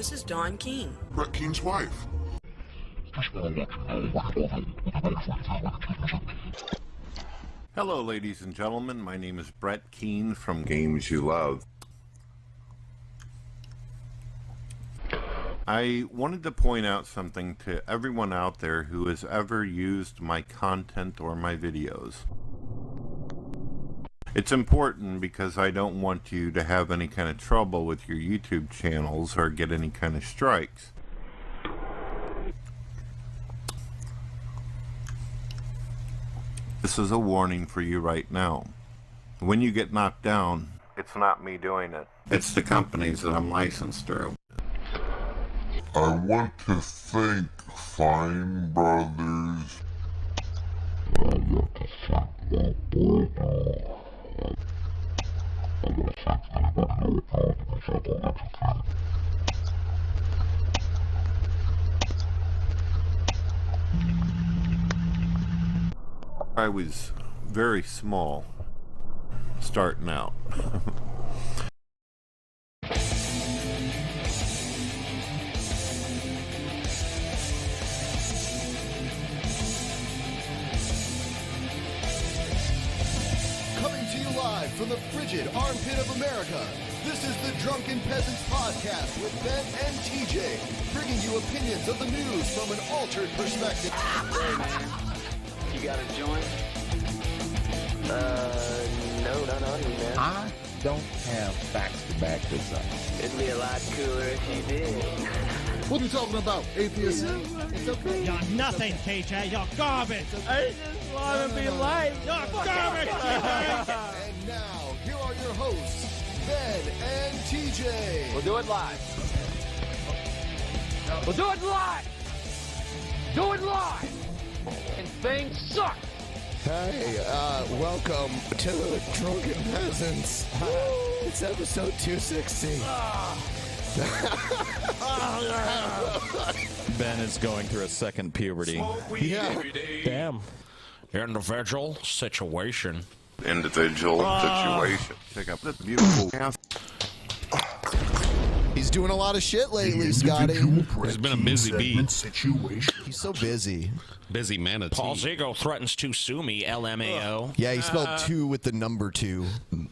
This is Dawn Keane. Brett Keane's wife. Hello, ladies and gentlemen. My name is Brett Keane from Games You Love. I wanted to point out something to everyone out there who has ever used my content or my videos. It's important because I don't want you to have any kind of trouble with your YouTube channels or get any kind of strikes. This is a warning for you right now. When you get knocked down, it's not me doing it. It's the companies that I'm licensed through. I want to thank Fine Brothers. I was very small starting out. Coming to you live from the frigid armpit of America, this is the Drunken Peasants Podcast with Ben and TJ, bringing you opinions of the news from an altered perspective. Hey man, you got a joint? No, not on me, man. I don't have facts to back this up. It'd be a lot cooler if you did. What are you talking about? Atheism? It's okay. You're nothing, TJ. You're garbage. I just want to be liked. You're garbage. And now, here are your hosts, Ben and TJ. We'll do it live. We'll do it live. Do it live. And things suck. Hey, welcome to the Drunken Peasants. It's episode 260. Ben is going through a second puberty. Yeah. Damn. Individual situation. Individual situation. Check out this beautiful house. He's doing a lot of shit lately, Scotty. He's been a busy bee. Situation. He's so busy. Busy manatee. Paul Zigo threatens to sue me, LMAO. Yeah, he spelled 2 with the number 2.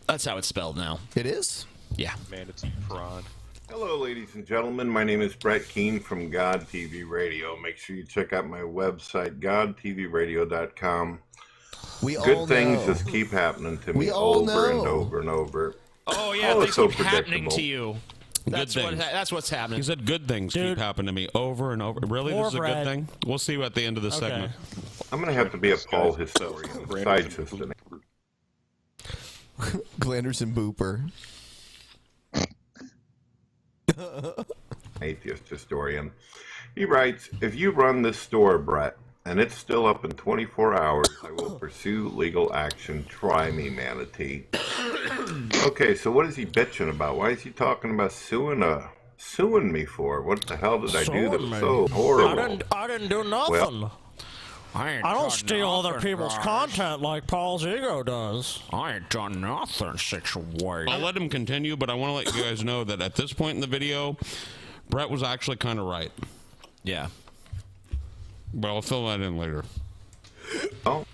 That's how it's spelled now. It is? Yeah. Manatee prod. Hello, ladies and gentlemen. My name is Brett Keane from God TV Radio. Make sure you check out my website, godtvradio.com. We all Good things know. just keep happening to me We all over and know. over and over. Oh, yeah, Oh, they it's so keep happening predictable. to you. That's Good things. that's what's happening. He said good things Dude. keep happening to me over and over. Really? More This is a bread. good thing? We'll see at the end of the segment. I'm going to have to be a Paul historian, side system. Glanderson Booper. Atheist historian. He writes, if you run this store, Brett, and it's still up in 24 hours, I will pursue legal action. Try me, Manatee. Okay, so what is he bitching about? Why is he talking about suing me for? What the hell did I do that was so horrible? I didn't do nothing. I don't steal other people's content like Paul's ego does. I ain't done nothing, situation. I'll let him continue, but I want to let you guys know that at this point in the video, Brett was actually kind of right. Yeah. But I'll fill that in later. Oh,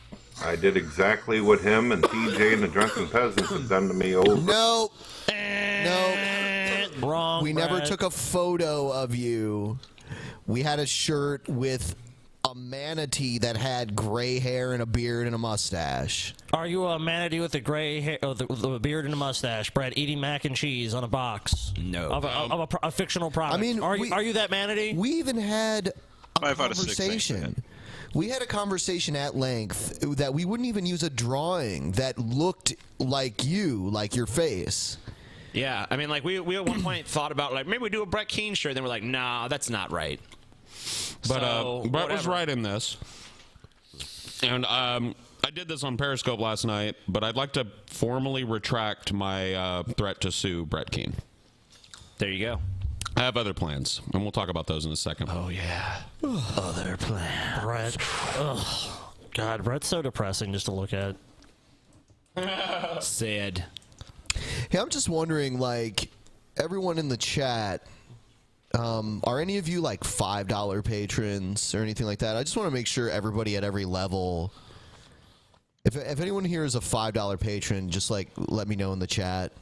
I did exactly what him and TJ and the Drunken Peasants have done to me over. No. Wrong. We never Brett. took a photo of you. We had a shirt with a manatee that had gray hair and a beard and a mustache. Are you a manatee with a gray hair, the beard and a mustache, Brett, eating mac and cheese on a box? No. Of a fictional product. I mean, are you that manatee? We even had a 5 out of 6 conversation. We had a conversation at length that we wouldn't even use a drawing that looked like you, like your face. Yeah, I mean, like, we at one point thought about, like, maybe we do a Brett Keane shirt, then we're like, nah, that's not right. But So, Brett was whatever. right in this. And I did this on Periscope last night, but I'd like to formally retract my threat to sue Brett Keane. There you go. I have other plans, and we'll talk about those in a second. Oh, yeah. Other plan. Brett. Ugh. God, Brett's so depressing just to look at. Sad. Hey, I'm just wondering, like, everyone in the chat, Are any of you like $5 patrons or anything like that? I just want to make sure everybody at every level. If anyone here is a $5 patron, just like let me know in the chat,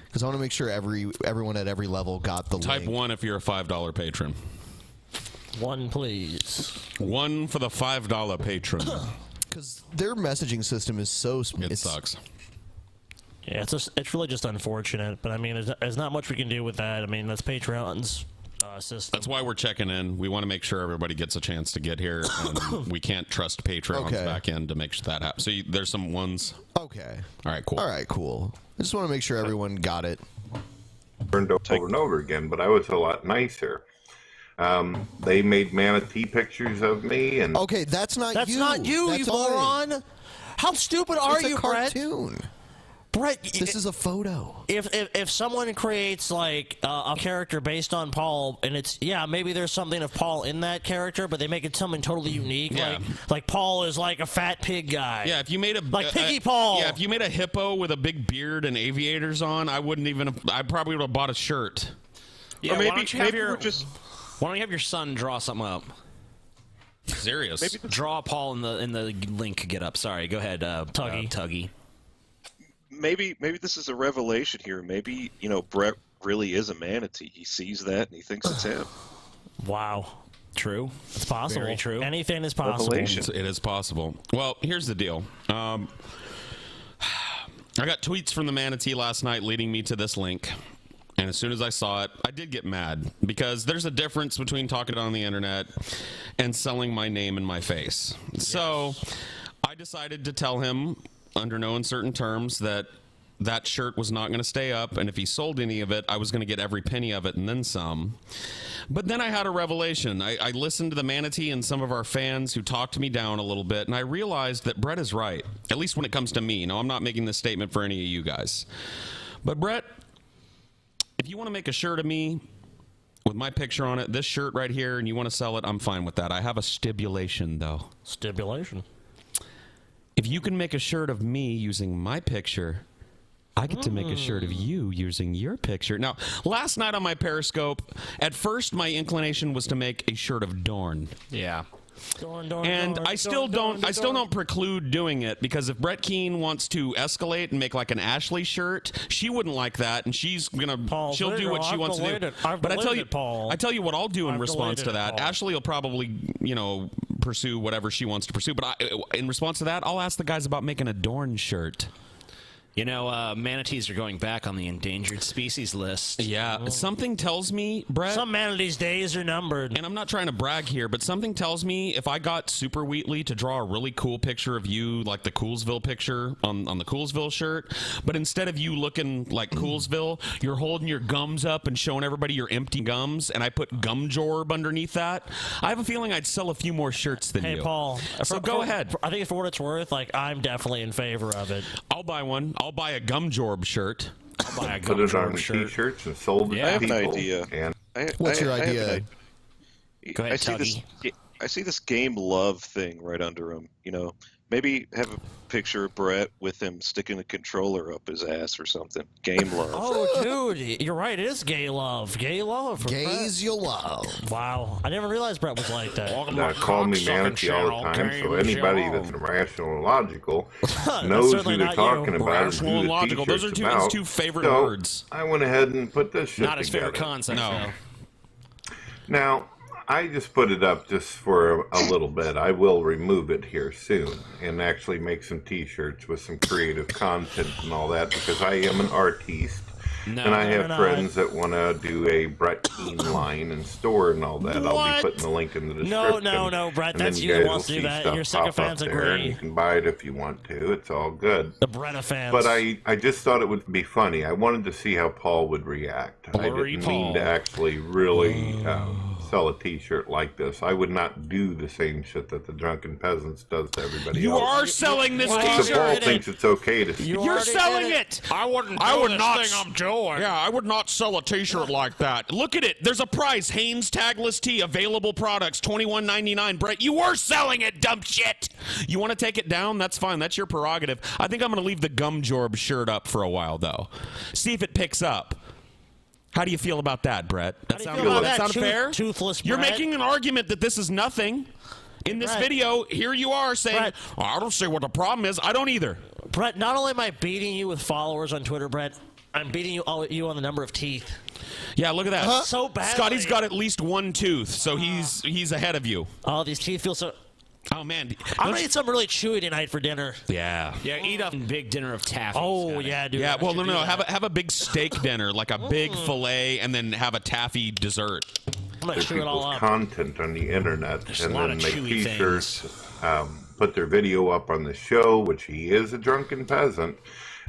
because I want to make sure everyone at every level got the Type link. 1 if you're a $5 patron. 1, please. 1 for the $5 patron. Because their messaging system is so It sucks. Yeah, it's really just unfortunate, but I mean, there's not much we can do with that. I mean, that's Patreon's system. That's why we're checking in. We want to make sure everybody gets a chance to get here, and we can't trust Patreon's back end to make sure that happens. So there's some ones. Okay. All right, cool. All right, cool. I just want to make sure everyone got it. Turned over and over again, but I was a lot nicer. They made Manatee pictures of me, and Okay, that's not you. That's not you, That's you moron. How stupid are It's you, a Brett? cartoon. Brett, This is a photo. if someone creates like a character based on Paul, and it's maybe there's something of Paul in that character, but they make it something totally unique. Yeah. Like Paul is like a fat pig guy. Yeah, if you made like Piggy Paul. Yeah, if you made a hippo with a big beard and aviators on, I probably would have bought a shirt. Yeah, or maybe, why don't you have maybe your we're just why don't you have your son draw something up? Serious. maybe Draw Paul in the link get up. Sorry, go ahead, Tuggy. maybe this is a revelation here. Maybe Brett really is a manatee. He sees that and he thinks it's him. Wow. True. It's possible. Very true. Anything is possible. Revelation. It is possible. Well, here's the deal. I got tweets from the Manatee last night leading me to this link. And as soon as I saw it, I did get mad because there's a difference between talking on the internet and selling my name and my face. Yes. So I decided to tell him under no uncertain terms that shirt was not going to stay up. And if he sold any of it, I was going to get every penny of it and then some. But then I had a revelation. I listened to the Manatee and some of our fans who talked me down a little bit, and I realized that Brett is right, at least when it comes to me. Now, I'm not making this statement for any of you guys. But Brett, if you want to make a shirt of me with my picture on it, this shirt right here, and you want to sell it, I'm fine with that. I have a stipulation, though. Stipulation. If you can make a shirt of me using my picture, I get to make a shirt of you using your picture. Now, last night on my Periscope, at first my inclination was to make a shirt of Dorn. Yeah. And I still don't preclude doing it, because if Brett Keane wants to escalate and make like an Ashley shirt, she wouldn't like that, and she'll do what she wants to do. But I tell you what I'll do in response to that. Ashley will probably pursue whatever she wants to pursue, but in response to that, I'll ask the guys about making a Dorn shirt. Manatees are going back on the endangered species list. Yeah, something tells me, Brett. Some manatees' days are numbered. And I'm not trying to brag here, but something tells me if I got Super Wheatley to draw a really cool picture of you, like the Coolsville picture on the Coolsville shirt, but instead of you looking like Coolsville, you're holding your gums up and showing everybody your empty gums, and I put Gum Jorb underneath that, I have a feeling I'd sell a few more shirts than you. Hey, Paul. So go ahead. I think for what it's worth, I'm definitely in favor of it. I'll buy one. I'll buy a Gum Jorb shirt. I'll buy a put it on T-shirts and sold it to I have people. an idea. And What's your idea? Go ahead, Tuggy. I see this game love thing right under him. Maybe have a picture of Brett with him sticking a controller up his ass or something. Game love. Oh, dude, you're right. It is gay love. Gay love. Gays you love. Wow. I never realized Brett was like that. call me Manatee all the time, so anybody that's rational and logical knows who they're talking about. Rational and logical. Those are his two favorite words. I went ahead and put this shit Not his together. favorite concept. No. Now, I just put it up just for a little bit. I will remove it here soon and actually make some T-shirts with some creative content and all that, because I am an artiste. And I have friends that want to do a Brett Keane line and store and all that. What? I'll be putting the link in the description. No, Brett. And That's then you that guys wants to will do see that. stuff Your sycophants pop up there, and agree. you can buy it if you want to. It's all good. The Bretta fans. But I just thought it would be funny. I wanted to see how Paul would react. I didn't mean to actually really sell a T-shirt like this. I would not do the same shit that the Drunken Peasants does to everybody You else. are selling this So T-shirt. Paul thinks it's okay to. You're selling it. I would not. Thing I'm doing. Yeah, I would not sell a T-shirt like that. Look at it. There's a price. Hanes tagless tee, available products, $21.99. Brett, you are selling it, dumb shit. You want to take it down? That's fine. That's your prerogative. I think I'm going to leave the Gum Jorb shirt up for a while, though. See if it picks up. How do you feel about that, Brett? That How do you feel about that that, sound fair? toothless You're Brett? making an argument that this is nothing. In this Brett. video, here you are saying, Brett. oh, I don't see what the problem is. I don't either. Brett, not only am I beating you with followers on Twitter, Brett, I'm beating you on the number of teeth. Yeah, look at that. So badly. Scotty's got at least one tooth, so he's ahead of you. Oh, these teeth feel so... Oh, man. I'm going to eat something really chewy tonight for dinner. Yeah. Yeah, eat a big dinner of taffy. Oh, yeah, dude. Yeah, I well, should no. do that. Have a big steak dinner, like a big fillet, and then have a taffy dessert. I'm going to chew it all People's up. content on the internet, There's and a lot then of make chewy T-shirts, put their video up on the show, which he is a drunken peasant,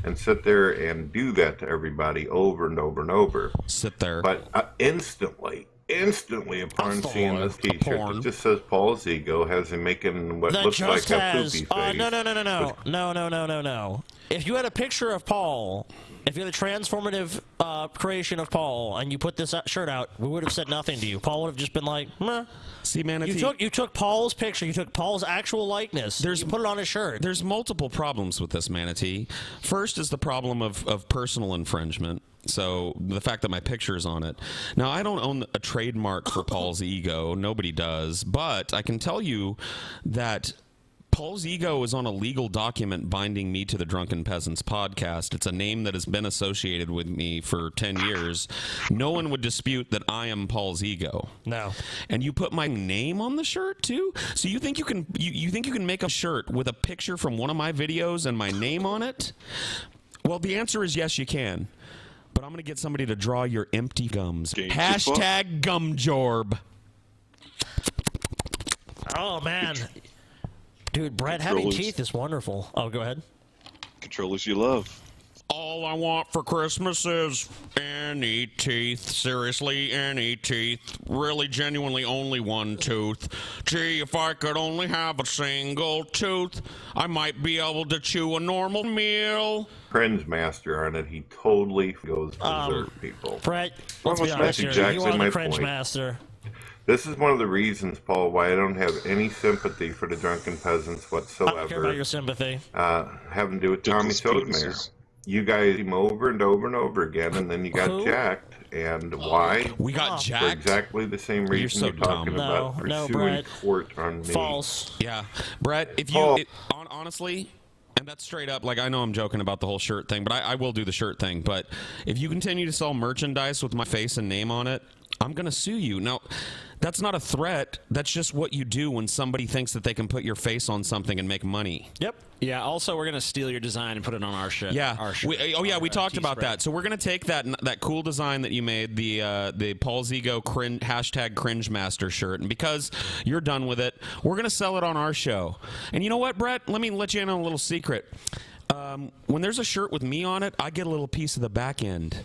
and sit there and do that to everybody over and over and over. Sit there. But instantly upon seeing this T-shirt, it just says Paul's ego has him making what That looks like just a has... poopy No. If you had a picture of Paul, if you had a transformative creation of Paul, and you put this shirt out, we would have said nothing to you. Paul would have just been like, meh. See, Manatee, You took Paul's picture, you took Paul's actual likeness, you put it on his shirt. there's multiple problems with this, Manatee. First is the problem of personal infringement. So the fact that my picture is on it. Now, I don't own a trademark for Paul's ego. Nobody does. But I can tell you that Paul's ego is on a legal document binding me to the Drunken Peasants podcast. It's a name that has been associated with me for 10 years. No one would dispute that I am Paul's ego. No. And you put my name on the shirt too? So you think you can make a shirt with a picture from one of my videos and my name on it? Well, the answer is yes, you can. But I'm going to get somebody to draw your empty gums. Hashtag gumjorb. Oh, man. Dude, Brett, having Controllers. teeth is wonderful. Oh, go ahead. Controllers you love. All I want for Christmas is any teeth. Seriously, any teeth. Really, genuinely, only one tooth. Gee, if I could only have a single tooth, I might be able to chew a normal meal. cringe master on it. He totally goes berserk, people. Brett, let's be Almost honest here. exactly You are my the cringe point. master. This is one of the reasons, Paul, why I don't have any sympathy for the drunken peasants I don't care about whatsoever. your sympathy. Having to do with Tommy Dickless Sotomayor. penises. You guys him over and over and over again, and then you got Who? jacked. And why? We got For jacked? exactly the same reason so you're talking dumb. about No, pursuing Brett. court on me. False. Yeah. Brett, if Paul. you... honestly... And that's straight up, like, I know I'm joking about the whole shirt thing, but I will do the shirt thing. But if you continue to sell merchandise with my face and name on it, I'm going to sue you. Now, that's not a threat. That's just what you do when somebody thinks that they can put your face on something and make money. Yep. Yeah, also, we're going to steal your design and put it on our shirt. Yeah. Our shirt. We talked about T-spread. that. So we're going to take that cool design that you made, the Paul's Ego hashtag Cringe Master shirt, and because you're done with it, we're going to sell it on our show. And you know what, Brett? Let me let you in on a little secret. When there's a shirt with me on it, I get a little piece of the back end.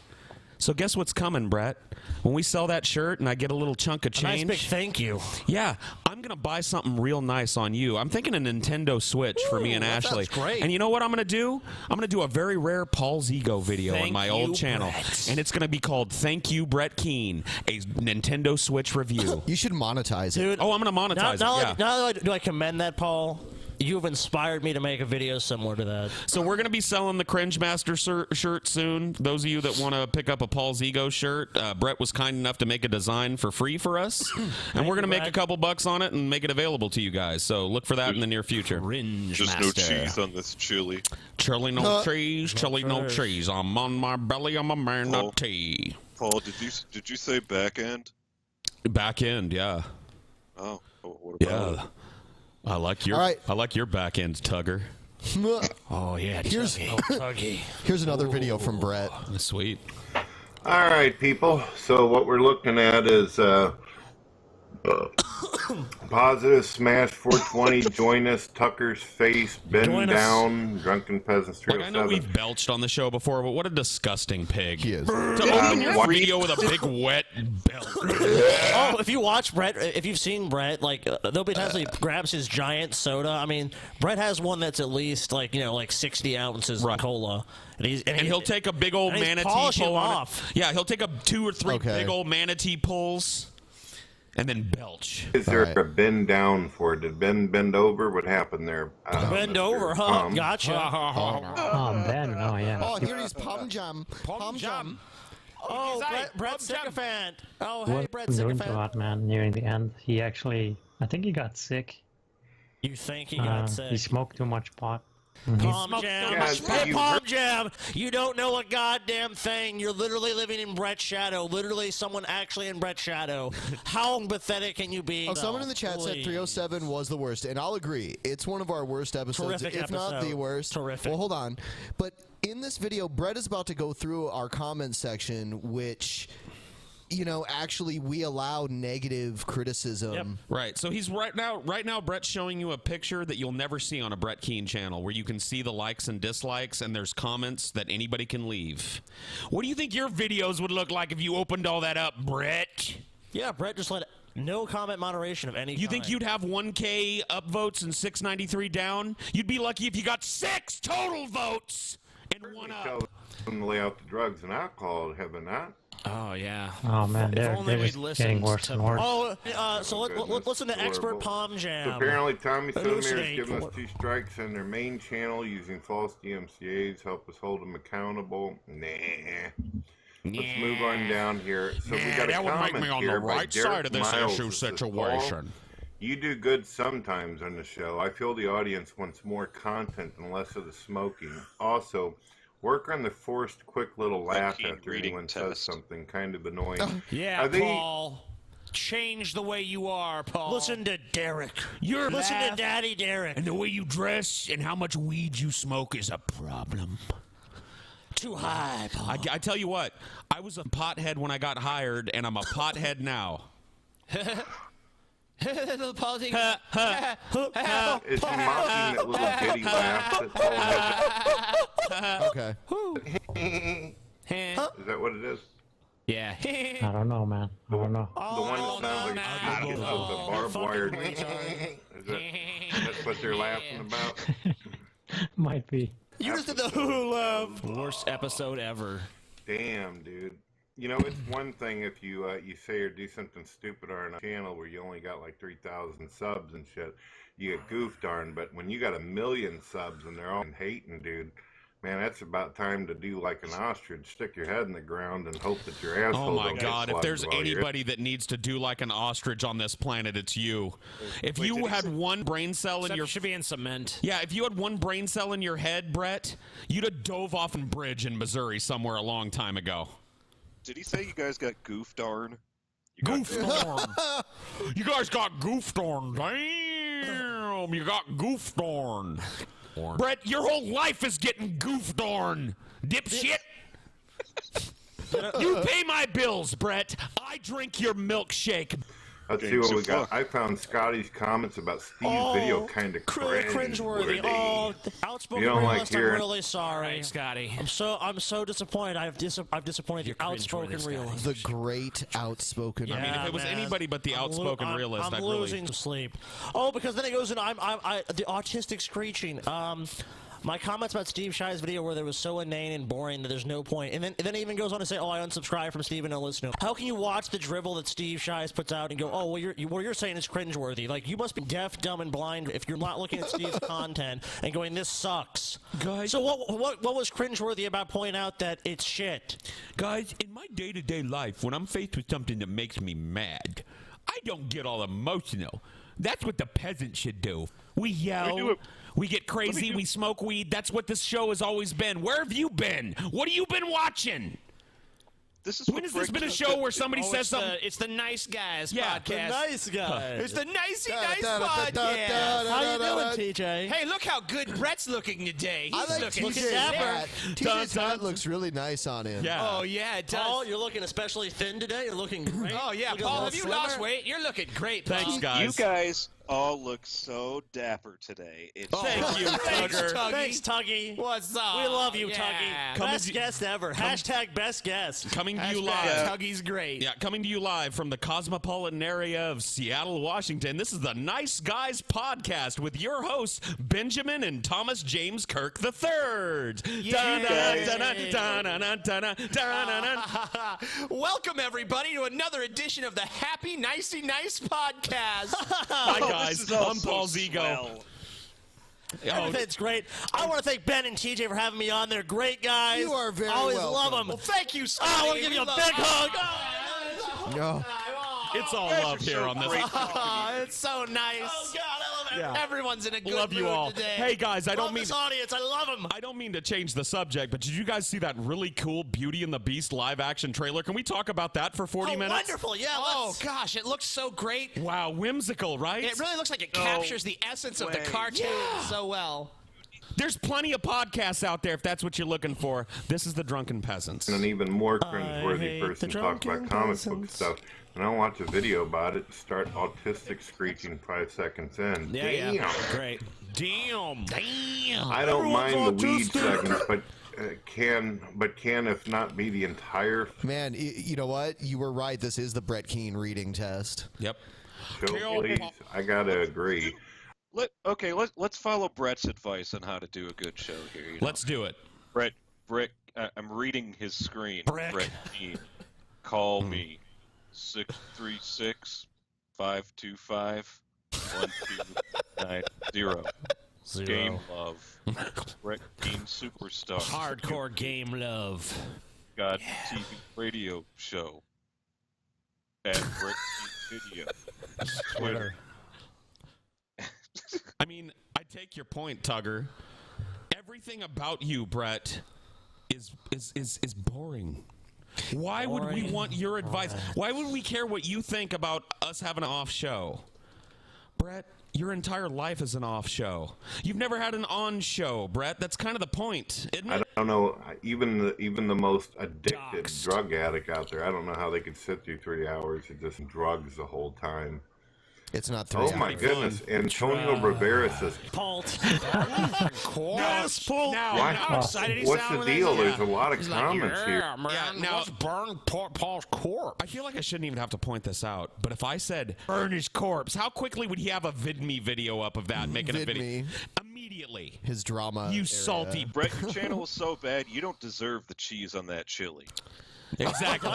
So guess what's coming, Brett? When we sell that shirt and I get a little chunk of change. A nice big thank you. Yeah, I'm going to buy something real nice on you. I'm thinking a Nintendo Switch for me and that Ashley. sounds great. And you know what I'm going to do? I'm going to do a very rare Paul's Ego video on Thank my you, old channel. Brett. And it's going to be called Thank You, Brett Keane, a Nintendo Switch review. You should monetize it. Dude, Oh, I'm going to monetize it, yeah. Now do I commend that, Paul? You have inspired me to make a video similar to that. So we're going to be selling the Cringe Master shirt soon. Those of you that want to pick up a Paul's Ego shirt, Brett was kind enough to make a design for free for us. And we're going to make a couple bucks on it and make it available to you guys. So look for that in the near future. Cringe Just Master. no cheese on this chili. Chili no cheese, chili no cheese. I'm on my belly, I'm a manatee. Paul, did you say back end? Back end, yeah. Oh, what about Yeah. I like your All right. I like your back end, Tugger. Oh, yeah. Here's Tuggy. here's another video from Brett. Sweet. All right, people. So what we're looking at is positive smash 420. Join us. Tucker's face. Bend Join us. down. Drunken Peasants Like, Trio I know 7. we've belched on the show before, but what a disgusting pig. He is. To open your video with a big wet belt. Oh, if you watch Brett, if you've seen Brett, like there'll be times he grabs his giant soda. I mean, Brett has one that's at least like 60 ounces of cola, and he'll take a big old and he's manatee polishing pull them on off. it. Yeah, he'll take a 2 or 3 Okay. big old manatee pulls and then belch. Is there All right. a bend down for it? Did Ben bend over? What happened there? Bend over, huh? Gotcha. Oh, here it is. Palm jam. Palm jam. Oh, Brett Sycophant. Oh, hey, Wasn't Brett doing too Sycophant. hot, man. Nearing the end, he actually, I think he got sick. You think he got He sick? smoked too much pot. Palm Jam. Hey, Palm Jam. You don't know a goddamn thing. You're literally living in Brett's shadow. Literally someone actually in Brett's shadow. How pathetic can you be? Oh, someone in the chat said Please. 307 was the worst, and I'll agree. It's one of our worst episodes, Terrific if not the episode. worst. Terrific. Well, hold on. But in this video, Brett is about to go through our comment section, which, you know, actually we allow negative criticism. Right. So he's right now Brett's showing you a picture that you'll never see on a Brett Keane channel where you can see the likes and dislikes and there's comments that anybody can leave. What do you think your videos would look like if you opened all that up, Brett? Yeah, Brett just let no comment moderation of any You think you'd have 1K upvotes and 693 down? You'd be lucky if you got 6 total votes and 1 up. Them to lay out the drugs and alcohol, have they not? Oh, yeah. Oh man, they're only just we'd getting listened worse to- and worse. Oh, so let's listen to expert Horrible. Palm Jam. So apparently Tommy Sotomayor has Elucidate given what- us 2 strikes on their main channel using false DMCAs. Help us hold them accountable. Nah. Let's move on down here. So we got a that would make comment me on here the by right Derek side of this Miles issue that says, situation. "Paul, you do good sometimes on the show. I feel the audience wants more content and less of the smoking. Also, work on the forced quick little laugh Keane after reading anyone says test. something kind of annoying. Yeah, Are they- Paul. Change the way you are, Paul. Listen to Derek. Listen to Daddy Derek. And the way you dress and how much weed you smoke is a problem. Too high, Paul. I tell you what, I was a pothead when I got hired, and I'm a pothead now. Little Paul's Is he mocking that little giddy laugh that Okay. Is that what it is? Yeah. I don't know, man. I don't know. The one that sounds like speaking of the barbed wire. That's what they're laughing about? Might be. You just did the hoo laugh. Worst episode ever. Damn, dude. You know, it's one thing if you you say or do something stupid on a channel where you only got like 3,000 subs and shit, you get goofed on. But when you got 1 million subs and they're all hating, dude, man, that's about time to do like an ostrich, stick your head in the ground and hope that your asshole Oh my don't get God! If plugged there's while you're- anybody that needs to do like an ostrich on this planet, it's you. If you had one brain cell in your should be in cement. Yeah, if you had one brain cell in your head, Brett, you'd have dove off a bridge in Missouri somewhere a long time ago. Did he say you guys got goofed darn? Goofed darn. You guys got goofed darn. Damn, you got goofed darn. Brett, your whole life is getting goofed darn. Dipshit. You pay my bills, Brett. I drink your milkshake. Let's see what we got. I found Scotty's comments about Steve's video kind of Cringeworthy. Oh, outspoken You don't like realist. I'm hearing- really sorry, Right, Scotty. I'm so disappointed. I've disappointed you, outspoken realist. The great outspoken. Yeah, I mean, if it was man. anybody but the outspoken realist, I'm I'd losing really... sleep. Oh, because then it goes into the autistic screeching. My comments about Steve Shire's video where they was so inane and boring that there's no point. And then it even goes on to say, oh, I unsubscribe from Steve and don't listen to him. How can you watch the dribble that Steve Shire's puts out and go, oh, well, what you're saying is cringeworthy? Like, you must be deaf, dumb, and blind if you're not looking at Steve's content and going, this sucks. Guys. So what was cringeworthy about pointing out that it's shit? Guys, in my day-to-day life, when I'm faced with something that makes me mad, I don't get all emotional. That's what the peasant should do. We yell, we get crazy, we smoke weed. That's what this show has always been. Where have you been? What have you been watching? When has this been a show where somebody says something? It's the Nice Guys Yeah, podcast. the Nice Guys. It's the Nicey Nice How podcast. you doing, TJ? Hey, look how good Brett's looking today. He's I like looking TJ's dapper. hat. TJ's hat looks really nice on him. Oh, yeah, it does. Paul, you're looking especially thin today. You're looking great. Oh, yeah, Looking a Paul, little have you slimmer. lost weight? You're looking great, Paul. Thanks, guys. You guys all look so dapper today. It's Thank you, Tugger. Thanks, Tuggy. What's up? We love you, Yeah. Tuggy. Best guest ever. Hashtag best guest. Coming to you Hashtag live. Tuggy's great. Yeah, coming to you live from the cosmopolitan area of Seattle, Washington. This is the Nice Guys podcast with your hosts, Benjamin and Thomas James Kirk III. Welcome, everybody, to another edition of the Happy Nicey Nice podcast. Hi, guys. This is all I'm so Paul's ego. swell. Everything's great. I want to thank Ben and TJ for having me on. They're great guys. You are very Always welcome. love them. Well, thank you, Scotty. I want to give you a big hug. No. It's all love here on this. It's so nice. Oh God, I love it. Yeah. Everyone's in a good Love you mood all. today. Hey guys, I don't Love mean this audience. I love them. I don't mean to change the subject, but did you guys see that really cool Beauty and the Beast live action trailer? Can we talk about that for 40 minutes? Wonderful. Yeah. Oh let's- gosh, it looks so great. Wow, whimsical, right? It really looks like it captures the essence of the cartoon so well. There's plenty of podcasts out there if that's what you're looking for. This is the Drunken Peasants. An even more hate cringeworthy person the talk drunken about comic book peasants. stuff. When I watch a video about it, start autistic screeching 5 seconds in. Yeah, Damn. Great. Damn. I don't mind the weed autistic. segments, but can if not be the entire Man, you know what? You were right. This is the Brett Keane reading test. Yep. show, please? I gotta agree. Let's follow Brett's advice on how to do a good show here. You know? Let's do it. Brett, I'm reading his screen. Brick. Brett Keane. Call me 636-525-1290. Game Love. Brett Keane Superstar. Hardcore game love. Got TV radio show. At Brett Keane Video. Twitter. I mean, I take your point, Tugger. Everything about you, Brett, is boring. Why would we want your advice? Why would we care what you think about us having an off show? Brett, your entire life is an off show. You've never had an on show, Brett. That's kind of the point, isn't it? I don't know. Even the most addicted drug addict out there, I don't know how they could sit through 3 hours of just drugs the whole time. It's not 3 Oh my goodness! Antonio Rivera says, Paul. Yes, Paul. How excited he "What's sound the when deal?" they- There's a lot of He's like, comments here. yeah, man, Yeah, now- let's burn Paul's corpse. I feel like I shouldn't even have to point this out, but if I said burn his corpse, how quickly would he have a VidMe video up of that, making a video? VidMe. Immediately. His drama. You area. salty. Brett, your channel is so bad, you don't deserve the cheese on that chili. Exactly.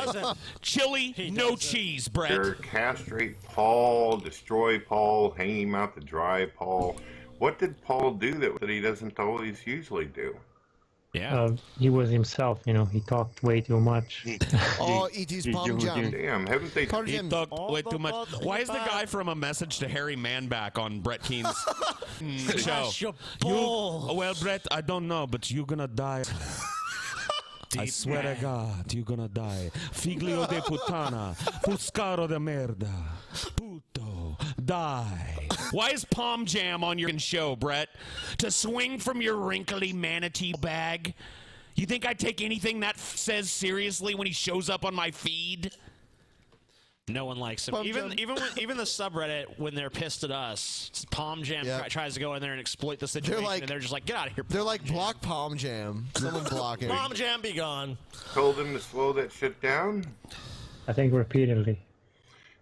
Chili, no cheese, Brett. They're castrate Paul, destroy Paul, hang him out to dry Paul. What did Paul do that he doesn't always usually do? Yeah. He was himself, you know, he talked way too much. Oh, E.T.'s Palm Jam. Damn, haven't they? Palm He Jam. talked way too much. Why is the guy from A Message to Harry Manback on Brett Keane's show? Your bull. Well, Brett, I don't know, but you're gonna die. I swear to God, you're gonna die. Figlio de puttana, puscaro de merda, puto, die. Why is Palm Jam on your show, Brett? To swing from your wrinkly manatee bag? You think I take anything that says seriously when he shows up on my feed? No one likes him. Palm Even Jam. even the subreddit, when they're pissed at us, Palm Jam Yeah. tries to go in there and exploit the situation, like- and they're just like, get out of here. They're like block Palm Jam. Someone block it. Palm Jam be gone. Told him to slow that shit down. I think repeatedly.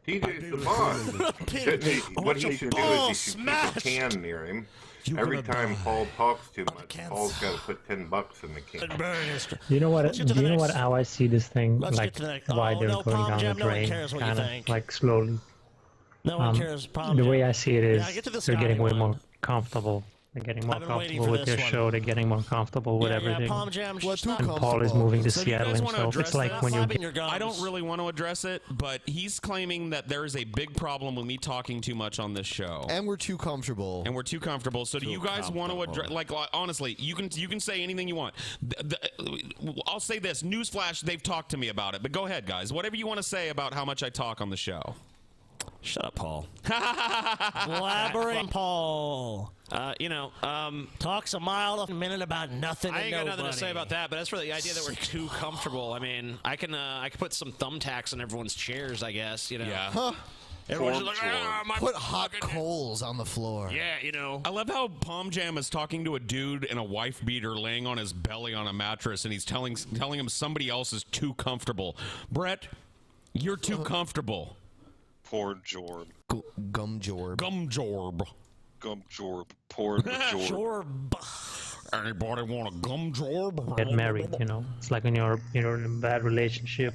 TJ's the boss. Shouldn't he- what he should do is he should keep a can near him. Every time Paul talks too much, Paul's got to put $10 in the can. You know what? Let's get to Do the you know what? next. How I see this thing, Let's like get to the next. why Oh, they're no, going Palm down Jam, the no one drain, cares what you kind of think. like slowly. No one cares. Palm The Jam. way I see it is, Yeah, get to the they're getting Scotty way one. more comfortable. They're getting more I've been waiting comfortable for with this their one. show. They're getting more comfortable with Yeah, everything. Palm Jam. What, too stop. And Paul is comfortable? moving to So do you Seattle guys want to himself. address It's like that? when you Flapping your gums. I don't really want to address it, but he's claiming that there is a big problem with me talking too much on this show. And we're too comfortable. And we're too comfortable. So do you guys want to address? Like honestly, you can say anything you want. I'll say this: newsflash, they've talked to me about it. But go ahead, guys. Whatever you want to say about how much I talk on the show. Shut up, Paul. Blabbering Paul. Talks a mile a minute about nothing. I and ain't got nothing to nobody. say about that, but as for the idea that we're too comfortable, I mean, I can put some thumbtacks on everyone's chairs, I guess, you know. Yeah. Huh? Everyone's just like, my Put hot coals on the floor. Yeah, you know. I love how Palm Jam is talking to a dude in a wife beater laying on his belly on a mattress, and he's telling him somebody else is too comfortable. Brett, you're too comfortable. Poor Jorb. Gum Jorb. Gum Jorb. Gum Jorb. Poor Jorb. Jorb. Anybody want a gum drawer? get married. You know, it's like when you're in a bad relationship.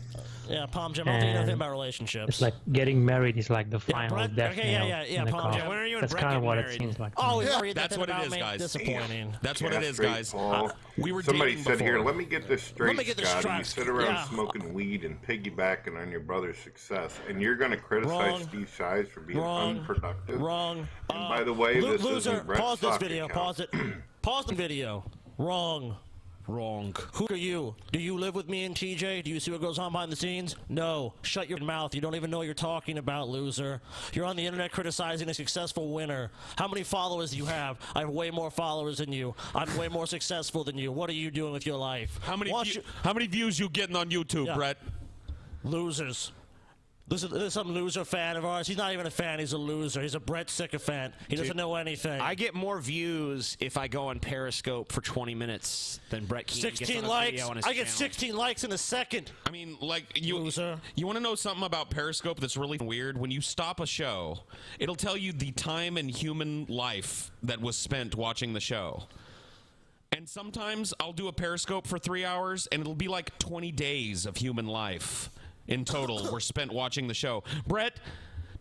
Yeah, Palm Jam. I don't think nothing about relationships. It's like getting married is like the final Brett, death okay, nail yeah, in the Palm coffin. Jam. When are you and That's Brett kind of getting what married? it seems like. Oh, That's what it is, guys. Disappointing. That's what it is, guys. Paul. We were Somebody dating said before. here, let me get this straight, me get this Scotty. straight. You sit around Yeah. smoking weed and piggybacking on your brother's success, and you're going to criticize Wrong. Steve Shives for being Wrong. unproductive. Wrong. And by the way, this loser. isn't Brett's Pause this stock video. account. Pause it. Pause the video. Wrong. Wrong. Who are you? Do you live with me and TJ? Do you see what goes on behind the scenes? No. Shut your mouth. You don't even know what you're talking about, loser. You're on the internet criticizing a successful winner. How many followers do you have? I have way more followers than you. I'm way more successful than you. What are you doing with your life? How many views you getting on YouTube, Yeah. Brett? Losers. This is some loser fan of ours. He's not even a fan. He's a loser. He's a Brett sycophant. He doesn't know anything. I get more views if I go on Periscope for 20 minutes than Brett Keane gets 16 on a likes. video on his I get channel. 16 likes in a second. I mean, like, you want Loser. to know something about Periscope that's really weird? When you stop a show, it'll tell you the time in human life that was spent watching the show. And sometimes I'll do a Periscope for 3 hours, and it'll be like 20 days of human life in total were spent watching the show. Brett,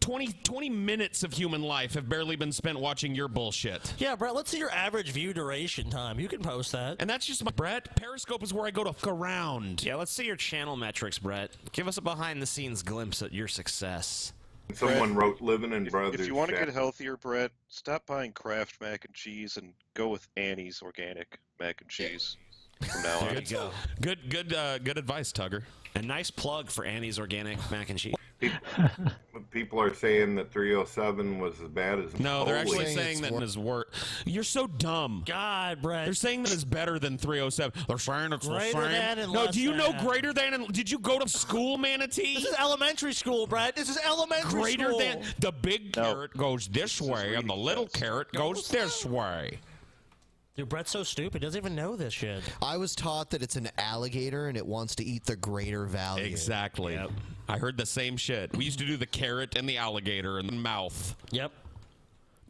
20 minutes of human life have barely been spent watching your bullshit. Yeah, Brett, let's see your average view duration time. You can post that. And that's just my Brett. Periscope is where I go to fuck around. Yeah, let's see your channel metrics, Brett. Give us a behind-the-scenes glimpse at your success. Someone wrote living in brothers. If you want to shack. get healthier, Brett, stop buying Kraft mac and cheese and go with Annie's organic mac and cheese from now on. There you go. Good advice, Tugger. A nice plug for Annie's Organic Mac and Cheese. People are saying that 307 was as bad as. No, they're Holy- actually saying that is worse. You're so dumb. God, Brett. They're saying that is better than 307. They're saying it's the Greater same. than and No, less do you know than. greater than? And did you go to school, Manatee? This is elementary school, Brett. This is elementary Greater school. than the big carrot goes this way and the little carrot goes this way. Dude, Brett's so stupid. He doesn't even know this shit. I was taught that it's an alligator and it wants to eat the greater value. Exactly. Yep. I heard the same shit. We used to do the carrot and the alligator and the mouth. Yep.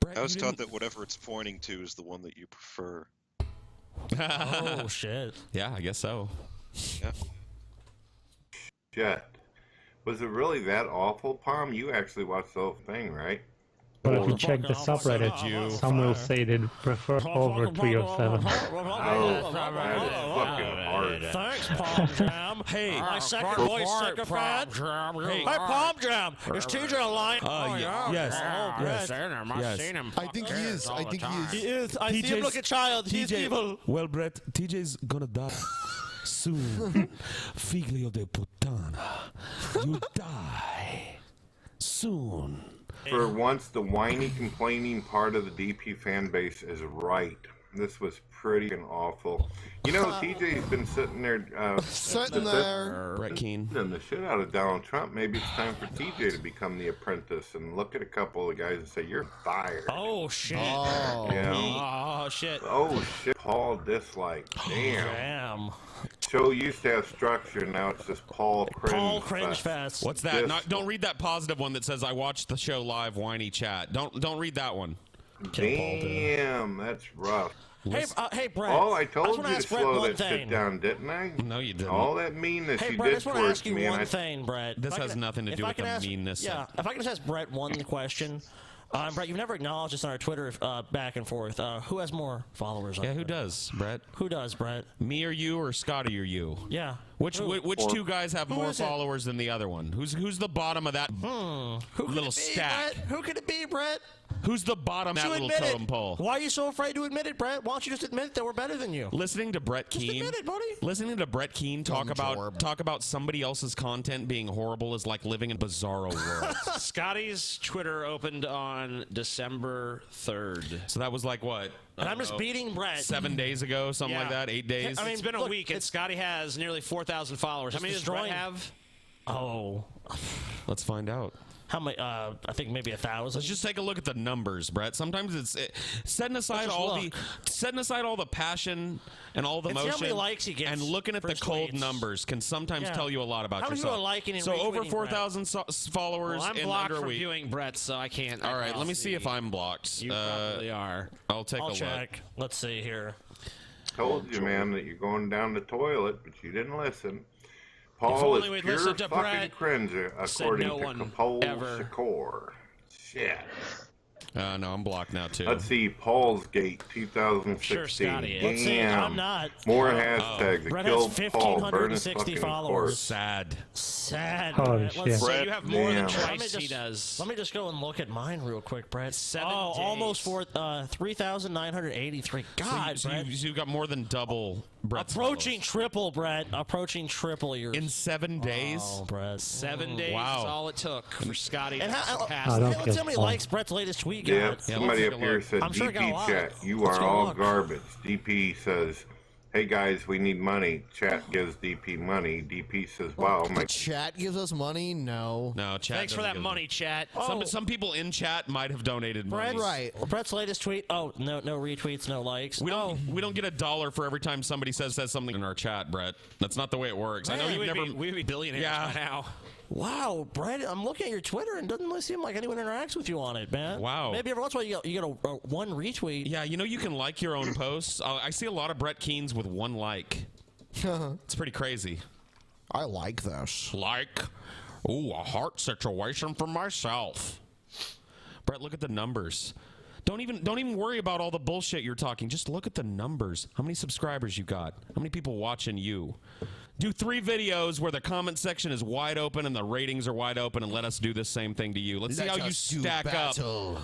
Brett, I was taught that whatever it's pointing to is the one that you prefer. Oh, shit. Yeah, I guess so. Yeah. Shit. Was it really that awful, Palm? You actually watched the whole thing, right? But if you check the subreddit, some will say they'd prefer over 307. Oh, that is fucking hard. Thanks, Palm Jam. Hey, my second voice sycophant. Hey, Palm Jam. Is TJ online? Yes. I think he is. I think he is. He is. I see him look at child. He's evil. Well, Brett, TJ's gonna die soon. Figlio de puttana. You die soon. For once, the whiny, complaining part of the DP fan base is right. This was pretty awful. You know, TJ's been sitting there. Sitting there. Brett Keane. And the shit out of Donald Trump. Maybe it's time for TJ to become the apprentice and look at a couple of the guys and say, "You're fired." Oh, shit. Oh. You know? Oh, shit. Oh shit! Paul dislike. Damn. Damn. Show used to have structure. Now it's just Paul cringe. Paul Cringe Fest. What's that? Don't read that positive one that says I watched the show live. Whiny chat. Don't read that one. Damn, that's rough. Hey, Brett. Oh, I told wanna you to ask Brett slow one that thing. shit down, didn't I? No, you didn't. All that meanness Hey, you Brett, I did just want to towards ask you me. one thing, Brett. This If I has can- nothing to if do I with can the ask- meanness. Yeah, if I can just ask Brett one question. Brett, you've never acknowledged this on our Twitter back and forth. Who has more followers on Yeah, who Twitter? does, Brett? Who does, Brett? Me or you, or Scotty or you? Yeah. Which Who? two guys have Who more is it? followers than the other one? Who's the bottom of that Who could little it be, stack? Brett? Who could it be, Brett? Who's the bottom of that You little admit totem it. pole? Why are you so afraid to admit it, Brett? Why don't you just admit that we're better than you? Listening to Brett Just Keane, admit it, buddy. listening to Brett Keane talk about somebody else's content being horrible is like living in a bizarro world. Scotty's Twitter opened on December 3rd. So that was like what? And I'm just beating Brett. 7 days ago, something like Yeah. that. 8 days. I mean, It's been a look, week, and Scotty has nearly 4,000 followers. How many does Brett destroying- have? Oh. Let's find out. How many? I think maybe 1,000. Let's just take a look at the numbers, Brett. Sometimes setting aside all the passion and all the And see how emotion, many likes he gets and looking at for the his cold tweets. numbers can sometimes Yeah. tell you a lot about How many yourself. people are liking and so over retweeting 4,000 followers Well, I'm in blocked under a from week. viewing Brett, so I can't. All right, let me see if I'm blocked. You probably are. I'll take a I'll look. check. Let's see here. told you, man, that you're going down the toilet, but you didn't listen. If Paul only is we'd pure listened to fucking Brett, cringe, said according no to one Kapol ever. Shakur. Shit. No, I'm blocked now too. Let's see, Paul's Gate 2016. Sure, Scotty is. Let's see, Damn. I'm not. More hashtags that Brett killed has Paul. Burn his 1,560 fucking followers. corpse. Sad. Sad. Holy Brett. shit. Let's So see. you have more than Damn. twice he does. Let me just go and look at mine real quick, Brett. 7 Oh, days. almost 3,983. God, so Brett. you got more than double Brett's Approaching triple, Brett. Approaching triple yours. in 7 days. Oh, Brett. 7 days Wow. is all it took for Scotty And to how, surpass I don't let's see how many feel likes Brett's latest tweet got. Yeah, somebody let's up take a here look. said, I'm sure it got a DP lot. chat, you Let's are go all look. garbage. DP says, hey guys, we need money. Chat gives DP money. DP says, wow, my... The chat gives us money? No. No, chat. Thanks for doesn't that give money, chat. Some people in chat might have donated money. Brett's, Right. Brett's latest tweet. Oh, no retweets, no likes. We don't get $1 for every time somebody says something in our chat, Brett. That's not the way it works. I know you've never. We'd be billionaires Yeah. by now. Wow, Brett, I'm looking at your Twitter and it doesn't really seem like anyone interacts with you on it, man. Wow. Maybe every once in a while you get a one retweet. Yeah, you can like your own posts. I see a lot of Brett Keanes with 1 like. It's pretty crazy. I like this. Like, ooh, a heart situation for myself. Brett, look at the numbers. Don't even worry about all the bullshit you're talking. Just look at the numbers. How many subscribers you got? How many people watching you? Do 3 videos where the comment section is wide open and the ratings are wide open, and let us do the same thing to you. Let's see how you stack up,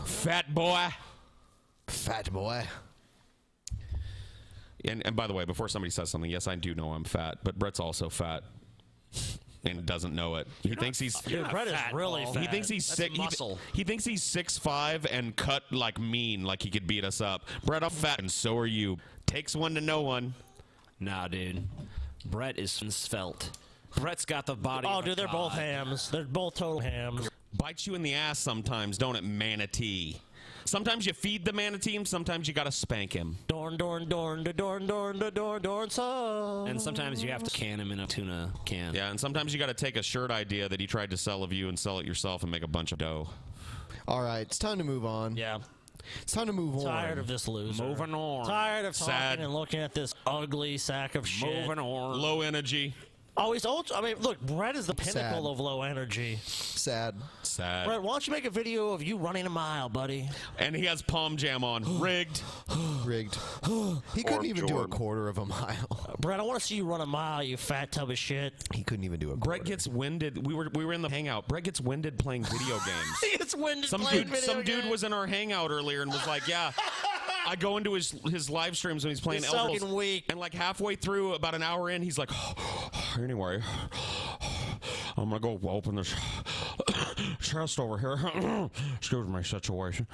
fat boy. Fat boy. And by the way, before somebody says something, yes, I do know I'm fat, but Brett's also fat. And doesn't know it. He thinks he's Dude, Brett is really fat. He thinks he's That's sick. muscle. He thinks he's 6'5" and cut like mean, like he could beat us up. Brett, I'm fat, and so are you. Takes one to know one. Nah, dude. Brett is svelte. Brett's got the body. Oh, of a dude, they're both god. hams. They're both total hams. Bites you in the ass sometimes, don't it, Manatee? Sometimes you feed the manatee, and sometimes you gotta spank him. Dorn, dorn, dorn, da, dorn, dorn, da, dorn, dorn, so. And sometimes you have to can him in a tuna can. Yeah, and sometimes you gotta take a shirt idea that he tried to sell of you and sell it yourself and make a bunch of dough. All right, it's time to move on. Yeah. It's time to move on. Tired of this loser. Moving on. Tired of talking Sad. and looking at this ugly sack of shit. Moving on. Low energy. Oh, he's ultra. I mean, look, Brett is the pinnacle Sad. of low energy. Sad. Sad. Brett, why don't you make a video of you running a mile, buddy? And he has palm jam on. Rigged. Rigged. He couldn't even do a Jordan. quarter of a mile. Brett, I want to see you run a mile, you fat tub of shit. He couldn't even do a quarter. Brett gets winded. We were in the hangout. Brett gets winded playing video games. It's winded Some playing dude, video dude games. was in our hangout earlier and was like, "Yeah." I go into his live streams when he's playing He's so elbows, fucking weak. and like halfway through, about an hour in, he's like, "Anyway, I'm gonna go open this chest over here." Excuse my situation.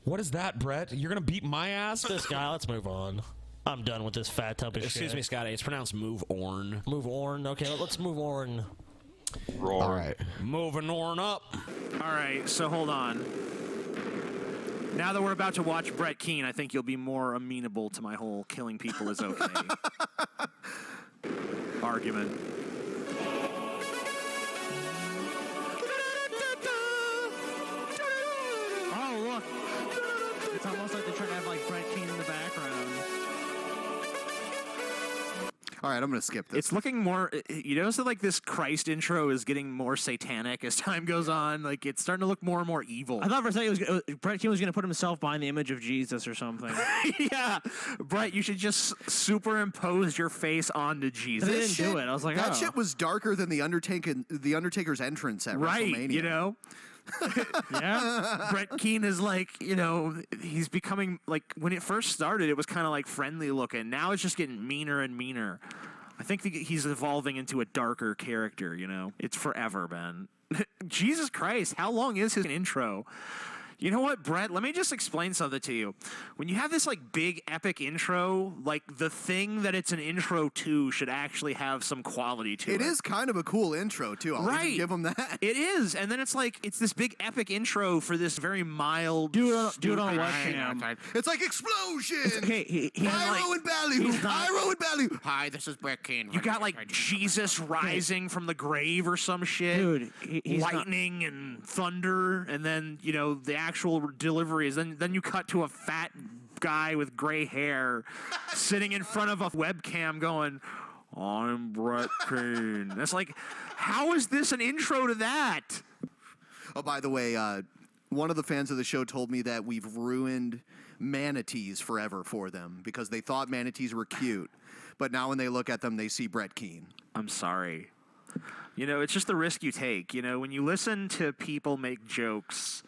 What is that, Brett? You're gonna beat my ass? This guy, let's move on. I'm done with this fat tub of shit. Excuse me, Scotty. It's pronounced move orn. Move on. Okay, let's move on. All right. Moving on up. All right, so hold on. Now that we're about to watch Brett Keane, I think you'll be more amenable to my whole killing people is okay argument. Oh, look. It's almost like they're trying to have like Brett Keane in the background. All right, I'm going to skip this. It's looking more, you notice that like this Christ intro is getting more satanic as time goes on. Like it's starting to look more and more evil. I thought for a second Brett Keane was going to put himself behind the image of Jesus or something. Yeah, Brett, you should just superimpose your face onto Jesus. They didn't do it. I was like, that oh. shit was darker than the Undertaker's entrance at WrestleMania. You know? Yeah. Brett Keane is like, you know, he's becoming like, when it first started, it was kind of like friendly looking. Now it's just getting meaner and meaner. I think he's evolving into a darker character, you know? It's forever, man. Jesus Christ, how long is his intro? You know what, Brett? Let me just explain something to you. When you have this like big epic intro, like the thing that it's an intro to should actually have some quality to it. It is kind of a cool intro too. I'll even give him that. It is, and then it's like it's this big epic intro for this very mild. Do it on webcam. It's like explosion. Okay, Pyro and Ballyhoo. Pyro and Ballyhoo. Hi, this is Brett Keane. You got like Jesus rising from the grave or some shit. Dude, he's lightning and thunder, and then you know the actual delivery is then you cut to a fat guy with gray hair sitting in front of a webcam going, I'm Brett Keane. That's like, how is this an intro to that? Oh, by the way, one of the fans of the show told me that we've ruined manatees forever for them because they thought manatees were cute, but now when they look at them, they see Brett Keane. I'm sorry. You know, it's just the risk you take. You know, when you listen to people make jokes,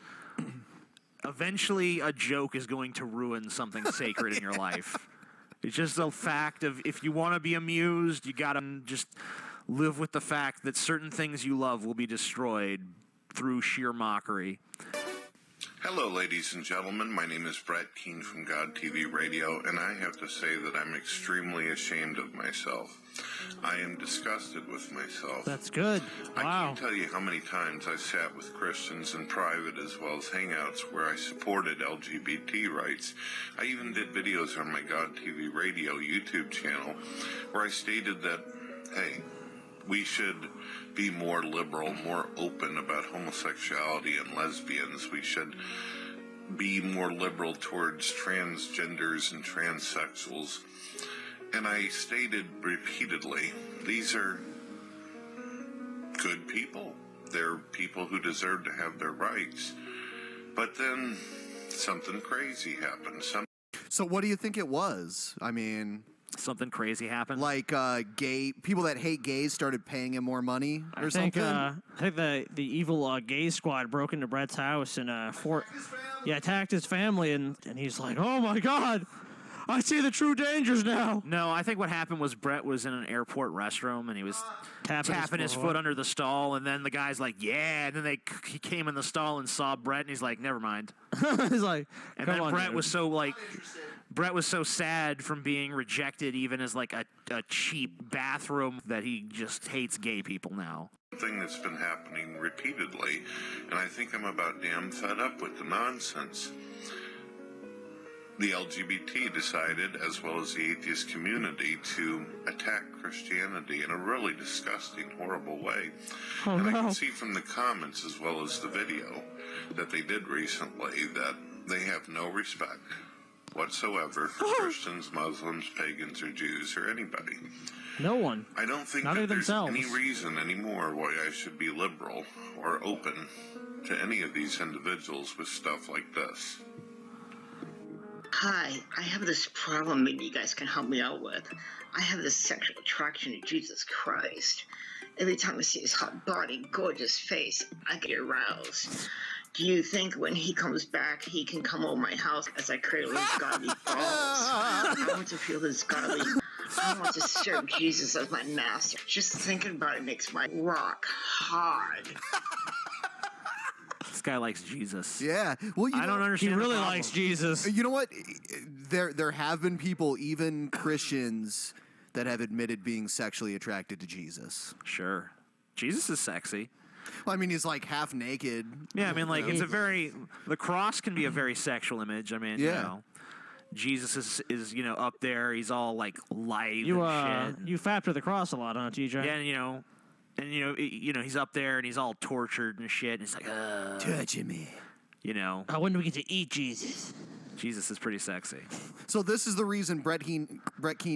eventually a joke is going to ruin something sacred in your life. It's just a fact of, if you want to be amused, you got to just live with the fact that certain things you love will be destroyed through sheer mockery. Hello, ladies and gentlemen. My name is Brett Keane from God TV Radio, and I have to say that I'm extremely ashamed of myself. I am disgusted with myself. That's good. I Wow. can't tell you how many times I sat with Christians in private as well as hangouts where I supported LGBT rights. I even did videos on my God TV Radio YouTube channel where I stated that, hey, we should be more liberal, more open about homosexuality and lesbians. We should be more liberal towards transgenders and transsexuals. And I stated repeatedly, these are good people. They're people who deserve to have their rights. But then something crazy happened. So what do you think it was? I mean, something crazy happened. Like gay people that hate gays started paying him more money or something. I think the evil gay squad broke into Brett's house and attacked his family, and he's like, oh my God, I see the true dangers now. No, I think what happened was Brett was in an airport restroom and he was tapping his foot under the stall, and then the guy's like, yeah, and then he came in the stall and saw Brett, and he's like, never mind. He's like, and come then on, Brett dude. was so like, Brett was so sad from being rejected even as like a cheap bathroom that he just hates gay people now. Thing that's been happening repeatedly, and I think I'm about damn fed up with the nonsense. The LGBT decided, as well as the atheist community, to attack Christianity in a really disgusting, horrible way. Oh, and I no. can see from the comments as well as the video that they did recently that they have no respect whatsoever for Christians, Muslims, pagans, or Jews, or anybody. No one. I don't think Not that even there's themselves. any reason anymore why I should be liberal or open to any of these individuals with stuff like this. Hi, I have this problem maybe you guys can help me out with. I have this sexual attraction to Jesus Christ. Every time I see his hot body, gorgeous face, I get aroused. Do you think when he comes back, he can come over my house as I cradle his godly balls? I want to feel his godly. I want to serve Jesus as my master. Just thinking about it makes my rock hard. This guy likes Jesus. Yeah. Well, I don't understand. He the really problem. likes Jesus. You know what? There have been people, even Christians, that have admitted being sexually attracted to Jesus. Sure. Jesus is sexy. Well, I mean, he's like half naked. Yeah, I mean, like, it's a very, the cross can be a very sexual image. I mean, Yeah. you know, Jesus is you know, up there. He's all, like, live You and shit. you factor the cross a lot, huh, TJ? Yeah, and, you know, he's up there and he's all tortured and shit. And he's like, touching me. You know. When do we get to eat Jesus? Jesus is pretty sexy. So this is the reason Brett Keane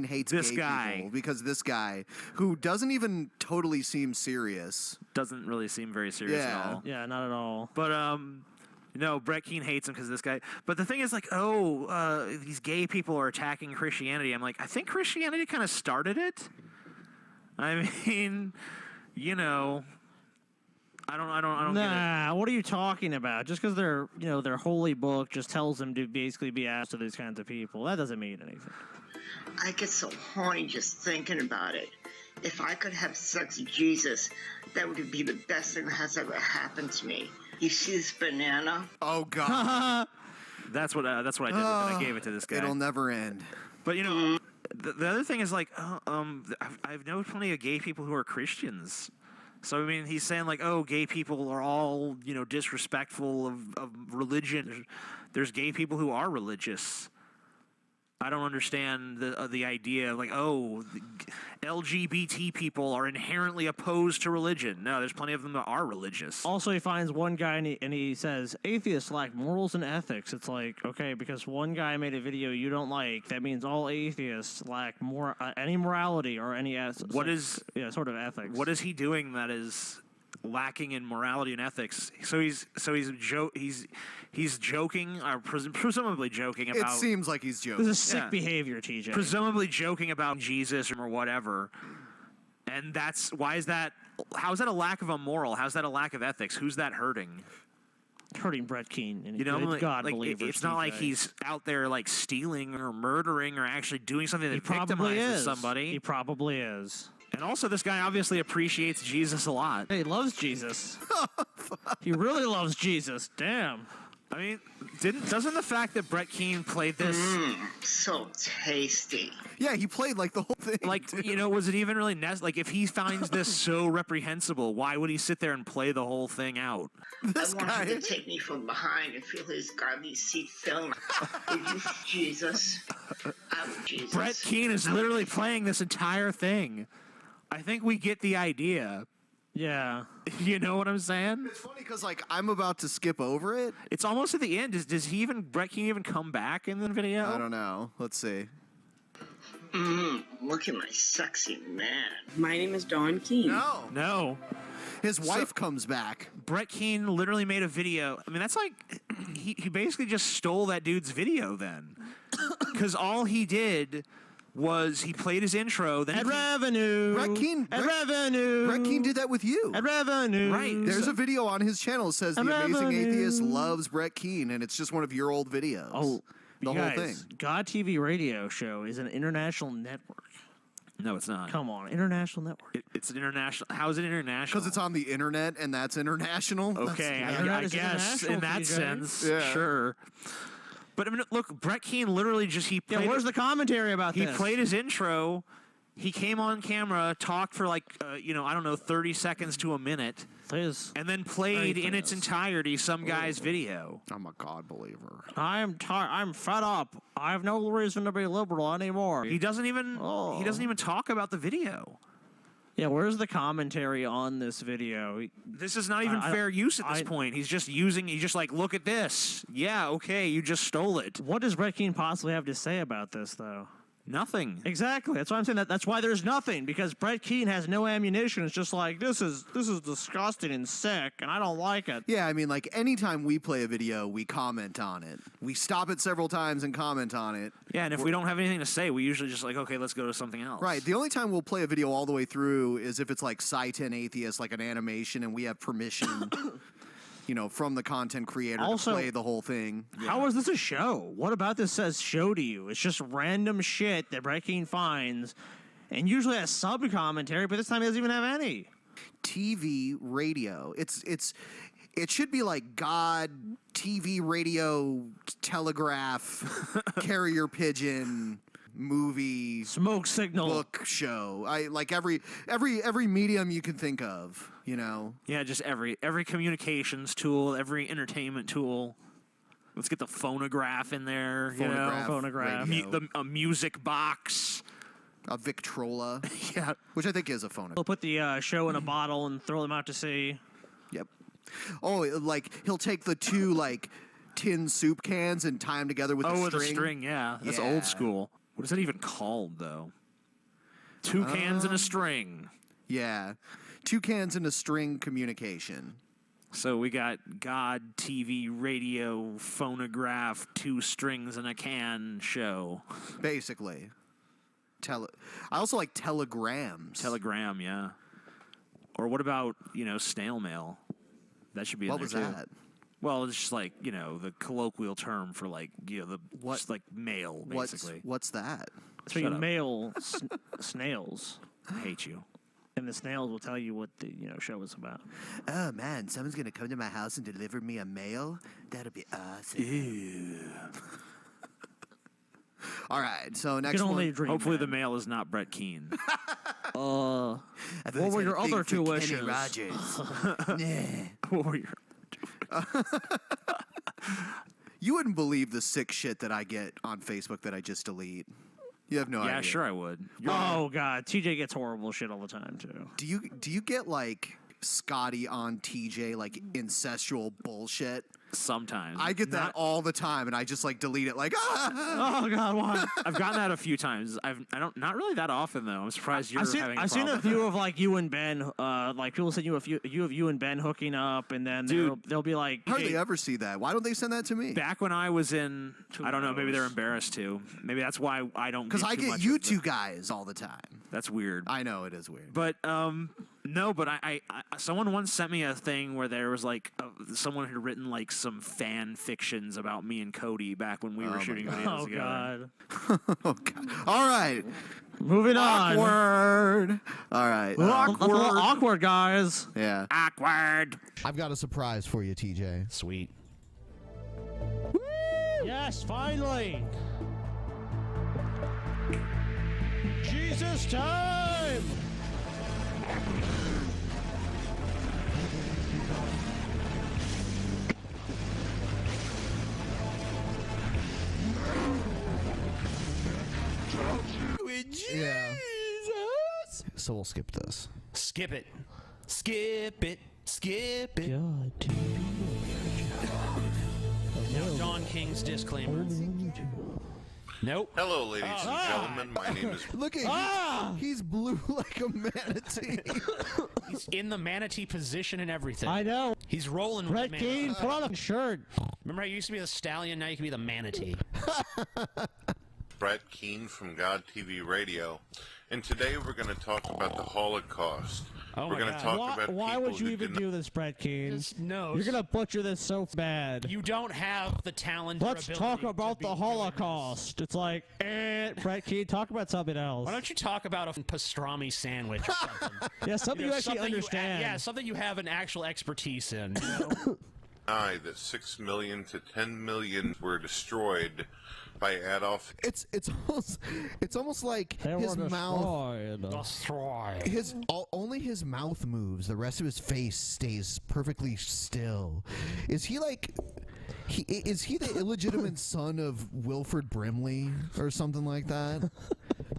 hates This gay guy. people, because this guy, who doesn't even totally seem serious. Doesn't really seem very serious at all. Yeah, not at all. But, no, Brett Keane hates him because of this guy. But the thing is, like, these gay people are attacking Christianity. I'm like, I think Christianity kind of started it. I mean, you know, I don't get it. Nah, what are you talking about? Just because their holy book just tells them to basically be asked to these kinds of people, that doesn't mean anything. I get so horny just thinking about it. If I could have sex with Jesus, that would be the best thing that has ever happened to me. You see this banana? Oh, God. That's what I did with it. I gave it to this guy. It'll never end. But, you know, the other thing is, like, I've known plenty of gay people who are Christians. So, I mean, he's saying, like, oh, gay people are all, you know, disrespectful of religion. There's gay people who are religious. I don't understand the idea of like, oh, LGBT people are inherently opposed to religion. No, there's plenty of them that are religious. Also, he finds one guy and he says, atheists lack morals and ethics. It's like, okay, because one guy made a video you don't like, that means all atheists lack any morality or any sort of ethics. What is he doing that is lacking in morality and ethics? So he's joking, or presumably joking about. It seems like he's joking. This is sick behavior, TJ. Presumably joking about Jesus or whatever, and that's why is that? How is that a lack of a moral? How's that a lack of ethics? Who's that hurting? Hurting Brett Keane, and you know, good God like believers. It's not like he's out there like stealing or murdering or actually doing something that victimizes somebody. He probably is. And also, this guy obviously appreciates Jesus a lot. He loves Jesus. He really loves Jesus. Damn. I mean, doesn't the fact that Brett Keane played this so tasty? Yeah, he played like the whole thing. Like, you know, was it even really necessary? Like, if he finds this so reprehensible, why would he sit there and play the whole thing out? I want him to take me from behind and feel his godly seat filling. Jesus. Jesus. Brett Keane is literally playing this entire thing. I think we get the idea. Yeah. You know what I'm saying? It's funny because, like, I'm about to skip over it. It's almost at the end. Does Brett Keane even come back in the video? I don't know. Let's see. Look at my sexy man. My name is Don Keane. No. His wife comes back. Brett Keane literally made a video. I mean, that's like, he basically just stole that dude's video then. Because all he did was he played his intro. Then revenue. Brett Keane. Revenue. Brett Keane did that with you. Revenue. Right. There's a video on his channel that says The Amazing revenue. Atheist loves Brett Keane, and it's just one of your old videos. Oh, the you whole guys, thing. God TV radio show is an international network. No, it's not. Come on, international network. It's an international. How is it international? Because it's on the internet, and that's international. Okay, Internet I is guess in international, that TJ. sense, Yeah. sure. But I mean, look, Brett Keane literally just where's the commentary about He this? played his intro. He came on camera, talked for like, I don't know, 30 seconds to a minute, and then played in its entirety some guy's video. I'm a God believer. I'm fed up. I have no reason to be liberal anymore. He doesn't even talk about the video. Yeah, where's the commentary on this video? This is not even fair use at this point. He's just like, look at this. Yeah, okay, you just stole it. What does Brett Keane possibly have to say about this, though? Nothing. Exactly. That's why I'm saying that's why there's nothing, because Brett Keane has no ammunition. It's just like, this is disgusting and sick, and I don't like it. Yeah, I mean, like, anytime we play a video, we comment on it. We stop it several times and comment on it. Yeah, and if we don't have anything to say, we usually just like, okay, let's go to something else. Right. The only time we'll play a video all the way through is if it's like Sci-10 Atheist, like an animation, and we have permission, from the content creator to play the whole thing. How is this a show? What about this says show to you? It's just random shit that Brett Keane finds, and usually has sub-commentary, but this time he doesn't even have any. TV, radio. It should be like God, TV, radio, telegraph, carrier pigeon, movie, smoke signal, book, show. I like every medium you can think of. Yeah, just every communications tool, every entertainment tool. Let's get the phonograph in there. Phonograph. A music box. A Victrola. Yeah. Which I think is a phonograph. We'll put the show in a bottle and throw them out to sea. Yep. Oh, like he'll take the two like tin soup cans and tie them together with a string. With a string, yeah. That's old school. What is that even called, though? Two cans and a string. Yeah. 2 cans and a string communication. So we got God, TV, radio, phonograph, 2 strings and a can show. Basically. I also like telegrams. Telegram, yeah. Or what about, snail mail? That should be in there, too. What was that? Well, it's just like, the colloquial term for like, just like mail, basically. What's that? So you mail snails. I hate you. And the snails will tell you what the show is about. Oh man, someone's gonna come to my house and deliver me a mail. That'll be awesome. Ew. All right, so next one. Hopefully the mail is not Brett Keane. What were your other 2 wishes? Rogers. What were your You wouldn't believe the sick shit that I get on Facebook that I just delete. You have no idea. Yeah, sure I would. Oh god, TJ gets horrible shit all the time too. Do you get like Scotty on TJ like incestual bullshit? Sometimes. I get that all the time, and I just like delete it like Oh god, why? I've gotten that a few times. I don't not really that often though. I'm surprised you're having a I've seen a problem. few of like you and Ben. Like people send you a few of you and Ben hooking up, and then they'll be like, hardly ever see that. Why don't they send that to me? Back when I was in, I don't know, maybe they're embarrassed to. Maybe that's why I don't. Because I too get much you of the- two guys all the time. That's weird. I know it is weird. But no, but I someone once sent me a thing where there was like someone had written like some fan fictions about me and Cody back when we were shooting videos together. Oh god. All right. Moving on. Awkward. All right. Awkward, guys. Yeah. Awkward. I've got a surprise for you, TJ. Sweet. Yes, finally. Jesus time. Yeah. So we'll skip this. Skip it. Skip it. Skip it. God, Now, Don King's disclaimer. Nope. Hello, ladies and gentlemen. My name is. Look at he's blue like a manatee. He's in the manatee position and everything. I know. He's rolling with Red the Keane, manatee. put on a shirt. Remember, I used to be the stallion. Now you can be the manatee. Brett Keane from God TV Radio, and today we're going to talk about the Holocaust. Oh we're my going to God. talk about Why people would you who even deny- do this, Brett Keane? No. You're gonna butcher this so bad. You don't have the talent. Let's talk about the Holocaust. It's like, Brett Keane, talk about something else. Why don't you talk about a pastrami sandwich or something? Yeah, something you actually something understand. Yeah, something you have an actual expertise in. deny that 6 million to 10 million were destroyed by Adolf. It's almost like They his were mouth. destroyed. Only his mouth moves. The rest of his face stays perfectly still. Is he like? Is he the illegitimate son of Wilford Brimley or something like that?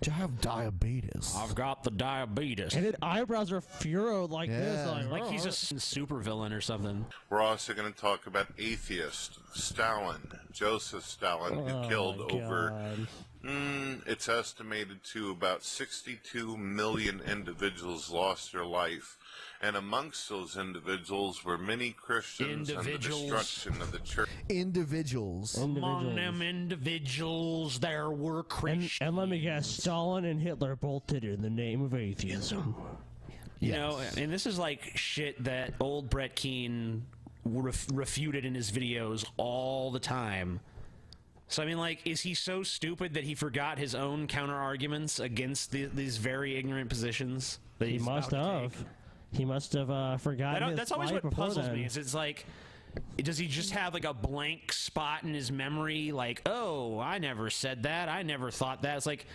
To have diabetes. I've got the diabetes. And his eyebrows are furrowed like this. Yeah. Like Like he's a super villain or something. We're also going to talk about Atheist, Stalin, Joseph Stalin, who killed over, it's estimated to about 62 million individuals lost their life. And amongst those individuals were many Christians and the destruction of the church. Individuals. Among them individuals, there were Christians. And let me guess, Stalin and Hitler both did it in the name of atheism. You know, and this is like shit that old Brett Keane refuted in his videos all the time. So, I mean, like, is he so stupid that he forgot his own counter-arguments against these very ignorant positions? That He he's must about to have. take? He must have forgotten his That's always life what before puzzles then. me. Is it's like, does he just have like a blank spot in his memory? Like, oh, I never said that. I never thought that. It's like,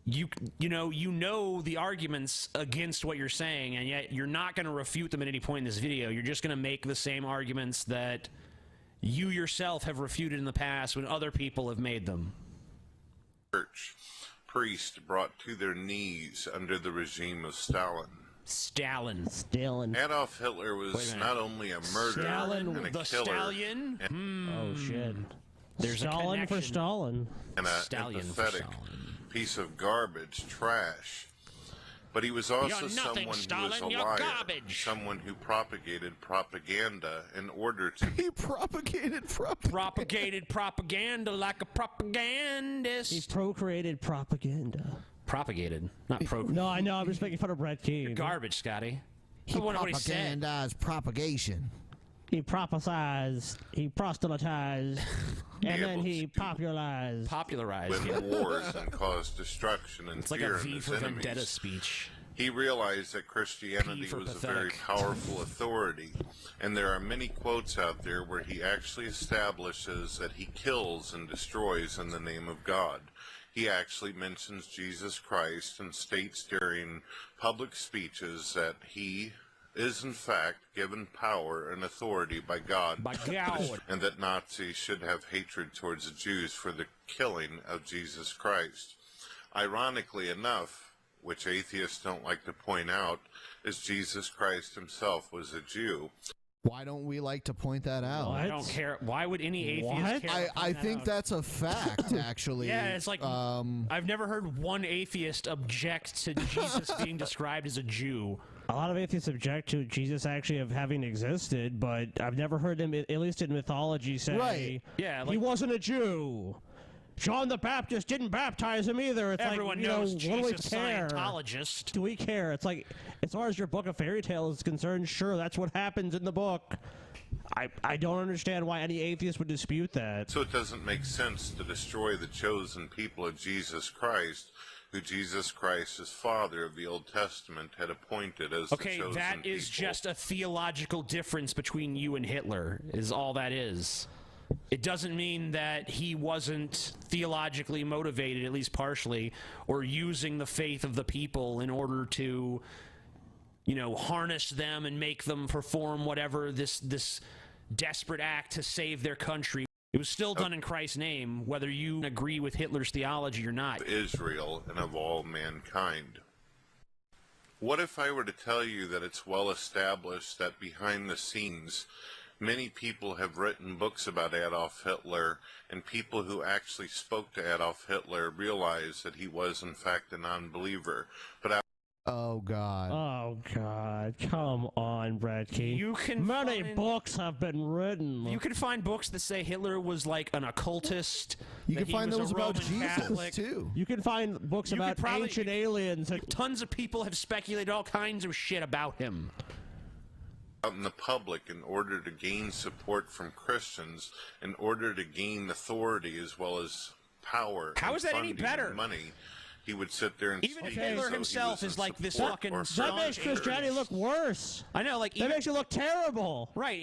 you know the arguments against what you're saying, and yet you're not going to refute them at any point in this video. You're just going to make the same arguments that you yourself have refuted in the past when other people have made them. Church priests brought to their knees under the regime of Stalin. Stalin. Adolf Hitler was not only a murderer Stalin, and a the killer, Stallion? Oh shit. There's a Stalin for connection. Stalin. and a Stallion for empathetic piece of garbage, trash. But he was also You're nothing, someone Stalin, who was a you're liar, garbage. someone who propagated propaganda in order to. He propagated propaganda like a propagandist. He procreated propaganda. Propagated, not procreated. No, I know. I'm just making fun of Brett Keane. Garbage, Scotty. He I wonder what he said. propagandized propagation. He prophesized, he proselytized, and then he popularized. win wars and cause destruction and It's like a fear in V his for enemies. Vendetta speech. He realized that Christianity for was a very pathetic. powerful authority, and there are many quotes out there where he actually establishes that he kills and destroys in the name of God. He actually mentions Jesus Christ and states during public speeches that he is in fact given power and authority by God, and that Nazis should have hatred towards the Jews for the killing of Jesus Christ. Ironically enough, which atheists don't like to point out, is Jesus Christ himself was a Jew. Why don't we like to point that out? I don't care. Why would any atheist care? I think that's a fact, actually. Yeah, it's like I've never heard one atheist object to Jesus being described as a Jew. A lot of atheists object to Jesus actually having existed, but I've never heard them, at least in mythology, say, he wasn't a Jew. John the Baptist didn't baptize him either. It's Everyone like, knows what do we Jesus, care? Scientologist. Do we care? It's like, as far as your book of fairy tales is concerned, sure, that's what happens in the book. I don't understand why any atheist would dispute that. So it doesn't make sense to destroy the chosen people of Jesus Christ, who Jesus Christ, his father of the Old Testament, had appointed as the chosen people. Okay, that is just a theological difference between you and Hitler, is all that is. It doesn't mean that he wasn't theologically motivated, at least partially, or using the faith of the people in order to, you know, harness them and make them perform whatever this desperate act to save their country. It was still done in Christ's name, whether you agree with Hitler's theology or not. Israel and of all mankind. What if I were to tell you that it's well established that behind the scenes, many people have written books about Adolf Hitler, and people who actually spoke to Adolf Hitler realized that he was in fact a non-believer. But oh God! Oh God! Come on, Brad Keane. You can many books have been written. You can find books that say Hitler was like an occultist. You can find those about Roman Jesus Catholic. too. You can find books about ancient aliens. Tons of people have speculated all kinds of shit about him. Out in the public, in order to gain support from Christians, in order to gain authority as well as power. How is that any better? Money, he would sit there and even if speak Hitler as though himself he was is like this support fucking. or That makes Christianity look worse. I know, like that makes you look terrible. Right.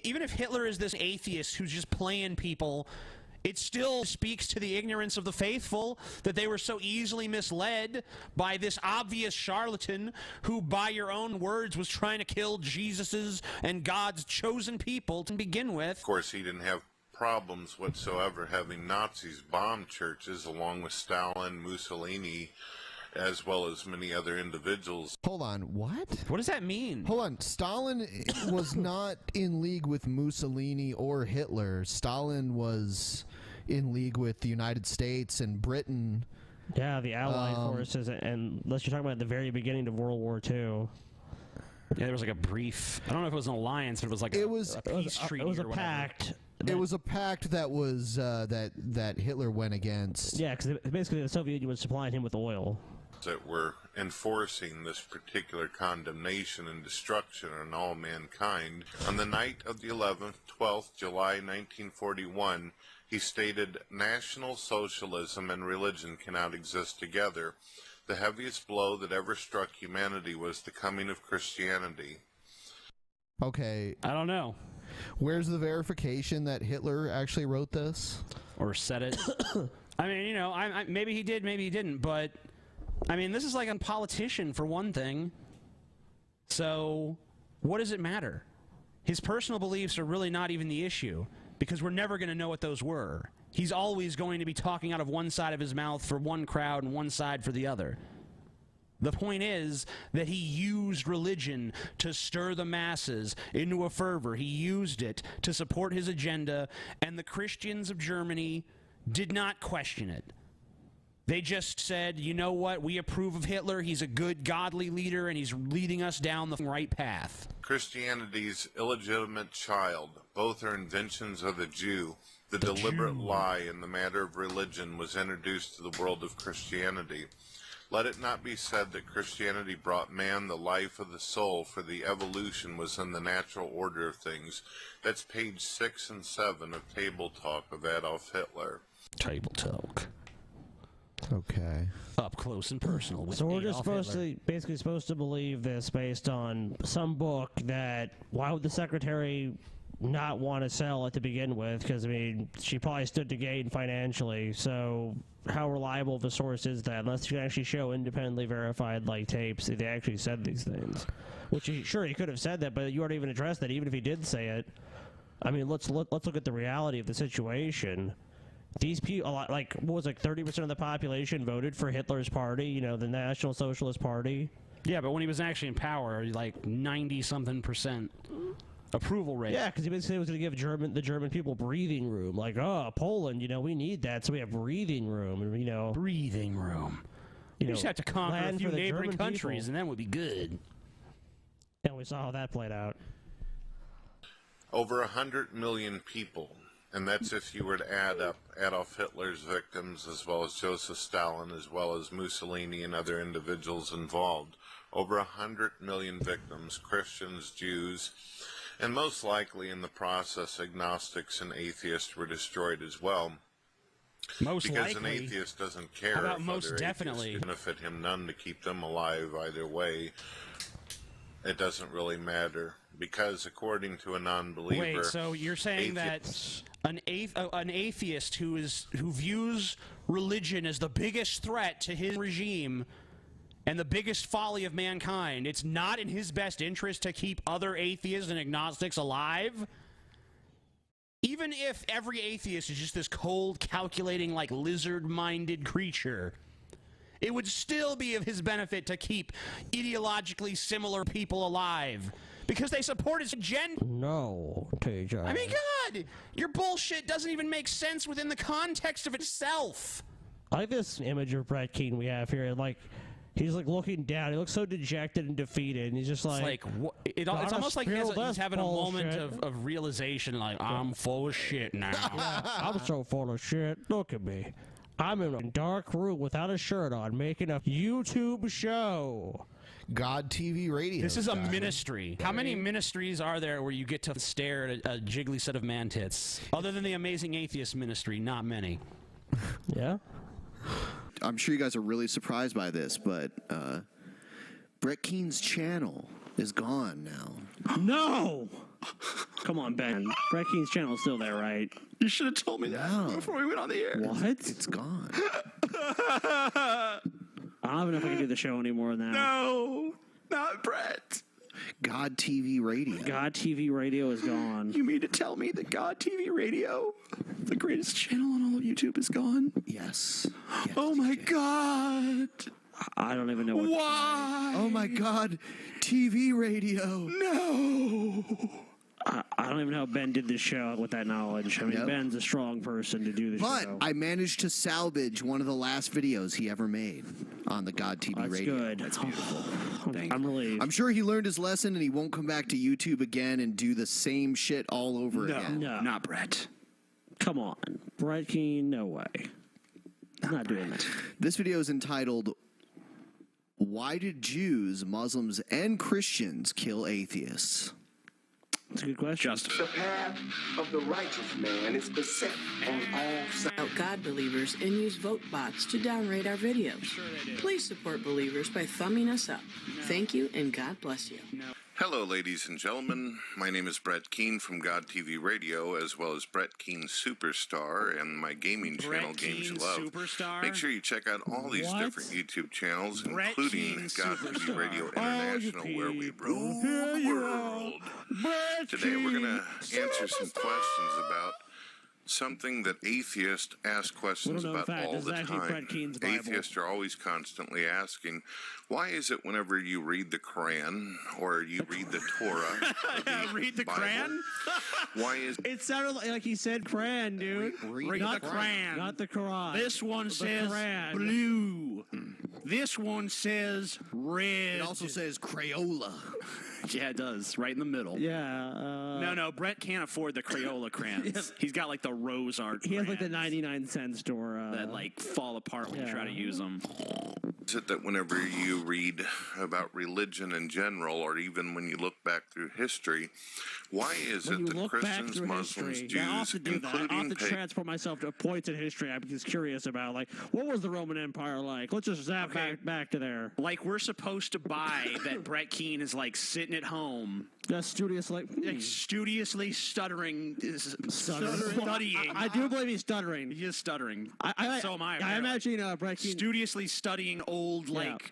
Even if Hitler is this atheist who's just playing people, it still speaks to the ignorance of the faithful that they were so easily misled by this obvious charlatan who, by your own words, was trying to kill Jesus's and God's chosen people to begin with. Of course, he didn't have problems whatsoever having Nazis bomb churches along with Stalin, Mussolini, as well as many other individuals. Hold on, what? What does that mean? Hold on, Stalin was not in league with Mussolini or Hitler. Stalin was in league with the United States and Britain. Yeah, the Allied forces, and unless you're talking about at the very beginning of World War II. Yeah, there was like a brief. I don't know if it was an alliance, but it was like a peace treaty. It was a or whatever. pact. It was a pact that was that Hitler went against. Yeah, because basically the Soviet Union was supplying him with oil. That were enforcing this particular condemnation and destruction on all mankind. On the night of the 11th, 12th July 1941, he stated, "National Socialism and religion cannot exist together. The heaviest blow that ever struck humanity was the coming of Christianity." Okay. I don't know. Where's the verification that Hitler actually wrote this? Or said it? I mean, you know, maybe he did, maybe he didn't, but I mean, this is like a politician for one thing. So, what does it matter? His personal beliefs are really not even the issue, because we're never going to know what those were. He's always going to be talking out of one side of his mouth for one crowd and one side for the other. The point is that he used religion to stir the masses into a fervor. He used it to support his agenda, and the Christians of Germany did not question it. They just said, you know what, we approve of Hitler, he's a good, godly leader, and he's leading us down the right path. Christianity's illegitimate child, both are inventions of the Jew. The deliberate lie in the matter of religion was introduced to the world of Christianity. Let it not be said that Christianity brought man the life of the soul, for the evolution was in the natural order of things. That's page 6 and 7 of Table Talk of Adolf Hitler. Table Talk. Okay. Up close and personal. With So we're just Adolf basically supposed to believe this based on some book that, why would the secretary not want to sell it to begin with, because I mean, she probably stood to gain financially. So, how reliable of a source is that? Unless you can actually show independently verified like tapes that they actually said these things. Which he could have said that, but you already even addressed that. Even if he did say it, I mean, let's look at the reality of the situation. These people, like, what was 30% of the population voted for Hitler's party? You know, the National Socialist Party. Yeah, but when he was actually in power, like 90-something% approval rate. Yeah, because he basically was going to give the German people breathing room. Like, oh, Poland, you know, we need that, so we have breathing room. You know, breathing room. You just have to conquer a few neighboring countries, and then we'll be good. And we saw how that played out. Over 100 million people, and that's if you were to add up Adolf Hitler's victims, as well as Joseph Stalin, as well as Mussolini and other individuals involved. Over 100 million victims, Christians, Jews, and most likely in the process, agnostics and atheists were destroyed as well. Most because likely. An atheist doesn't care How about if most other definitely? atheists benefit him none to keep them alive either way. It doesn't really matter, because according to a non-believer... Wait, so you're saying that an atheist who views religion as the biggest threat to his regime and the biggest folly of mankind, it's not in his best interest to keep other atheists and agnostics alive? Even if every atheist is just this cold, calculating, like, lizard-minded creature, it would still be of his benefit to keep ideologically similar people alive, because they support his agenda. No, TJ. I mean, God, your bullshit doesn't even make sense within the context of itself. I like this image of Brett Keane we have here. Like, he's like looking down. He looks so dejected and defeated, and he's just like... It's almost like he's having a moment of realization, like, I'm full of shit now. Yeah, I'm so full of shit. Look at me. I'm in a dark room without a shirt on, making a YouTube show. God TV Radio. This is a ministry. How many ministries are there where you get to stare at a jiggly set of man tits? Other than the Amazing Atheist ministry, not many. Yeah? I'm sure you guys are really surprised by this, but Brett Keane's channel is gone now. No! Come on, Ben. Brett Keane's channel is still there, right? You should have told me that before we went on the air. What? It's gone. I don't even know if I can do the show anymore now. No, not Brett. God TV Radio. God TV Radio is gone. You mean to tell me that God TV Radio, the greatest channel on all of YouTube, is gone? Yes. Oh my God. I don't even know what. Why? Oh my God. TV Radio. No. I don't even know how Ben did this show with that knowledge. I mean, Ben's a strong person to do this show. But I managed to salvage one of the last videos he ever made on the God TV Radio. Good. That's beautiful. I'm relieved. I'm sure he learned his lesson and he won't come back to YouTube again and do the same shit all over again. No, not Brett. Come on. Brett Keane, no way. Not doing that. This video is entitled, Why Did Jews, Muslims, and Christians Kill Atheists? That's a good question. The path of the righteous man is beset on all sides. Out God believers and use vote bots to downrate our videos. Please support believers by thumbing us up. Thank you and God bless you. Hello, ladies and gentlemen. My name is Brett Keane from God TV Radio, as well as Brett Keane Superstar and my gaming channel, Games You Love. Superstar? Make sure you check out all these different YouTube channels, Brett including Keane God TV Superstar. Radio International, where we rule the world. Today we're going to answer some questions about something that atheists ask questions about all the time. Atheists are always constantly asking, why is it whenever you read the Quran or you read the Torah, read the Bible, Quran? why is It sounded like he said Quran, dude. Read not the Quran. Not the Quran. This one The says Quran. blue. This one says red. It also says Crayola. Yeah, it does. Right in the middle. Yeah. No, Brett can't afford the Crayola crayons. He's got like the rose art He has like the 99-cent store. that like fall apart when you try to use them. Is it that whenever you read about religion in general, or even when you look back through history, why is it that Christians, Muslims, Jews, I often do that. I including often transport myself to points in history I'm just curious about. Like, what was the Roman Empire like? Let's just zap back to there. Like, we're supposed to buy that Brett Keane is, like, sitting at home. That's studiously, studiously stuttering. Studying. I do believe he's stuttering. He is stuttering. So am I. I imagine Brett Keane studiously studying old, like,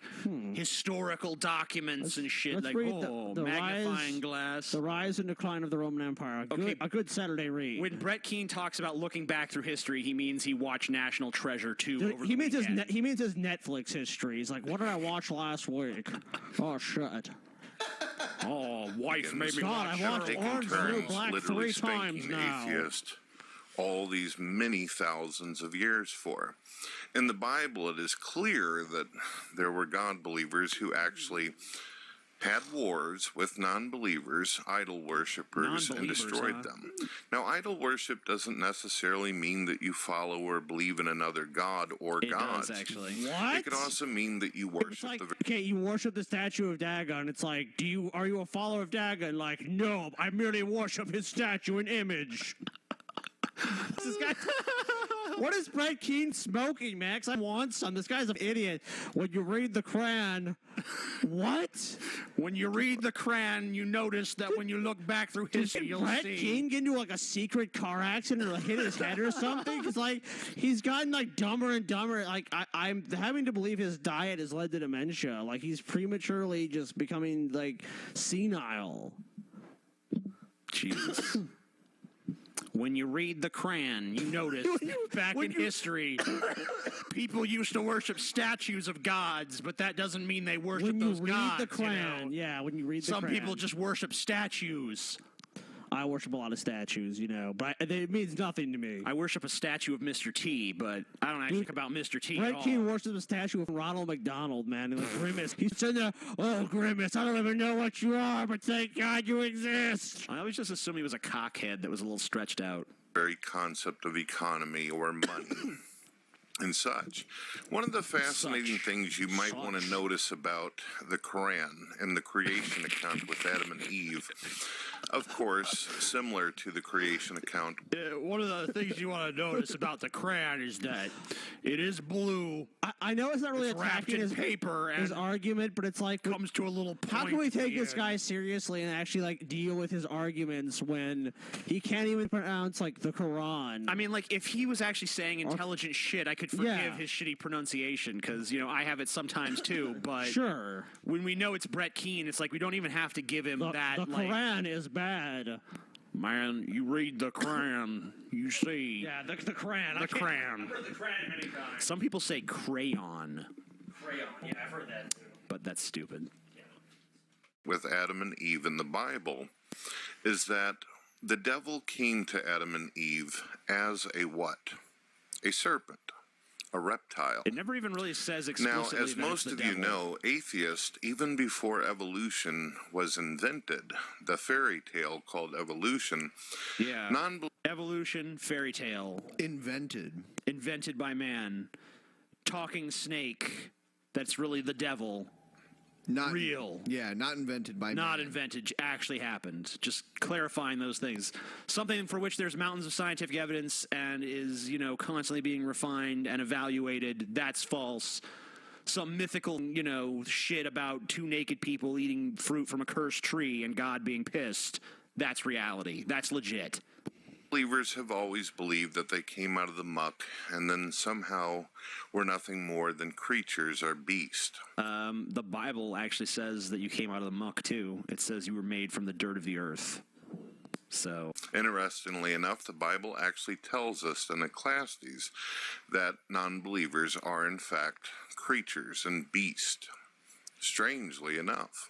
historical documents and shit. Let's Like, read the magnifying glass. The rise and decline of the Roman Empire. A good Saturday read. When Brett Keane talks about looking back through history, he means he watched National Treasure 2 Dude, over he the means weekend. he means his Netflix history. He's like, what did I watch last week? Oh, shit. Oh, wife made me God, watch I watched Orange is the New Black literally 3 times spanking now. atheist all these many thousands of years for. In the Bible, it is clear that there were God believers who actually had wars with non-believers, idol worshippers, and destroyed them. Now, idol worship doesn't necessarily mean that you follow or believe in another god or gods. It does, actually. What? It could also mean that you worship Okay, you worship the statue of Dagon. It's like, are you a follower of Dagon? Like, no, I merely worship his statue and image. This guy. What is Brett Keane smoking, Max? I want some. This guy's an idiot. When you read the Quran, what? When you read the Quran, you notice that when you look back through history, you'll Brett see. Keane get into like a secret car accident or hit his head or something? Because like he's gotten like dumber and dumber. Like I'm having to believe his diet has led to dementia. Like he's prematurely just becoming like senile. Jesus. When you read the Quran, you notice back in history, people used to worship statues of gods, but that doesn't mean they worship those gods. When you read the Quran, yeah, when you read the Quran. Some people just worship statues. I worship a lot of statues, but it means nothing to me. I worship a statue of Mr. T, but I don't actually think about Mr. T at all. Brett Keane worships a statue of Ronald McDonald, man. And like Grimace. He's sitting there, oh, Grimace, I don't even know what you are, but thank God you exist. I always just assumed he was a cockhead that was a little stretched out. Very concept of economy or money and such. One of the fascinating things you might want to notice about the Quran and the creation account with Adam and Eve, of course, similar to the creation account. One of the things you want to notice about the Quran is that it is blue. I know it's not really attacking his paper his argument, but it's like comes to a little point. How can we take this guy seriously and actually like deal with his arguments when he can't even pronounce like the Quran? I mean, like if he was actually saying intelligent shit, I could forgive his shitty pronunciation because I have it sometimes too. But sure, when we know it's Brett Keane, it's like we don't even have to give him that. The Quran is bad. Man, you read the Quran, you see. Yeah, the Quran. The Quran. I've heard the Quran many times. Some people say crayon. Crayon. Yeah, I've heard that too. But that's stupid. With Adam and Eve in the Bible is that the devil came to Adam and Eve as a what? A serpent. A reptile. It never even really says explicitly. Now, as most of you know, atheists, even before evolution was invented, the fairy tale called evolution, evolution, fairy tale. Invented by man. Talking snake, that's really the devil. Not real. Yeah, not invented by Not man. invented, actually happened. Just clarifying those things. Something for which there's mountains of scientific evidence and is, constantly being refined and evaluated. That's false. Some mythical, shit about two naked people eating fruit from a cursed tree and God being pissed. That's reality. That's legit. Believers have always believed that they came out of the muck and then somehow were nothing more than creatures or beasts. The Bible actually says that you came out of the muck too. It says you were made from the dirt of the earth. So, interestingly enough, the Bible actually tells us in Ecclesiastes that non-believers are in fact creatures and beasts. Strangely enough.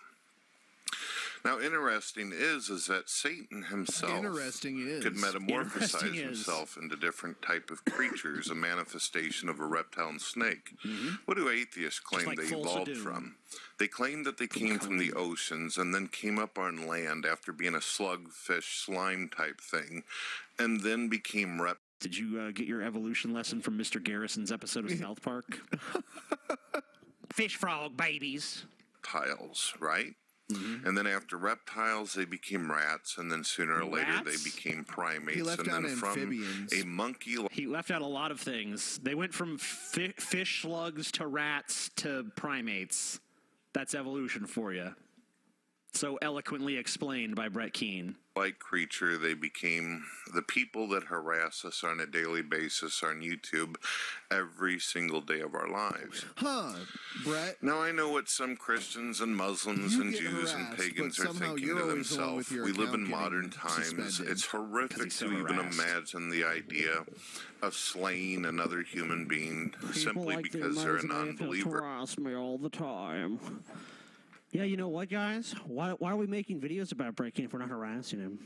Now, interesting is that Satan himself could metamorphosize himself into different type of creatures, a manifestation of a reptile and snake. What do atheists claim they evolved from? They claim that they came from the oceans and then came up on land after being a slug, fish, slime type thing, and then became reptiles. Did you get your evolution lesson from Mr. Garrison's episode of South Park? fish frog babies. Reptiles, right? And then after reptiles, they became rats, and then sooner or later they became primates. He left and out then from amphibians. a monkey. He left out a lot of things. They went from fish slugs to rats to primates. That's evolution for you. So eloquently explained by Brett Keane. Like creature, they became the people that harass us on a daily basis on YouTube every single day of our lives. Huh, Brett? Now, I know what some Christians and Muslims and Jews and pagans are thinking to themselves. We live in modern times. It's horrific to even imagine the idea of slaying another human being simply because they're a non-believer. Harass me all the time. Yeah, you know what, guys? Why are we making videos about Brett Keane if we're not harassing him?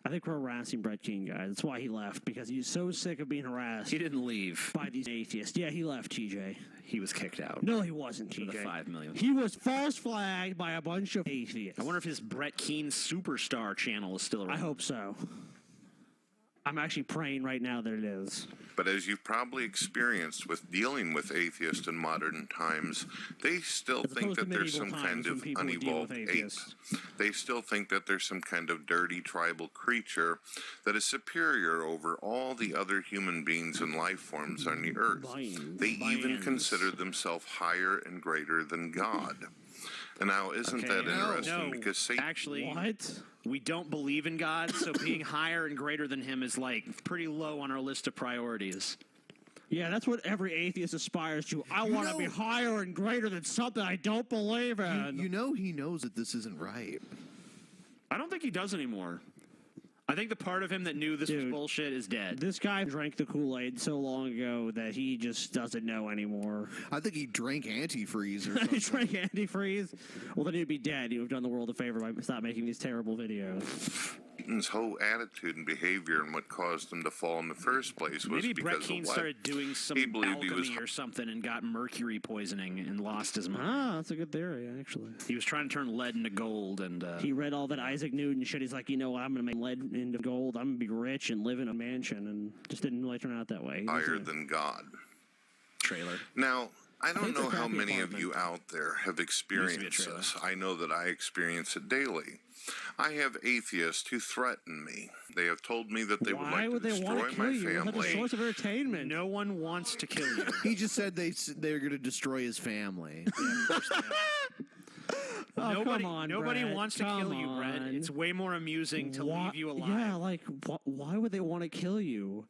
I think we're harassing Brett Keane, guys. That's why he left, because he's so sick of being harassed. He didn't leave. By these atheists. Yeah, he left, TJ. He was kicked out. No, he wasn't, TJ. For the 5 million. He was false flagged by a bunch of atheists. I wonder if his Brett Keane Superstar channel is still around. I hope so. I'm actually praying right now that it is. But as you've probably experienced with dealing with atheists in modern times, they still think that there's some kind of unevolved ape. They still think that there's some kind of dirty tribal creature that is superior over all the other human beings and life forms on the earth. They even consider themselves higher and greater than God. And now, isn't that interesting? Because Satan... Actually, we don't believe in God, so being higher and greater than him is, like, pretty low on our list of priorities. Yeah, that's what every atheist aspires to. I want to be higher and greater than something I don't believe in. You know he knows that this isn't right. I don't think he does anymore. I think the part of him that knew this was bullshit is dead. This guy drank the Kool-Aid so long ago that he just doesn't know anymore. I think he drank antifreeze or something. He drank antifreeze? Well, then he'd be dead. He would have done the world a favor by stop making these terrible videos. Satan's whole attitude and behavior and what caused him to fall in the first place was Maybe because Brett Keane of what? started doing some He believed he was alchemy or something and got mercury poisoning and lost his mind. Ah, that's a good theory, actually. He was trying to turn lead into gold, and he read all that Isaac Newton shit. He's like, you know what, I'm going to make lead into gold. I'm going to be rich and live in a mansion, and just didn't really turn out that way. Higher than God. Trailer. Now, I don't know how many of you out there have experienced this. I know that I experience it daily. I have atheists who threaten me. They have told me that they would like to destroy my family. That's a source of entertainment. No one wants to kill you. He just said they're going to destroy his family. Nobody Brett, wants to kill you, Brett. It's way more amusing to leave you alive. Yeah, like, why would they want to kill you?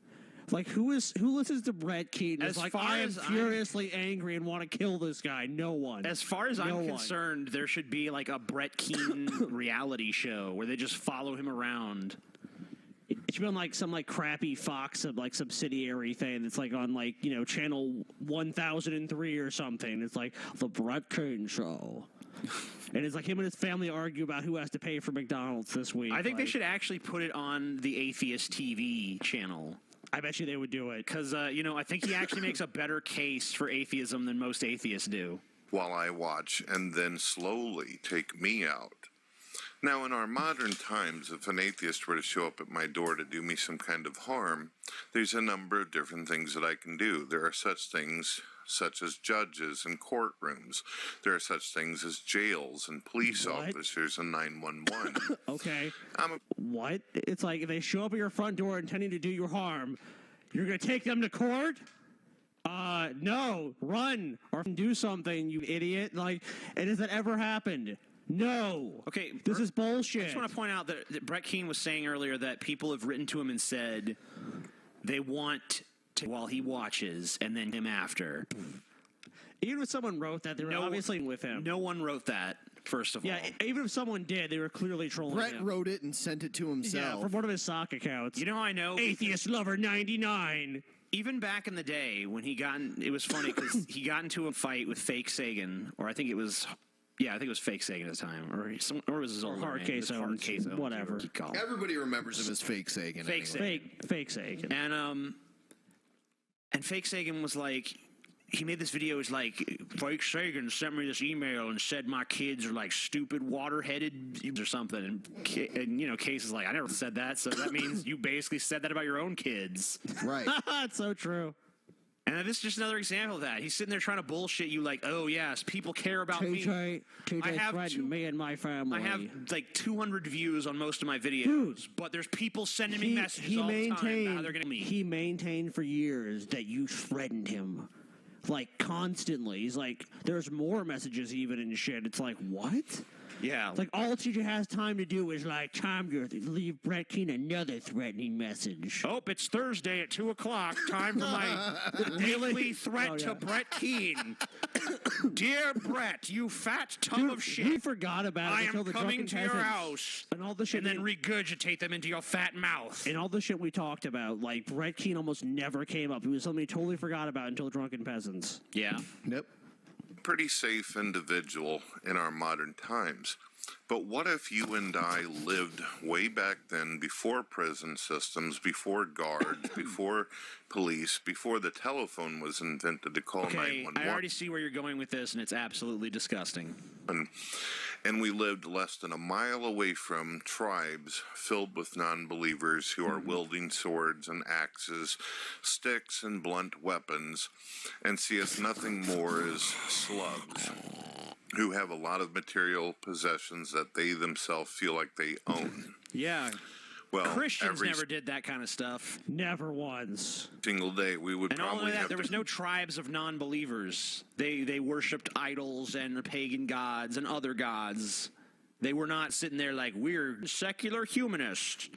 Like, who listens to Brett Keane? As like, I am furiously angry and want to kill this guy. No one. As far as I'm concerned, there should be like a Brett Keane reality show where they just follow him around. It should be on like some like crappy Fox like subsidiary thing that's like on like, you know, channel 1003 or something. It's like the Brett Keane Show. And it's like him and his family argue about who has to pay for McDonald's this week. I think they should actually put it on the Atheist TV channel. I bet you they would do it. Because, you know, I think he actually makes a better case for atheism than most atheists do. While I watch and then slowly take me out. Now, in our modern times, if an atheist were to show up at my door to do me some kind of harm, there's a number of different things that I can do. There are such things such as judges and courtrooms. There are such things as jails and police officers and 911. Okay. What? It's like if they show up at your front door intending to do you harm, you're going to take them to court? No. Run or do something, you idiot. Like, and has that ever happened? No. Okay. This is bullshit. I just want to point out that Brett Keane was saying earlier that people have written to him and said they want to while he watches and then him after. Even if someone wrote that, they were obviously with him. No one wrote that, first of all. Yeah, even if someone did, they were clearly trolling Brett him. wrote it and sent it to himself. Yeah, from one of his sock accounts. You know how I know? Atheist Lover 99. Even back in the day when he got in, it was funny because he got into a fight with Fake Sagan, or I think it was... Yeah, I think it was Fake Sagan at the time, or it was his old Hard Case Owens, whatever. Everybody remembers him as Fake Sagan. Fake Sagan. And Fake Sagan was like, he made this video. It's like, Fake Sagan sent me this email and said my kids are like stupid water-headed or something. And you know, Case is like, I never said that, so that means you basically said that about your own kids. Right. That's so true. And this is just another example of that. He's sitting there trying to bullshit you like, oh, yes, people care about me. TJ threatened me and my family. I have like 200 views on most of my videos, but there's people sending me messages all the time about how they're going to meet. He maintained for years that you threatened him. Like, constantly. He's like, there's more messages even and shit. It's like, what? Yeah. It's like, all TJ has time to do is, like, time to leave Brett Keane another threatening message. Oh, it's Thursday at 2 o'clock. Time for my daily threat to Brett Keane. Dear Brett, you fat tub of shit. We forgot about it I until am the coming drunken to your peasants house and all the shit, and then regurgitate them into your fat mouth. And all the shit we talked about, like, Brett Keane almost never came up. It was something we totally forgot about until Drunken Peasants. Yeah. Nope. Pretty safe individual in our modern times. But what if you and I lived way back then, before prison systems, before guards, before police, before the telephone was invented to call 911? I already see where you're going with this, and it's absolutely disgusting. And we lived less than a mile away from tribes filled with non-believers who are wielding swords and axes, sticks and blunt weapons, and see us nothing more as slugs who have a lot of material possessions that they themselves feel like they own. Yeah. Well, Christians never did that kind of stuff. Never once. Single day, we would And not probably only that, have there was no tribes of non-believers. They worshipped idols and pagan gods and other gods. They were not sitting there like, we're secular humanists.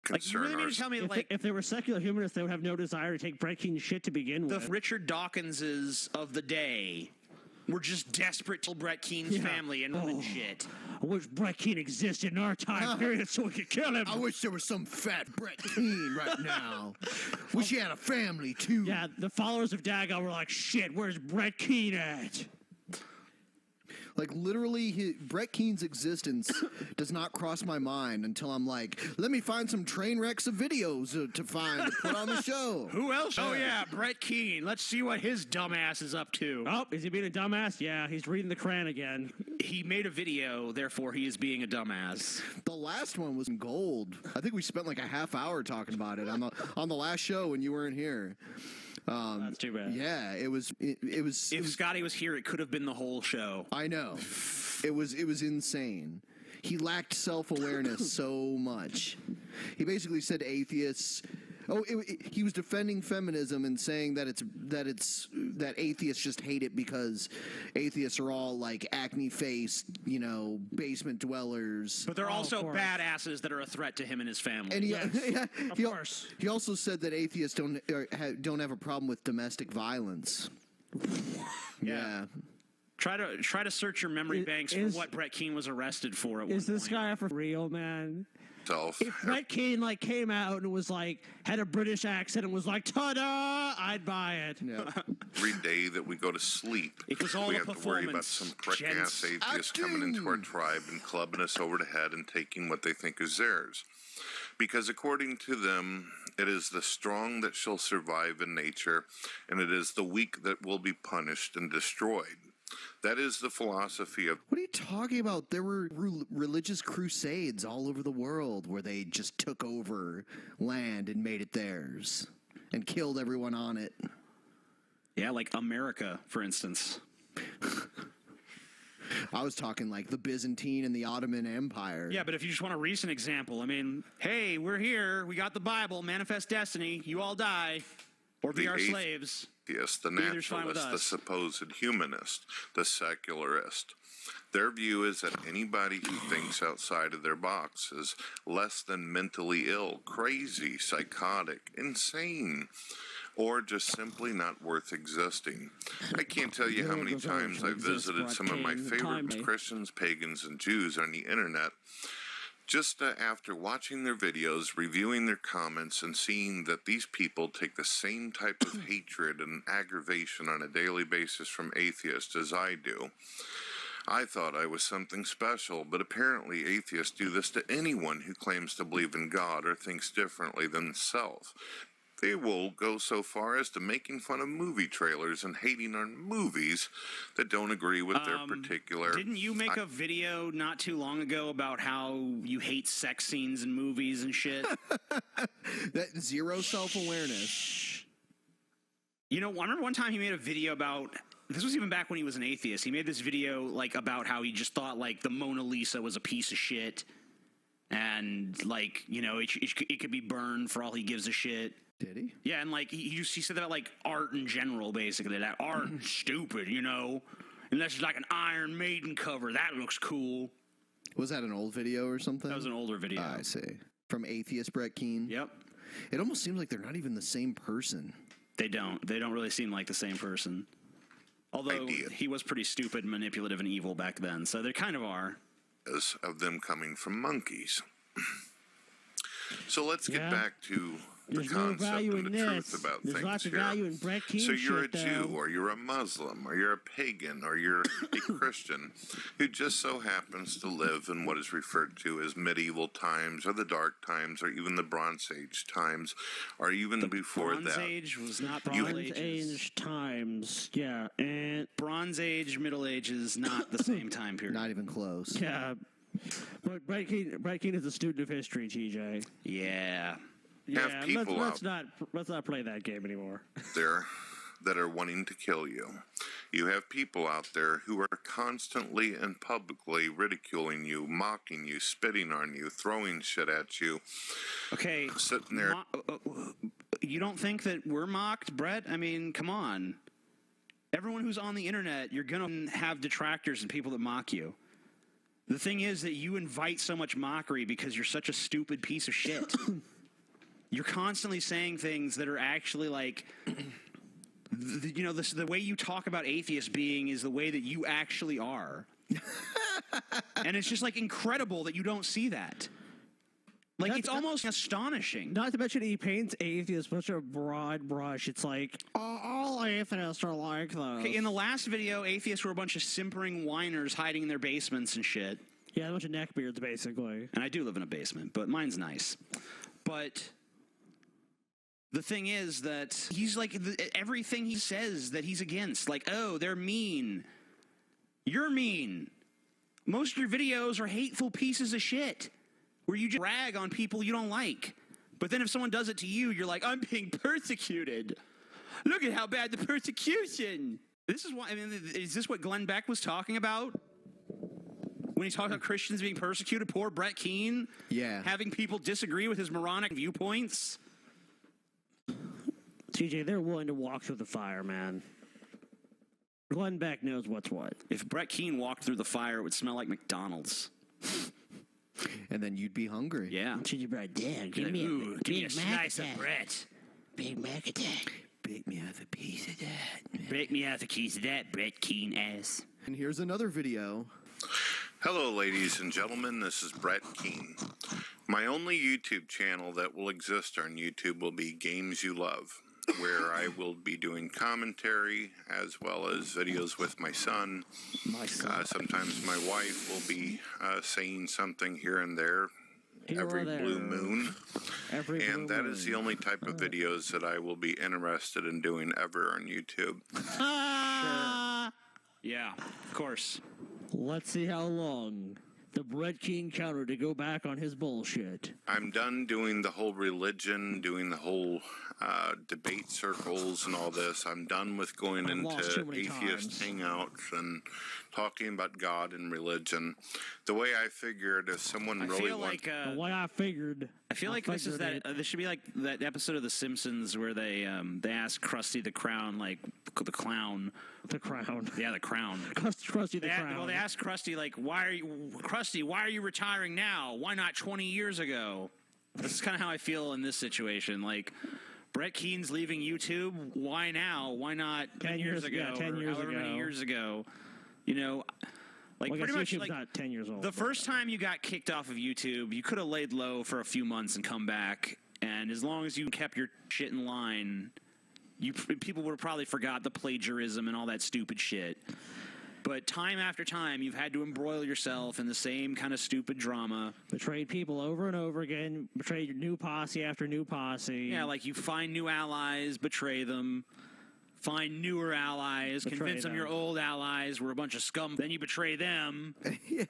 Like, you really mean to tell me, if they were secular humanists, they would have no desire to take Brett Keane's shit to begin with. The Richard Dawkinses of the day were just desperate to Brett Keane's family and shit. I wish Brett Keane existed in our time period so we could kill him. I wish there was some fat Brett Keane right now. Wish he had a family, too. Yeah, the followers of Dagon were like, shit, where's Brett Keane at? Like, literally, Brett Keane's existence does not cross my mind until I'm like, let me find some train wrecks of videos to find to put on the show. Who else? Oh, yeah, Brett Keane. Let's see what his dumbass is up to. Oh, is he being a dumbass? Yeah, he's reading the Quran again. He made a video, therefore he is being a dumbass. The last one was gold. I think we spent like a half hour talking about it on the last show when you weren't here. That's too bad. Yeah, it was. If Scotty was here, it could have been the whole show. I know. It was insane. He lacked self-awareness so much. He basically said atheists. He was defending feminism and saying that atheists just hate it because atheists are all like acne-faced, basement dwellers. But they're also badasses that are a threat to him and his family. And of course. He also said that atheists don't have a problem with domestic violence. Yeah. Try to search your memory banks for what Brett Keane was arrested for at one Is this guy for real, man? If Brett Keane came out and was had a British accent and was like, ta-da, I'd buy it. Yeah. Every day that we go to sleep, it was all we a have to worry about some prick-ass atheists coming into our tribe and clubbing us over the head and taking what they think is theirs. Because according to them, it is the strong that shall survive in nature, and it is the weak that will be punished and destroyed. That is the philosophy of... What are you talking about? There were religious crusades all over the world where they just took over land and made it theirs and killed everyone on it. Yeah, like America, for instance. I was talking like the Byzantine and the Ottoman Empire. Yeah, but if you just want a recent example, I mean, hey, we're here, we got the Bible, manifest destiny, you all die, or be our slaves. The naturalist, the supposed humanist, the secularist. Their view is that anybody who thinks outside of their box is less than mentally ill, crazy, psychotic, insane, or just simply not worth existing. I can't tell you how many times I've visited some of my favorite Christians, pagans, and Jews on the internet, just after watching their videos, reviewing their comments, and seeing that these people take the same type of hatred and aggravation on a daily basis from atheists as I do. I thought I was something special, but apparently atheists do this to anyone who claims to believe in God or thinks differently than themselves. They will go so far as to making fun of movie trailers and hating on movies that don't agree with their particular... Didn't you make a video not too long ago about how you hate sex scenes in movies and shit? That zero self-awareness. You know, I remember one time he made a video about, this was even back when he was an atheist. He made this video like about how he just thought like the Mona Lisa was a piece of shit, and like, you know, it could be burned for all he gives a shit. Did he? Yeah, and like he said that about like art in general, basically. That art is stupid, you know, unless it's like an Iron Maiden cover. That looks cool. Was that an old video or something? That was an older video. I see. From Atheist Brett Keane? Yep. It almost seems like they're not even the same person. They don't really seem like the same person. Although he was pretty stupid, manipulative, and evil back then, so they kind of are. Of them coming from monkeys. So let's get back to the concept and the truth about There's things lots of here. value in Brett Keane So you're shit, a Jew, though. or you're a Muslim, or you're a pagan, or you're a Christian who just so happens to live in what is referred to as medieval times, or the Dark Times, or even the Bronze Age times, or even before Bronze that. Age was not Bronze Middle Ages. Age times. Yeah, and Bronze Age, Middle Age is not the same time period. Not even close. yeah. But Brett Keane is a student of history, TJ. Yeah. Have people let's not play that game anymore. There that are wanting to kill you. You have people out there who are constantly and publicly ridiculing you, mocking you, spitting on you, throwing shit at you. Okay. Sitting there. You don't think that we're mocked, Brett? I mean, come on. Everyone who's on the internet, you're going to have detractors and people that mock you. The thing is that you invite so much mockery because you're such a stupid piece of shit. You're constantly saying things that are actually like, you know, the way you talk about atheists being is the way that you actually are. And it's just like incredible that you don't see that. Like, it's almost astonishing. Not to mention he paints atheists with such a broad brush. It's like, all atheists are like those. Okay, in the last video, atheists were a bunch of simpering whiners hiding in their basements and shit. Yeah, a bunch of neckbeards, basically. And I do live in a basement, but mine's nice. But the thing is that he's like, everything he says that he's against, like, oh, they're mean. You're mean. Most of your videos are hateful pieces of shit where you just rag on people you don't like. But then if someone does it to you, you're like, I'm being persecuted. Look at how bad the persecution. This is why, I mean, is this what Glenn Beck was talking about? When he talked about Christians being persecuted, poor Brett Keane? Yeah. Having people disagree with his moronic viewpoints? TJ, they're willing to walk through the fire, man. Glenn Beck knows what's what. If Brett Keane walked through the fire, it would smell like McDonald's. And then you'd be hungry. Yeah. TJ, Brett, damn, give me a slice of attack. Brett. Big Mac attack. Bake me out a piece of that. Break me out a piece of that, Brett Keane ass. And here's another video. Hello, ladies and gentlemen. This is Brett Keane. My only YouTube channel that will exist on YouTube will be Games You Love, where I will be doing commentary as well as videos with my son. Sometimes my wife will be saying something here and there. Every blue moon. And that is the only type of videos that I will be interested in doing ever on YouTube. Sure. Yeah, of course. Let's see how long the Brett Keane counter to go back on his bullshit. I'm done doing the whole religion, doing the whole debate circles and all this. I'm done with going into atheist hangouts and talking about God and religion. The way I figured, if someone really wants... the way I figured... I feel like this is that. This should be like that episode of The Simpsons where they ask Krusty the Clown, like the clown. The Crown. Yeah, the Crown. Krusty the Crown. Well, they ask Krusty like, why are you retiring now? Why not 20 years ago? This is kind of how I feel in this situation. Like, Brett Keane's leaving YouTube. Why now? Why not 10 years ago? Yeah, 10 years however ago. many years ago? You know, like well, pretty much YouTube's like not 10 years old. the first time you got kicked off of YouTube, you could have laid low for a few months and come back. And as long as you kept your shit in line, people would have probably forgot the plagiarism and all that stupid shit. But time after time, you've had to embroil yourself in the same kind of stupid drama. Betrayed people over and over again. Betrayed new posse after new posse. Yeah, like you find new allies, betray them. Find newer allies, convince them your old allies were a bunch of scum. Then you betray them. Yeah.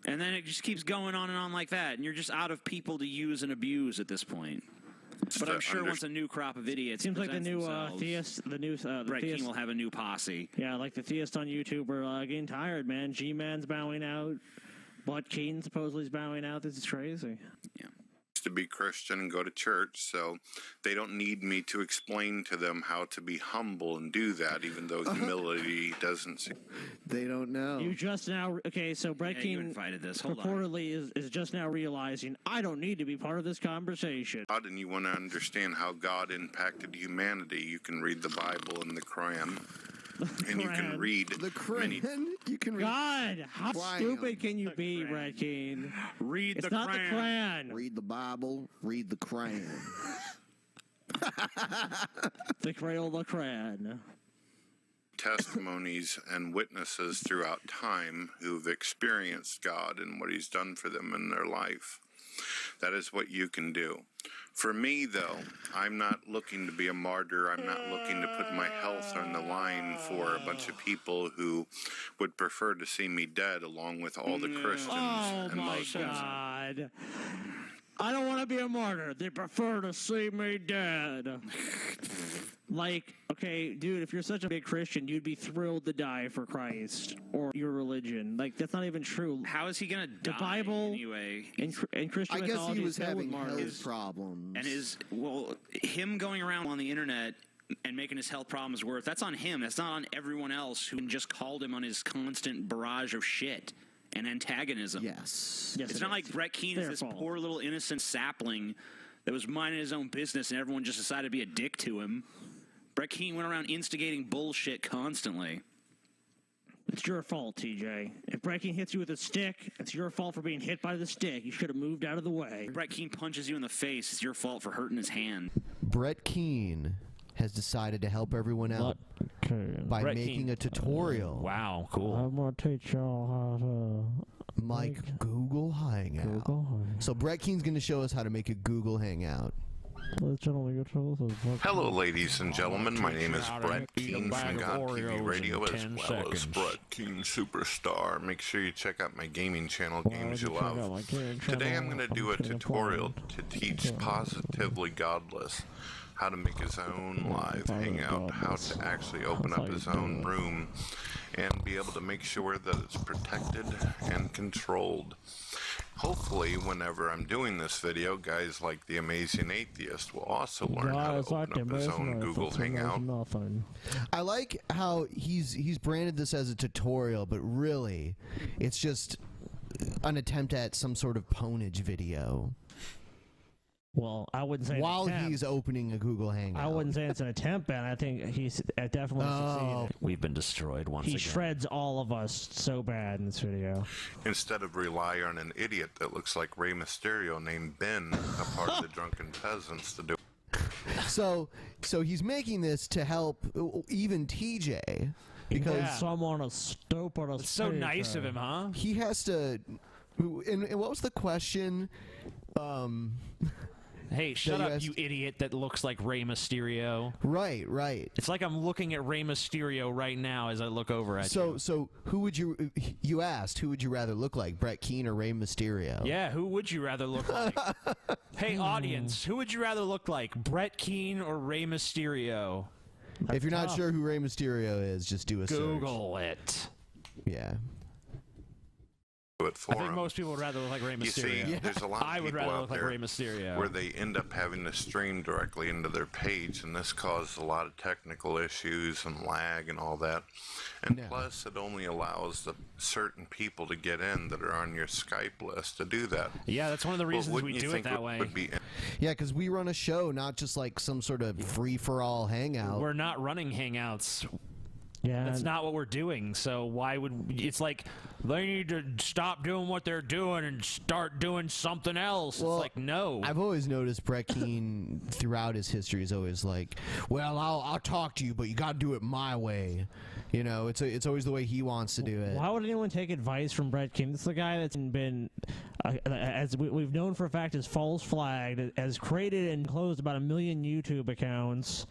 And then it just keeps going on and on like that. And you're just out of people to use and abuse at this point. But I'm sure once a new crop of idiots Seems like the presents new themselves, theist, the Brett theist Keane will have a new posse. Yeah, like the theists on YouTube are getting tired, man. Gman's bowing out. But Keane supposedly is bowing out. This is crazy. Yeah. To be Christian and go to church, so they don't need me to explain to them how to be humble and do that, even though humility doesn't. They don't know. You just now, okay, so Brett Yeah, Keane you invited this. Hold on. reportedly is just now realizing, I don't need to be part of this conversation. God, and you want to understand how God impacted humanity, you can read the Bible and the Quran. And you can read the Quran. You can read. God, how stupid can you be, Brett Keane? Read it's the not Quran. the Quran. Read the Bible. Read the Quran. The Crayola Quran. Testimonies and witnesses throughout time who've experienced God and what He's done for them in their life. That is what you can do. For me, though, I'm not looking to be a martyr. I'm not looking to put my health on the line for a bunch of people who would prefer to see me dead along with all the Christians and Muslims. God. I don't want to be a martyr. They prefer to see me dead. Like, okay, dude, if you're such a big Christian, you'd be thrilled to die for Christ or your religion. Like, that's not even true. How is he going to die The Bible anyway? and Christian I guess mythology he was is filled having with health martyrs. problems. And him going around on the internet and making his health problems worse, that's on him. That's not on everyone else who just called him on his constant barrage of shit and antagonism. Yes. It's not like Brett Keane is this poor little innocent sapling that was minding his own business and everyone just decided to be a dick to him. Brett Keane went around instigating bullshit constantly. It's your fault, TJ. If Brett Keane hits you with a stick, it's your fault for being hit by the stick. You should have moved out of the way. If Brett Keane punches you in the face, it's your fault for hurting his hand. Brett Keane has decided to help everyone out by Brett making Keane. a tutorial. Wow, cool. I'm going to teach y'all how to... Google Hangout. So Brett Keane's going to show us how to make a Google Hangout. Hello, ladies and gentlemen. My name is Brett Keane from God TV Radio, as well as Brett Keane Superstar. Make sure you check out my gaming channel, Games You Love. Today I'm going to do a tutorial to teach Positively Godless how to make his own live hangout, how to actually open up his own room, and be able to make sure that it's protected and controlled. Hopefully, whenever I'm doing this video, guys like the Amazing Atheist will also learn how to open up his own Google Hangout. I like how he's branded this as a tutorial, but really, it's just an attempt at some sort of ponage video. Well, I wouldn't say while he's opening a Google Hangout. I wouldn't say it's an attempt, Ben. I think he's definitely succeeded. We've been destroyed once He again. shreds all of us so bad in this video. Instead of rely on an idiot that looks like Rey Mysterio named Ben, a part of the Drunken Peasants, to do. So he's making this to help even TJ because someone a stupid. It's so nice of him, huh? He has to. And what was the question? Hey, shut up, you idiot that looks like Rey Mysterio. Right, right. It's like I'm looking at Rey Mysterio right now as I look over at you. So who would you asked, who would you rather look like, Brett Keane or Rey Mysterio? Yeah, who would you rather look like? Hey, audience, who would you rather look like, Brett Keane or Rey Mysterio? If you're not sure who Rey Mysterio is, just do a Google it. Yeah. It for I think him. most people would rather look like Rey Mysterio. You see, there's a lot of I would people rather out look like there Rey Mysterio. where they end up having to stream directly into their page, and this causes a lot of technical issues and lag and all that. And plus, it only allows the certain people to get in that are on your Skype list to do that. Yeah, that's one of the reasons we do it that way. Yeah, because we run a show, not just like some sort of free-for-all hangout. We're not running hangouts. Yeah, that's not what we're doing. So why would it's like they need to stop doing what they're doing and start doing something else? Well, it's like no. I've always noticed Brett Keane throughout his history is always like, "Well, I'll talk to you, but you got to do it my way." You know, it's always the way he wants to do it. Why would anyone take advice from Brett Keane? This is the guy that's been, as we've known for a fact, is false flagged, has created and closed about 1 million YouTube accounts.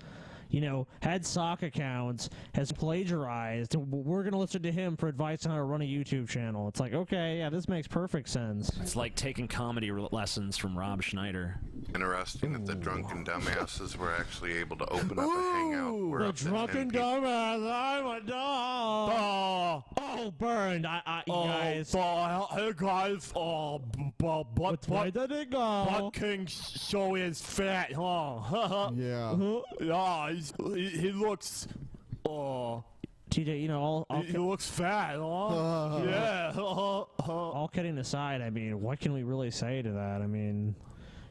had sock accounts, has plagiarized, and we're going to listen to him for advice on how to run a YouTube channel. It's like, okay, yeah, this makes perfect sense. It's like taking comedy lessons from Rob Schneider. Interesting that the drunken dumbasses were actually able to open up a hangout. Where The up to 10 drunken people- dumbass, I'm a dog. Oh, burned. You guys. Hey guys, Where did it go? Butt King show is fat, huh? Yeah. Yeah, he looks, TJ, he looks fat, huh? Yeah. All kidding aside, I mean, what can we really say to that? I mean,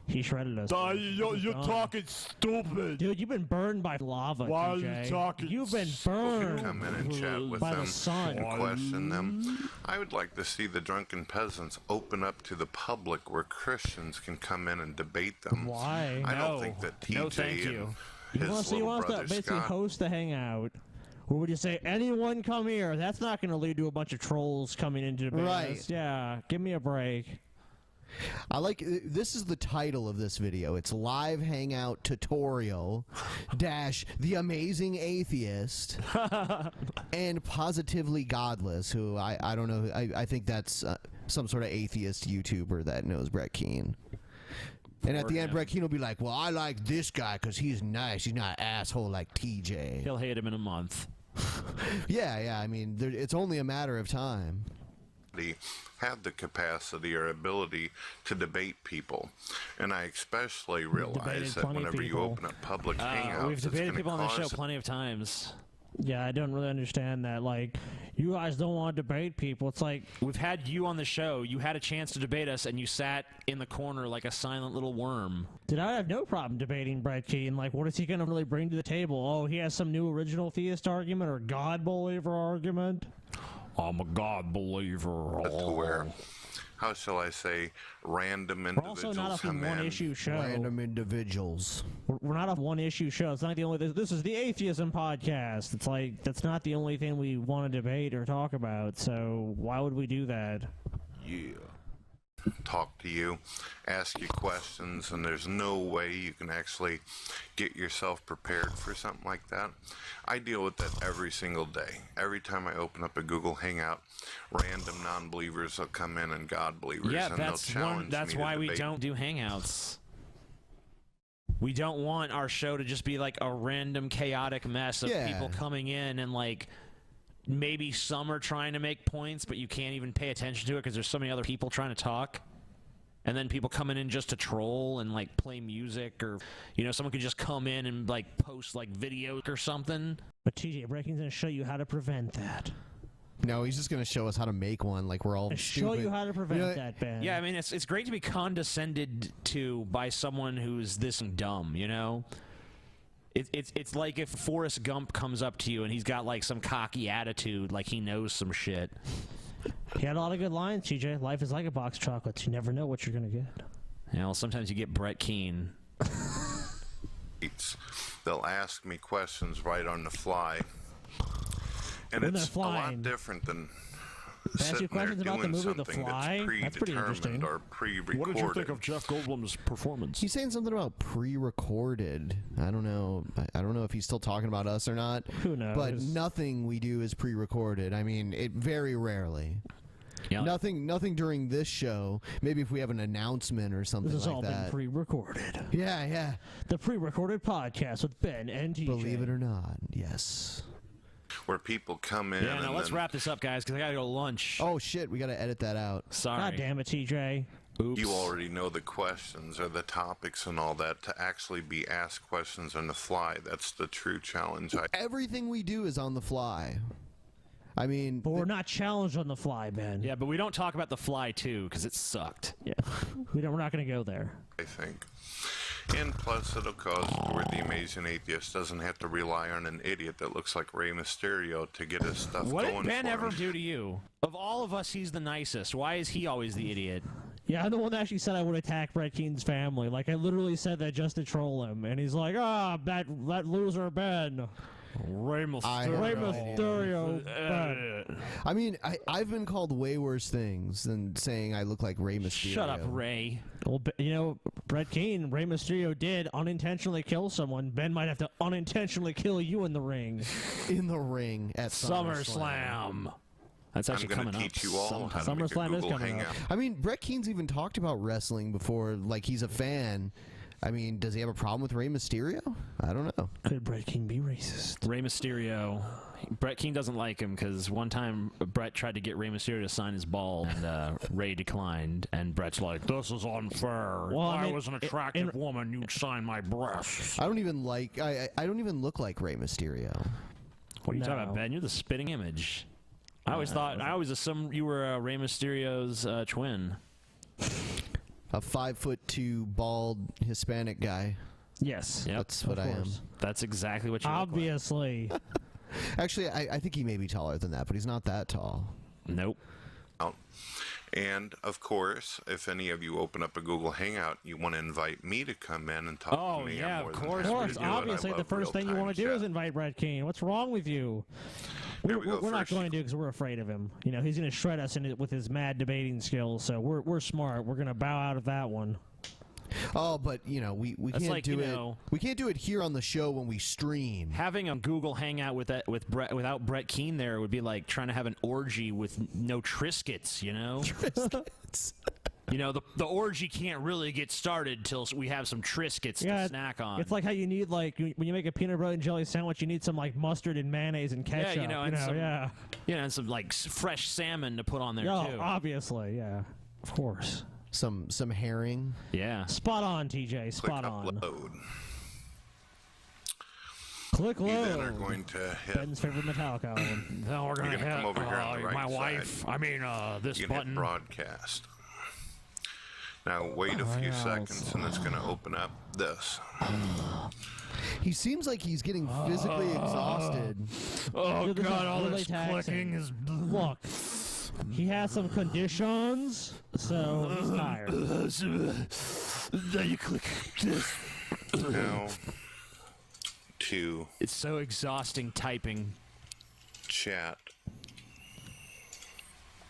he shredded us. You're talking stupid. Dude, you've been burned by lava, Why are TJ. you talking You've been People can burned come in and chat with by them the sun. and question them. I would like to see the drunken peasants open up to the public where Christians can come in and debate them. Why? I don't think that TJ No, thank you. and You his want little to brother basically Scott. host the hangout? Or would you say, anyone come here? That's not going to lead to a bunch of trolls coming into the business. Right. Yeah, give me a break. I like this is the title of this video. It's Live Hangout Tutorial dash The Amazing Atheist and Positively Godless, who I don't know. I think that's some sort of atheist YouTuber that knows Brett Keane. And at the end, Brett Keane will be like, well, I like this guy because he's nice. He's not an asshole like TJ. He'll hate him in a month. Yeah, I mean, it's only a matter of time. Have the capacity or ability to debate people, and I especially realize that whenever you open up public hangouts, We've it's debated gonna people on the show cause plenty of times. Yeah, I don't really understand that. Like, you guys don't want to debate people. It's like, we've had you on the show. You had a chance to debate us, and you sat in the corner like a silent little worm. Did I have no problem debating Brett Keane? Like, what is he going to really bring to the table? Oh, he has some new original theist argument or God believer argument? I'm a God believer. to where, how shall I say, random We're individuals also not a come in. one-issue show. Random individuals. We're not a one-issue show. It's not the only. This is the Atheism podcast. It's like, that's not the only thing we want to debate or talk about. So why would we do that? Yeah. Talk to you, ask you questions, and there's no way you can actually get yourself prepared for something like that. I deal with that every single day. Every time I open up a Google Hangout, random non-believers will come in and God believers, Yeah, and they'll challenge that's me why to we debate. don't do hangouts. We don't want our show to just be like a random chaotic mess of Yeah. people coming in and like maybe some are trying to make points, but you can't even pay attention to it because there's so many other people trying to talk. And then people coming in just to troll and like play music, or someone could just come in and like post like videos or something. But TJ Breaking's going to show you how to prevent that. No, he's just going to show us how to make one like we're all stupid. Show you how to prevent that, Ben. Yeah, I mean it's great to be condescended to by someone who's this dumb, It's like if Forrest Gump comes up to you and he's got like some cocky attitude, like he knows some shit. He had a lot of good lines, TJ. Life is like a box of chocolates. You never know what you're going to get. Yeah, well, sometimes you get Brett Keane. They'll ask me questions right on the fly, and When they're it's a lot flying. different than They ask you sitting there questions about the doing movie The something Fly? that's That's pretty interesting. predetermined or pre-recorded. What did you think of Jeff Goldblum's performance? He's saying something about pre-recorded. I don't know. I don't know if he's still talking about us or not. Who knows? But nothing we do is pre-recorded. I mean, it very rarely. Yeah. Nothing during this show. Maybe if we have an announcement or something This has like all that. been pre-recorded. Yeah. The pre-recorded podcast with Ben and TJ. Believe it or not, yes. Where people come in. Yeah, now and let's then wrap this up, guys, because I gotta go to lunch. Oh shit, we gotta edit that out. Sorry. God damn it, TJ. Oops. You already know the questions or the topics and all that. To actually be asked questions on the fly, that's the true challenge. Everything we do is on the fly. I mean, But we're not challenged on the fly, Ben. Yeah, but we don't talk about The Fly, too, because it sucked. Yeah. We're not going to go there. I think. And plus, it'll cause where the amazing atheist doesn't have to rely on an idiot that looks like Rey Mysterio to get his stuff What going did Ben for ever him. do to you? Of all of us, he's the nicest. Why is he always the idiot? Yeah, I'm the one that actually said I would attack Brett Keane's family. Like, I literally said that just to troll him. And he's like, that loser Ben. Rey Mysterio. I mean, I've been called way worse things than saying I look like Rey Mysterio. Shut up, Ray. Well, you know, Brett Keane, Rey Mysterio did unintentionally kill someone. Ben might have to unintentionally kill you in the ring. In the ring at SummerSlam. That's actually I'm coming gonna up. teach you all how to make a SummerSlam is Google coming up. Hangout. I mean, Brett Keane's even talked about wrestling before, like he's a fan. I mean, does he have a problem with Rey Mysterio? I don't know. Could Brett Keane be racist? Rey Mysterio. Brett Keane doesn't like him because one time Brett tried to get Rey Mysterio to sign his ball, and Rey declined. And Brett's like, "This is unfair. Well, I was an attractive woman. You'd sign my breasts." I don't even like. I don't even look like Rey Mysterio. What are you talking about, Ben? You're the spitting image. I always assumed you were Rey Mysterio's twin. A 5'2" bald Hispanic guy. Yes. Yep. That's what I am. That's exactly what you Obviously. Actually, I think he may be taller than that, but he's not that tall. Nope. And of course, if any of you open up a Google Hangout, you want to invite me to come in and talk to me. Yeah, I'm more of than course. happy to do it. I Obviously, the love first thing you real-time want to do is chat. invite Brett Keane. What's wrong with you? Here we go We're not first. going to because we're afraid of him. You know, he's going to shred us with his mad debating skills. So we're smart. We're going to bow out of that one. Oh, but you know, we That's can't like, do you it. know- We can't do it here on the show when we stream. Having a Google Hangout with Brett without Brett Keane there would be like trying to have an orgy with no Triscuits, you know? Triscuits. You know, the orgy can't really get started till we have some Triscuits to snack on. It's like how you need, like, when you make a peanut butter and jelly sandwich, you need some, like, mustard and mayonnaise and ketchup. Yeah, you know, and some, yeah. and some like fresh salmon to put on there Yeah, too. obviously, yeah. Of course. Some herring. Yeah. Spot on, TJ. Spot Click on. upload. Click You then load. are going to hit. Ben's favorite Metallica album. Then we're You're gonna gonna hit come over here on the right my side. wife. I mean, this You can button. hit broadcast. Now wait a few seconds, and it's going to open up this. He seems like he's getting physically exhausted. Oh Dude, this God! is All really this taxing. clicking is. Look, he has some conditions, so he's tired. Then you click this. Now to It's so exhausting typing. chat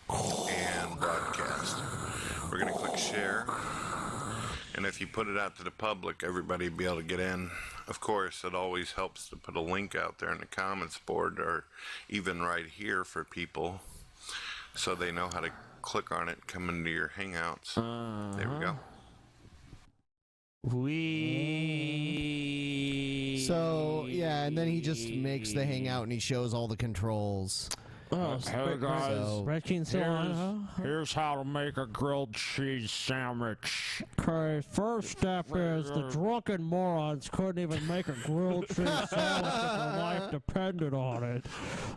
and broadcast. We're going to click share. And if you put it out to the public, everybody will be able to get in. Of course, it always helps to put a link out there in the comments board or even right here for people so they know how to click on it and come into your Hangouts. There we go. So yeah, and then he just makes the hangout and he shows all the controls. Oh, Hey guys, Brett Keane still on, huh? here's how to make a grilled cheese sandwich. Okay, first step is the drunken morons couldn't even make a grilled cheese sandwich if their life depended on it.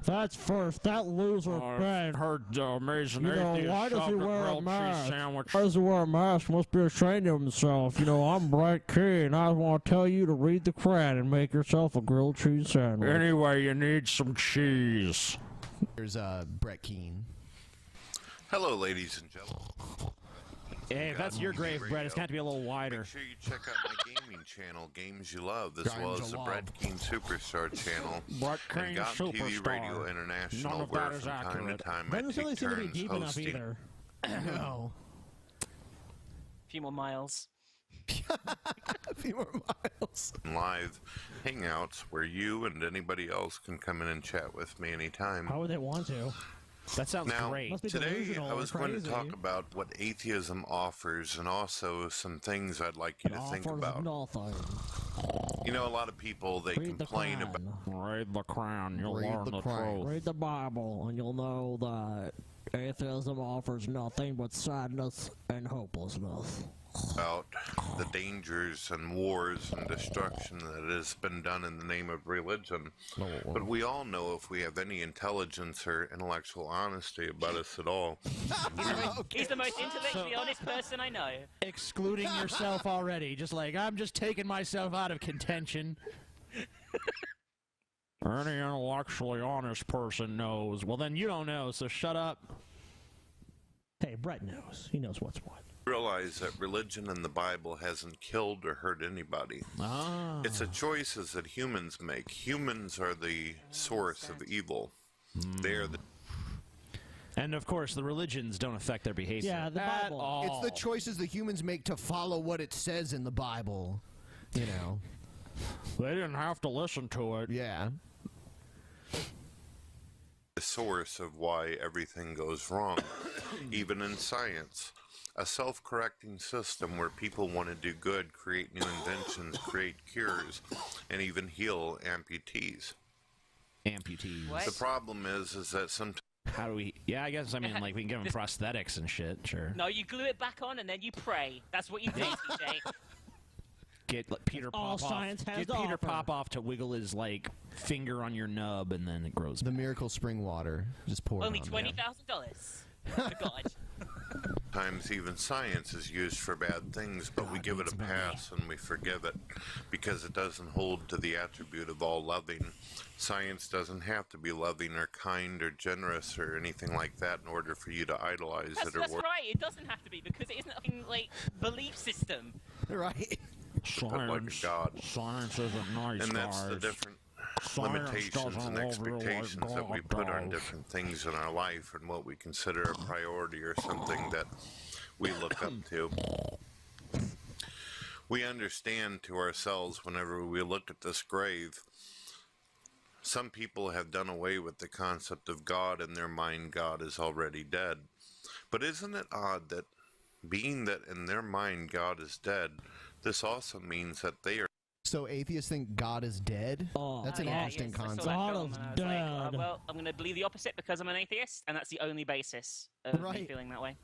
That's first. That loser Ben. Heard amazing You know, atheist why does he chocolate wear a grilled cheese mask? sandwich. Why does he wear a mask? Must be ashamed of himself. You know, I'm Brett Keane. I want to tell you to read the Quran and make yourself a grilled cheese sandwich. Anyway, you need some cheese. There's Brett Keane. Hello, ladies and gentlemen. Hey, if that's your grave, Brett, it's got to be a little wider. Make sure you check out my gaming channel, Games You Love, as Games well You as the Love. Brett Keane Superstar channel. Brett and Keane Got TV Superstar. Radio None International, of where that is from time to accurate. time I Doesn't really take seem to be turns deep enough hosting. either. No. few more miles. A few more miles. Live Hangouts where you and anybody else can come in and chat with me anytime. How would they want to? That sounds Now, great. Must be today delusional I or was going to crazy. talk about what atheism offers and also some things I'd like you to think about. Nothing. You know, a lot of people, they Read the complain Quran. about... Read the Quran, you'll Read learn the the Quran. truth. Read the Bible, and you'll know that atheism offers nothing but sadness and hopelessness. about the dangers and wars and destruction that has been done in the name of religion. But we all know if we have any intelligence or intellectual honesty about us at all. He's the most intellectually honest person I know. Excluding yourself already. Just like, I'm just taking myself out of contention. Any intellectually honest person knows. Well, then you don't know, so shut up. Hey, Brett knows. He knows what's what. Realize that religion and the Bible hasn't killed or hurt anybody. It's the choices that humans make. Humans are the source of evil. They are the... And of course, the religions don't affect their behavior. Yeah, the at Bible. all. It's the choices the humans make to follow what it says in the Bible. You know. They didn't have to listen to it. Yeah. The source of why everything goes wrong, even in science. A self-correcting system where people want to do good, create new inventions, create cures, and even heal amputees. Amputees. The problem is that sometimes... How do we... Yeah, I guess, I mean, like, we can give them prosthetics and shit, sure. No, you glue it back on and then you pray. That's what you do, TJ. Get like, Peter all Popoff. science has Get to Peter offer. Popoff to wiggle his like finger on your nub, and then it grows. The miracle spring water. Just pour Only it on there. $20,000. For God. Sometimes even science is used for bad things, but we give it a pass and we forgive it because it doesn't hold to the attribute of all loving. Science doesn't have to be loving or kind or generous or anything like that in order for you to idolize it or That's worship. right. It doesn't have to be because it isn't a like belief system. Right. Like a god. Science isn't nice, And that's the guys. different Science limitations doesn't and love you like expectations that we God put on does. different things in our life and what we consider a priority or something that we look up to. We understand to ourselves whenever we look at this grave, some people have done away with the concept of God. In their mind, God is already dead. But isn't it odd that being that in their mind God is dead, this also means that they are... So atheists think God is dead? That's an interesting concept. Well, I'm going to believe the opposite because I'm an atheist, and that's the only basis of me feeling that way.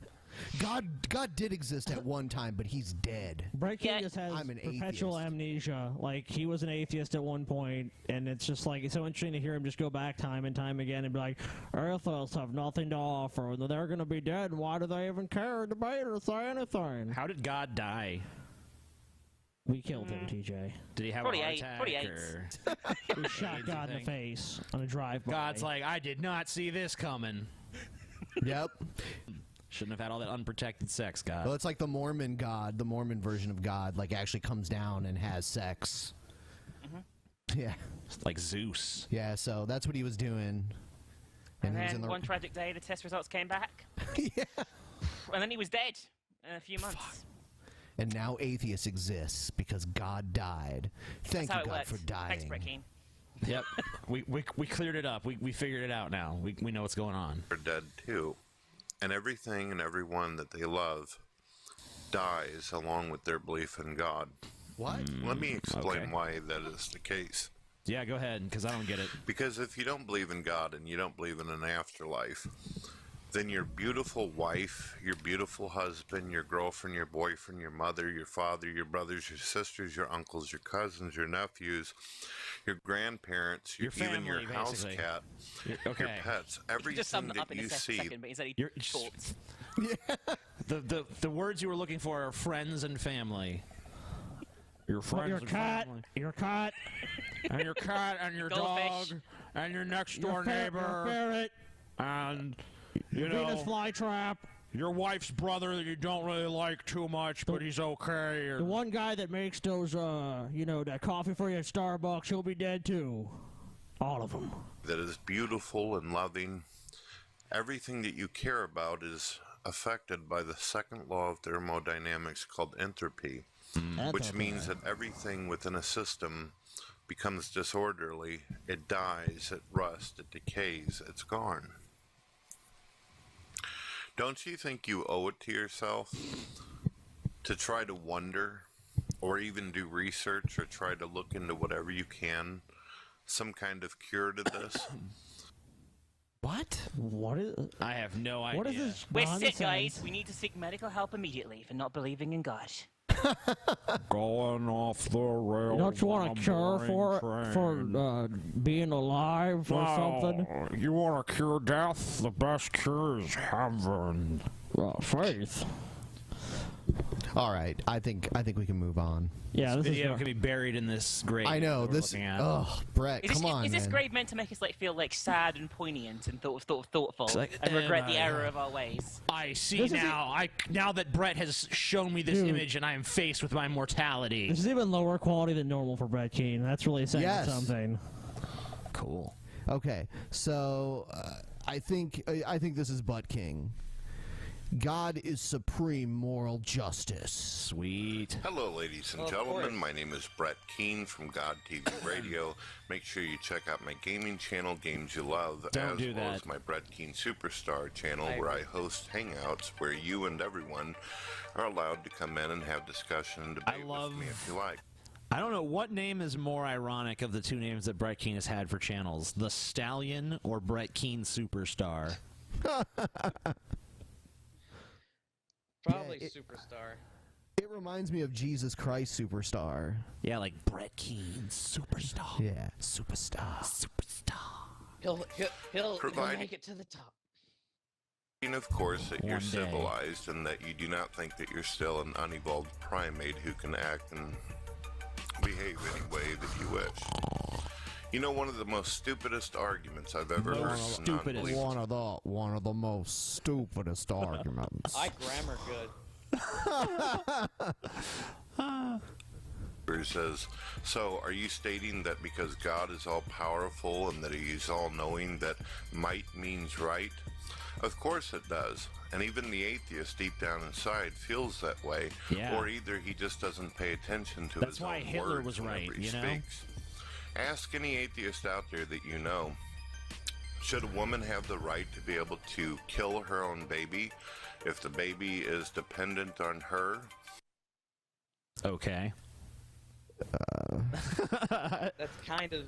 God did exist at one time, but he's dead. Brett Keane just has I'm an perpetual amnesia. Like, he was an atheist at one point, and it's just like, it's so interesting to hear him just go back time and time again and be like, Earthers have nothing to offer, and they're going to be dead, and why do they even care or debate or say anything? How did God die? We killed him, TJ. Did he have a heart attack? Or... We shot God in the face on a drive-by. God's like, I did not see this coming. Yep. Shouldn't have had all that unprotected sex, God. Well, it's like the Mormon God, the Mormon version of God, like actually comes down and has sex. Yeah. Like Zeus. Yeah, so that's what he was doing. And he was then one tragic day, the test results came back. Yeah. And then he was dead in a few months. And now atheists exist because God died. Thank That's you, how it God, works. for dying. Thanks, Brett Keane. Yep. we cleared it up. We figured it out now. We know what's going on. Are dead too. And everything and everyone that they love dies along with their belief in God. What? Let me explain okay. why that is the case. Yeah, go ahead, because I don't get it. Because if you don't believe in God and you don't believe in an afterlife, then your beautiful wife, your beautiful husband, your girlfriend, your boyfriend, your mother, your father, your brothers, your sisters, your uncles, your cousins, your nephews, your grandparents, Your even your family, house basically. cat, Your- okay. your pets, Just sum everything that up that in you a see. second, but he said he You're- talked. The words you were looking for are friends and family. Your friends Your and cat, family. your cat, And your cat and your Goldfish. dog and your next your door ferret, neighbor your ferret, and you Venus know flytrap, your wife's brother that you don't really like too much, but he's okay. Or the one guy that makes those, that coffee for you at Starbucks, he'll be dead too. All of them. That is beautiful and loving. Everything that you care about is affected by the second law of thermodynamics called entropy, which means that everything within a system becomes disorderly, it dies, it rusts, it decays, it's gone. Don't you think you owe it to yourself to try to wonder or even do research or try to look into whatever you can, some kind of cure to this? What? What is? I have no idea. What is this? We're sick, nonsense? guys. We need to seek medical help immediately for not believing in God. Going off the rails. Don't you want on a cure brain for train. it? For being alive or something? You want to cure death? The best cure is heaven. Well, faith. All right, I think we can move on. Yeah, this video can be buried in this grave. I know that we're this. looking at. Oh, Brett, Is come on, this man. grade meant to make us feel like sad and poignant and thoughtful, like, and regret the I- error of our ways? I see now. Now that Brett has shown me this image, and I am faced with my mortality. This is even lower quality than normal for Brett Keane. That's really saying Yes. something. Cool. Okay, so I think this is Butt King. God is supreme moral justice. Sweet. Hello, ladies and Of gentlemen. course. My name is Brett Keane from God TV Radio. Make sure you check out my gaming channel, Games You Love, Don't as do well that. as my Brett Keane Superstar channel, I where I agree. host hangouts where you and everyone are allowed to come in and have discussion and debate with me if you like. I don't know what name is more ironic of the two names that Brett Keane has had for channels: the Stallion or Brett Keane Superstar. Probably Yeah, Superstar. It reminds me of Jesus Christ Superstar. Yeah, like Brett Keane Superstar. Yeah, Superstar. He'll Providing- make it to the top. And of course that you're One day. civilized and that you do not think that you're still an unevolved primate who can act and behave any way that you wish. You know, one of the most stupidest arguments I've ever heard. from non-believers- One of the most stupidest arguments. I grammar good. Says, so are you stating that because God is all powerful and that he's all knowing that might means right? Of course it does. And even the atheist deep down inside feels that way. Yeah. Or either he just doesn't pay attention to That's his why own Hitler words was whenever right, he you know? speaks. Ask any atheist out there that you know. Should a woman have the right to be able to kill her own baby if the baby is dependent on her? Okay. That's kind of.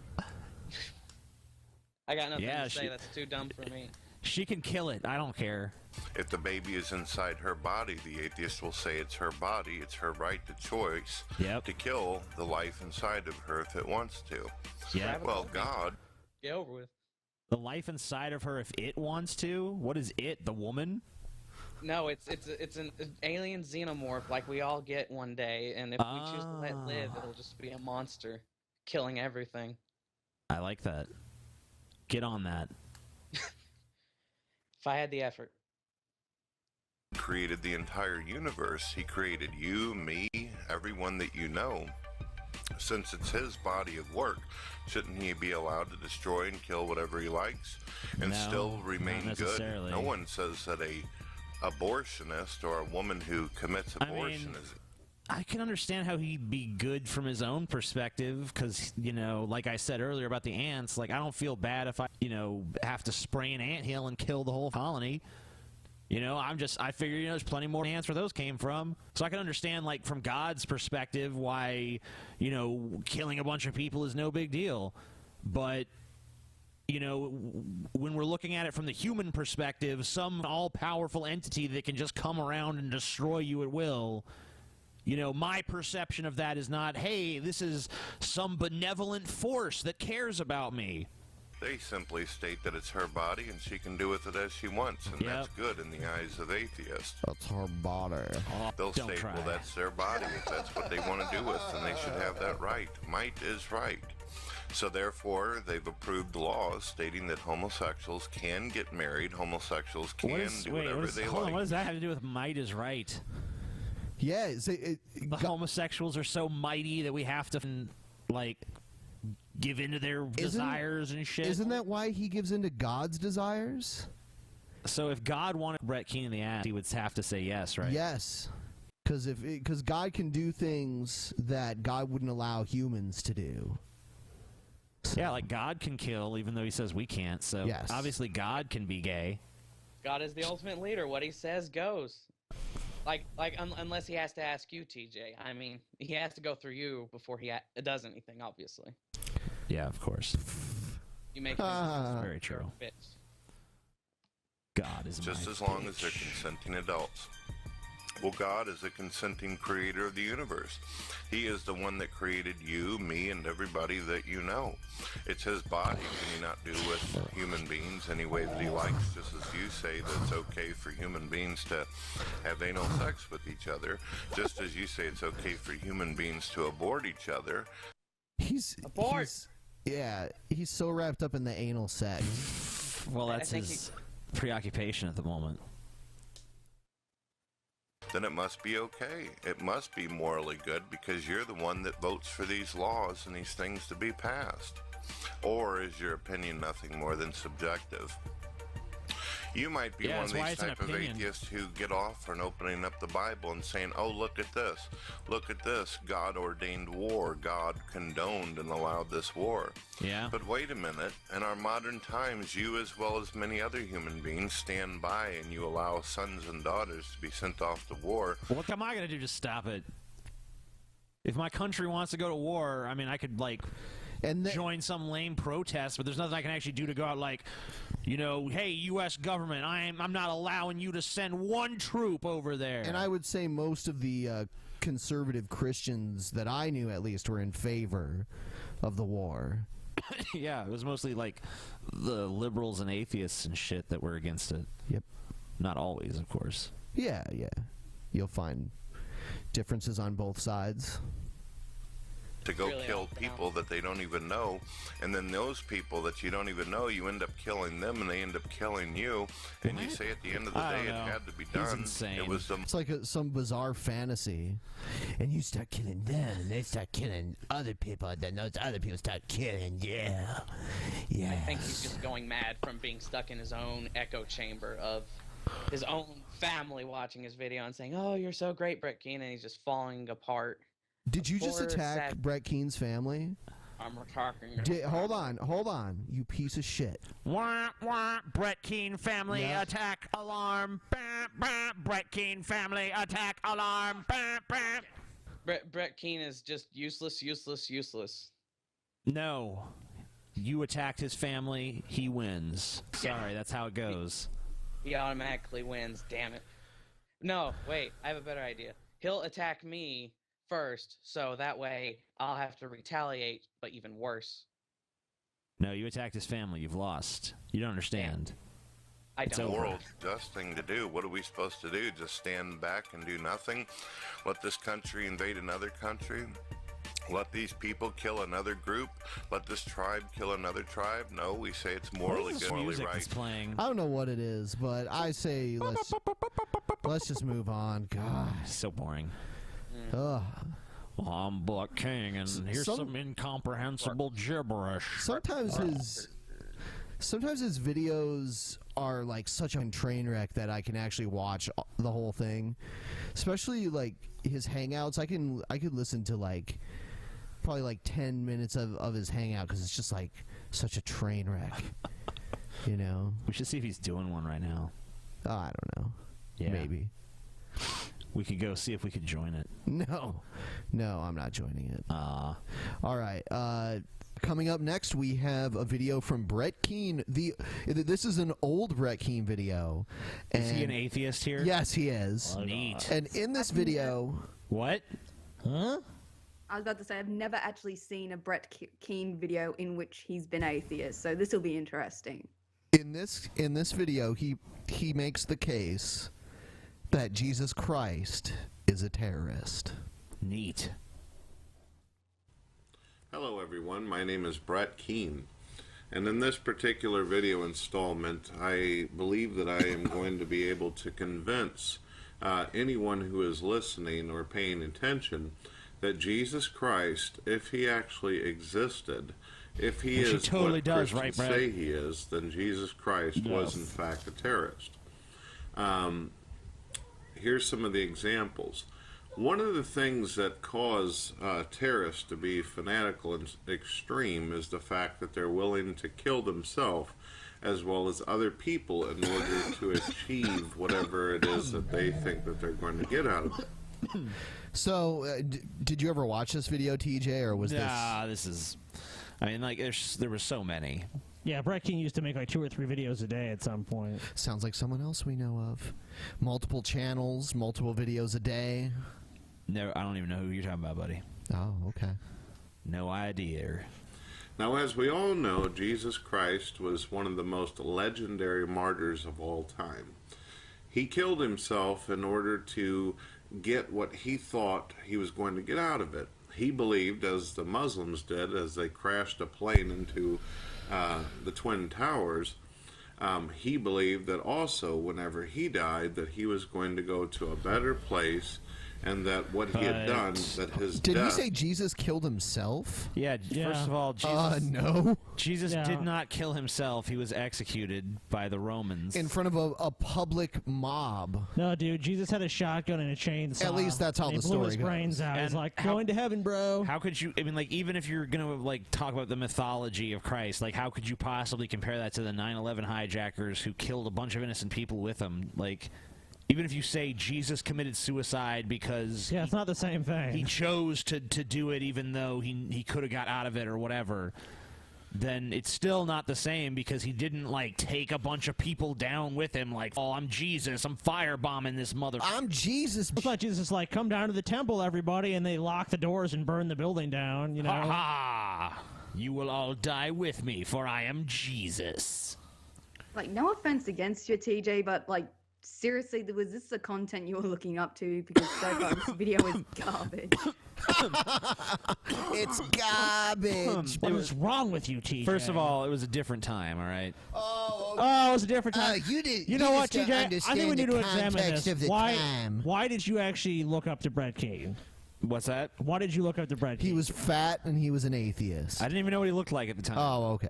I got nothing Yeah, to say. That's too dumb for me. She can kill it. I don't care. If the baby is inside her body, the atheist will say it's her body, it's her right to choice to kill the life inside of her if it wants to. Yeah. Well, God, Get over with. The life inside of her, if it wants to. What is it? The woman? No, it's an alien xenomorph like we all get one day, and if we choose to let it live, it'll just be a monster, killing everything. I like that. Get on that. If I had the effort. created the entire universe. He created you, me, everyone that you know. Since it's his body of work, shouldn't he be allowed to destroy and kill whatever he likes and No, still remain not good? necessarily. No one says that a abortionist or a woman who commits abortion is. I can understand how he'd be good from his own perspective, because, you know, like I said earlier about the ants, like, I don't feel bad if I, you know, have to spray an anthill and kill the whole colony. You know, I figure, you know, there's plenty more ants where those came from. So I can understand, like, from God's perspective, why, you know, killing a bunch of people is no big deal. But, you know, when we're looking at it from the human perspective, some all-powerful entity that can just come around and destroy you at will, you know, my perception of that is not, hey, this is some benevolent force that cares about me. They simply state that it's her body and she can do with it as she wants, and that's good in the eyes of atheists. That's her body. They'll Don't state, try. well, that's their body. If that's what they want to do with, then they should have that right. Might is right. So therefore, they've approved laws stating that homosexuals can get married, homosexuals can do whatever they hold on, like. what does that have to do with might is right? Yeah, the homosexuals are so mighty that we have to, like, give into their desires and shit. Isn't that why he gives into God's desires? So if God wanted Brett Keane in the ass, he would have to say yes, right? Yes, because God can do things that God wouldn't allow humans to do. Yeah, like God can kill, even though he says we can't. So Yes. obviously God can be gay. God is the ultimate leader. What he says goes. Unless he has to ask you, TJ. I mean, he has to go through you before he does anything, obviously. Yeah, of course. You make Very true. Bitch. God is Just my as long as bitch. they're consenting adults. Well, God is a consenting creator of the universe. He is the one that created you, me, and everybody that you know. It's his body. Can he not do with human beings any way that he likes? Just as you say that it's okay for human beings to have anal sex with each other, just as you say it's okay for human beings to abort each other. He's so wrapped up in the anal sex. Well, that's his preoccupation at the moment. Then it must be okay. It must be morally good because you're the one that votes for these laws and these things to be passed. Or is your opinion nothing more than subjective? You might be one of these type of atheists who get off on opening up the Bible and saying, oh, look at this, God ordained war, God condoned and allowed this war. Yeah. But wait a minute, in our modern times, you as well as many other human beings stand by and you allow sons and daughters to be sent off to war. Well, what am I going to do to stop it? If my country wants to go to war, I mean, I could, like, join some lame protest, but there's nothing I can actually do to go out like, you know, hey, U.S. government, I'm not allowing you to send one troop over there. And I would say most of the conservative Christians that I knew, at least, were in favor of the war. Yeah, it was mostly like the liberals and atheists and shit that were against it. Yep. Not always, of course. Yeah. You'll find differences on both sides. To go kill people that they don't even know, and then those people that you don't even know, you end up killing them and they end up killing you, and you say at the end of the day it had to be done. It was It's like some bizarre fantasy. And you start killing them, and they start killing other people, then those other people start killing, yeah. I think he's just going mad from being stuck in his own echo chamber of his own family watching his video and saying, oh, you're so great, Brett Keane, and he's just falling apart. Did you just attack Brett Keane's family? I'm attacking. Hold on, you piece of shit. Wah, wah, Brett Keane family attack alarm. Bah, bah, Brett Keane family attack alarm. Bah, bah. Brett Keane is just useless. No. You attacked his family, he wins. Sorry, that's how it goes. He automatically wins, damn it. No, wait, I have a better idea. He'll attack me first, so that way I'll have to retaliate, but even worse. No, you attacked his family. You've lost. You don't understand. It's a world's just thing to do. What are we supposed to do? Just stand back and do nothing? Let this country invade another country? Let these people kill another group? Let this tribe kill another tribe? No, we say it's morally good, morally right. I don't know what it is, but I say let's just move on. God, so boring. Ugh. Well, I'm Buck King, and here's some incomprehensible gibberish. Sometimes his videos are like such a train wreck that I can actually watch the whole thing. Especially like his hangouts, I could listen to like probably like 10 minutes of his hangout because it's just like such a train wreck. You know. We should see if he's doing one right now. Oh, I don't know. Yeah. Maybe. We could go see if we could join it. No, I'm not joining it. All right. Coming up next, we have a video from Brett Keane. This is an old Brett Keane video. Is he an atheist here? Yes, he is. Neat. And in this video, what? Huh? I was about to say I've never actually seen a Brett Keane video in which he's been atheist, so this will be interesting. In this video, he makes the case that Jesus Christ is a terrorist. Neat. Hello everyone, my name is Brett Keane, and in this particular video installment I believe that I am going to be able to convince anyone who is listening or paying attention that Jesus Christ, if he actually existed, if he is totally what does, Christians right, Brett? say he is, then Jesus Christ was in fact a terrorist. Here's some of the examples. One of the things that cause terrorists to be fanatical and extreme is the fact that they're willing to kill themselves as well as other people in order to achieve whatever it is that they think that they're going to get out of it. So, did you ever watch this video, TJ, or was this is... I mean, like, there were so many. Yeah, Brett Keane used to make like 2 or 3 videos a day at some point. Sounds like someone else we know of. Multiple channels, multiple videos a day. No, I don't even know who you're talking about, buddy. Oh, okay. No idea. Now, as we all know, Jesus Christ was one of the most legendary martyrs of all time. He killed himself in order to get what he thought he was going to get out of it. He believed, as the Muslims did, as they crashed a plane into the Twin Towers, he believed that also, whenever he died, that he was going to go to a better place, and that what he had done, that his Did death... he say Jesus killed himself? Yeah, first of all, Jesus, no. Jesus did not kill himself. He was executed by the Romans. In front of a public mob. No, dude, Jesus had a shotgun and a chainsaw. At least that's how and the he blew story his goes. brains out. He's And like, how- going to heaven, bro. How could you, I mean, like, even if you're going to, like, talk about the mythology of Christ, like, how could you possibly compare that to the 9/11 hijackers who killed a bunch of innocent people with him? Like, even if you say Jesus committed suicide because it's not the same thing. He chose to do it even though he could have got out of it or whatever, then it's still not the same because he didn't, like, take a bunch of people down with him like, oh, I'm Jesus, I'm firebombing this mother... I'm Jesus. It's like Jesus is like, come down to the temple, everybody, and they lock the doors and burn the building down, you know? Ha ha! You will all die with me, for I am Jesus. Like, no offense against you, TJ, but like, seriously, was this the content you were looking up to? Because so far this video is garbage. It's garbage. What is wrong with you, TJ? First of all, it was a different time, all right? Oh, it was a different time. You know what, just TJ? don't I think we need to understand the examine context this. of the Why? time. Why did you actually look up to Brett Keane? What's that? Why did you look up to Brett Keane? He was fat and he was an atheist. I didn't even know what he looked like at the time. Oh, okay.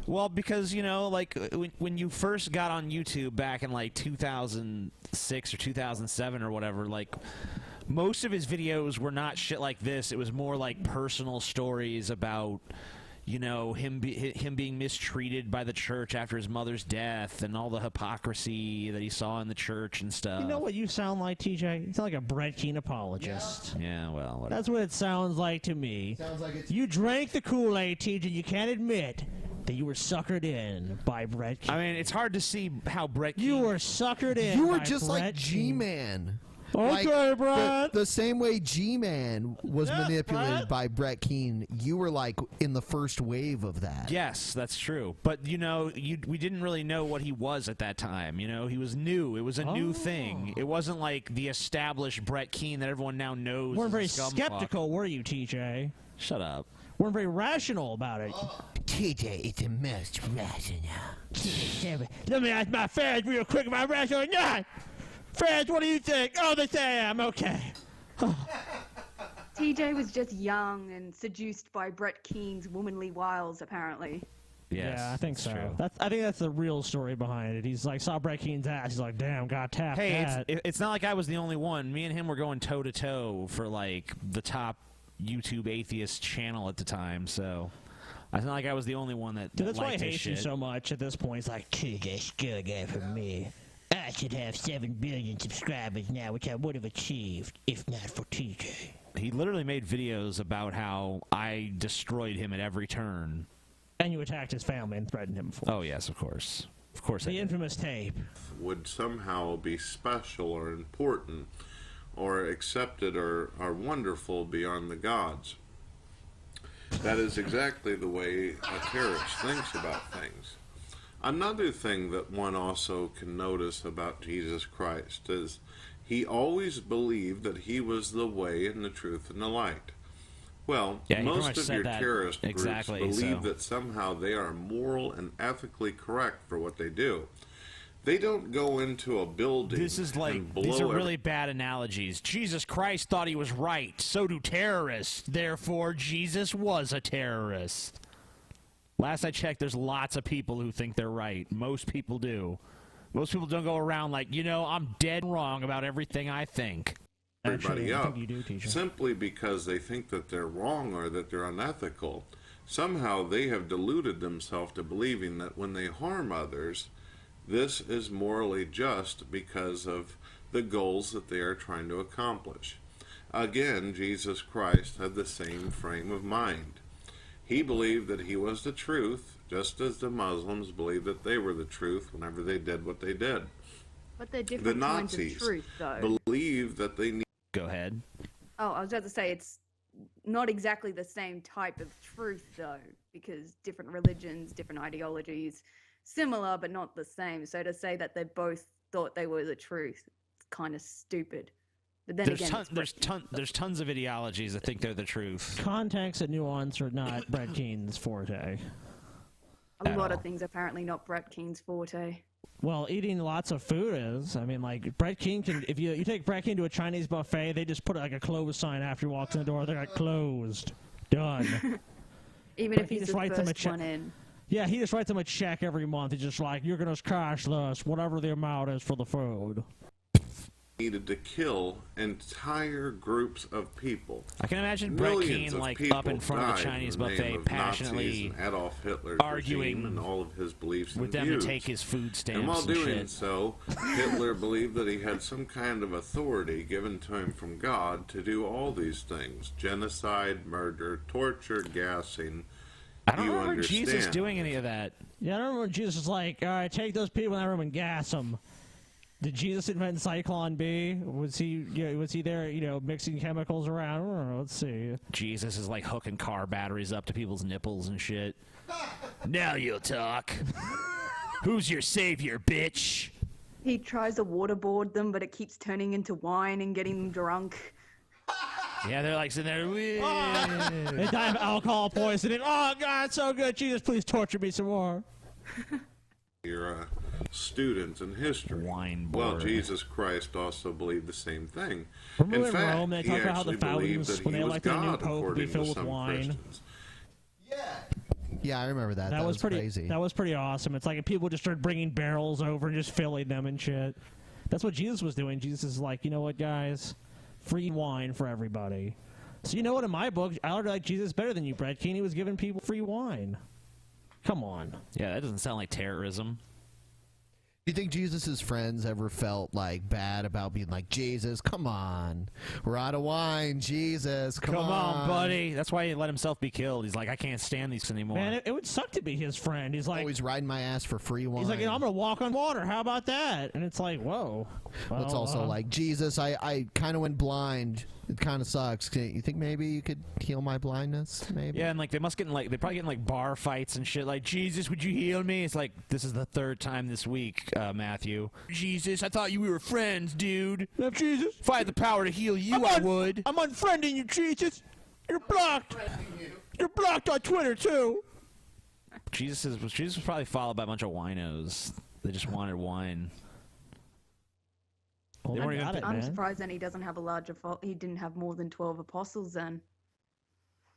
Well, because, you know, like, when you first got on YouTube back in, like, 2006 or 2007 or whatever, like, most of his videos were not shit like this. It was more like personal stories about, you know, him being mistreated by the church after his mother's death and all the hypocrisy that he saw in the church and stuff. You know what you sound like, TJ? You sound like a Brett Keane apologist. Yeah, well, whatever. That's what it sounds like to me. Sounds like it's... You drank the Kool-Aid, TJ. You can't admit that you were suckered in by Brett Keane. I mean, it's hard to see how Brett Keane... You were suckered in You were by just like Brett Keane. G-Man. Okay, Brett. The same way G-Man was manipulated by Brett Keane, you were like in the first wave of that. Yes, that's true. But, you know, we didn't really know what he was at that time. You know, he was new. It was a new thing. It wasn't like the established Brett Keane that everyone now knows. Weren't very is a scumfuck. skeptical, were you, TJ? Shut up. Weren't very rational about it. TJ, it's the most rational. Let me ask my fans real quick if I'm rational or not. Fans, what do you think? Oh, they say I am. Okay. TJ was just young and seduced by Brett Keane's womanly wiles, apparently. Yes, yeah, I think so. true. I think that's the real story behind it. He's like, saw Brett Keane's ass. He's like, damn, got tapped. Hey, that. it's not like I was the only one. Me and him were going toe-to-toe for, like, the top YouTube atheist channel at the time, so... It's not like I was the only one that, Dude, that's why I liked his hate you shit. so much at this point. He's like, TJ's good guy for me. I should have 7 billion subscribers now, which I would have achieved if not for TJ. He literally made videos about how I destroyed him at every turn. And you attacked his family and threatened him for Oh, yes, of course. Of course I the did. infamous tape. Would somehow be special or important or accepted or are wonderful beyond the gods. That is exactly the way a terrorist thinks about things. Another thing that one also can notice about Jesus Christ is he always believed that he was the way and the truth and the light. Well, Yeah, he pretty most much of said your that terrorist groups exactly, believe so. that somehow they are moral and ethically correct for what they do. They don't go into a building This is like, and blow these are really bad analogies. Jesus Christ thought he was right. So do terrorists. Therefore, Jesus was a terrorist. Last I checked, there's lots of people who think they're right. Most people do. Most people don't go around like, you know, I'm dead wrong about everything I think. everybody Actually, I up think you do, teacher. simply because they think that they're wrong or that they're unethical. Somehow they have deluded themselves to believing that when they harm others, this is morally just because of the goals that they are trying to accomplish. Again, Jesus Christ had the same frame of mind. He believed that he was the truth, just as the Muslims believed that they were the truth whenever they did what they did. But they're The different kinds of Nazis truth, though. believed that they need. Go ahead. Oh, I was about to say it's not exactly the same type of truth, though, because different religions, different ideologies, similar but not the same. So to say that they both thought they were the truth, it's kind of stupid. But then There's again, there's tons of ideologies that think they're the truth. Context and nuance are not Brett Keane's forte. a lot of things apparently not Brett Keane's forte. Well, eating lots of food is. I mean, like, Brett Keane can... If you take Brett Keane to a Chinese buffet, they just put, like, a closed sign after he walks in the door. They're like, closed. Done. Even if He he's just the writes them a first check. one in. Yeah, he just writes them a check every month. He's just like, you're going to cash this, whatever the amount is for the food. Needed to kill entire groups of people. I can imagine Brett Millions Keane, of like, people up in front of the died Chinese in the name buffet, of passionately Nazis and Adolf Hitler's arguing regime and all of his beliefs with and them views. to take his food stamps And while doing shit. so, Hitler believed that he had some kind of authority given to him from God to do all these things: genocide, murder, torture, gassing. I don't You remember understand. Jesus doing any of that. Yeah, I don't remember when Jesus was like, all right, take those people in that room and gas them. Did Jesus invent Cyclone B? Was he there, mixing chemicals around? I don't know, let's see. Jesus is like hooking car batteries up to people's nipples and shit. Now you'll talk. Who's your savior, bitch? He tries to waterboard them, but it keeps turning into wine and getting them drunk. Yeah, they're like sitting there. They die of alcohol poisoning. Oh, God, so good. Jesus, please torture me some more. You're a student in history. Well, Jesus Christ also believed the same thing. Remember in in fact, Rome, they he talk about how the actually believed fountains, that when he they was elected a new God, pope, would be according to filled with some wine. Christians. Yeah, I remember that. That was pretty. crazy. That was pretty awesome. It's like people just started bringing barrels over and just filling them and shit. That's what Jesus was doing. Jesus is like, you know what, guys, free wine for everybody. So you know what? In my book, I already like Jesus better than you, Brett Keane. He was giving people free wine. Come on. Yeah, that doesn't sound like terrorism. Do you think Jesus' friends ever felt like bad about being like, Jesus, come on, we're out of wine, Jesus, come on, buddy. That's why he let himself be killed. He's like, I can't stand these anymore. Man, it would suck to be his friend. He's like, always riding my ass for free wine. he's like, I'm gonna walk on water. How about that? And it's like, whoa. Well, it's also like, Jesus, I kind of went blind. It kind of sucks. You think maybe you could heal my blindness? Maybe. Yeah, and like they probably get in like bar fights and shit. Like, Jesus, would you heal me? It's like, this is the third time this week, Matthew. Jesus, I thought we were friends, dude. Jesus, if I had the power to heal you, I would. I'm unfriending you, Jesus. You're blocked. You're blocked on Twitter too. Jesus was probably followed by a bunch of winos. They just wanted wine. They weren't even I'm surprised then he doesn't have a larger. He didn't have more than 12 apostles then.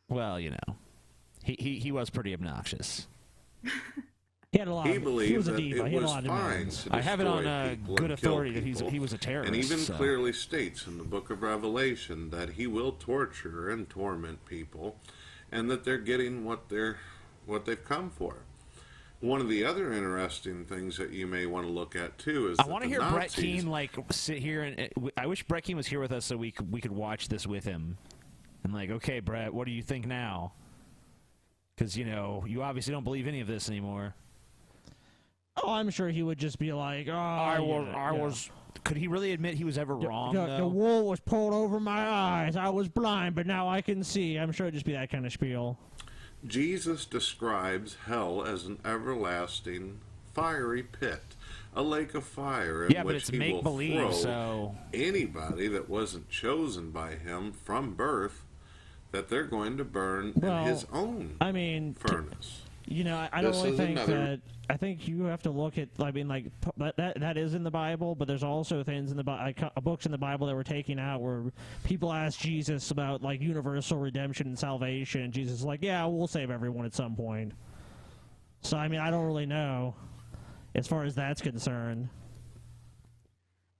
Well, he was pretty obnoxious. He had a lot. He believed was a that diva. it He had a was lot of fine demands. to I have it on destroy people good and kill authority that people, he was a terrorist. and even so. clearly states in the book of Revelation that he will torture and torment people, and that they're getting what they've come for. One of the other interesting things that you may want to look at too is I that want to the hear Brett Nazis- Keane like sit here and I wish Brett Keane was here with us so we could watch this with him. And like, okay, Brett, what do you think now? Because you obviously don't believe any of this anymore. Oh, I'm sure he would just be like, oh, I was. Could he really admit he was ever wrong? The wool was pulled over my eyes. I was blind, but now I can see. I'm sure it'd just be that kind of spiel. Jesus describes hell as an everlasting fiery pit, a lake of fire in Yeah, but which it's he will make-believe, throw so- anybody that wasn't chosen by him from birth, that they're going to burn in his own furnace. I don't This really is think another- that. I think you have to look at. I mean, like that is in the Bible, but there's also things in the books in the Bible that were taken out where people ask Jesus about like universal redemption and salvation, and Jesus is like, "Yeah, we'll save everyone at some point." So I mean, I don't really know as far as that's concerned.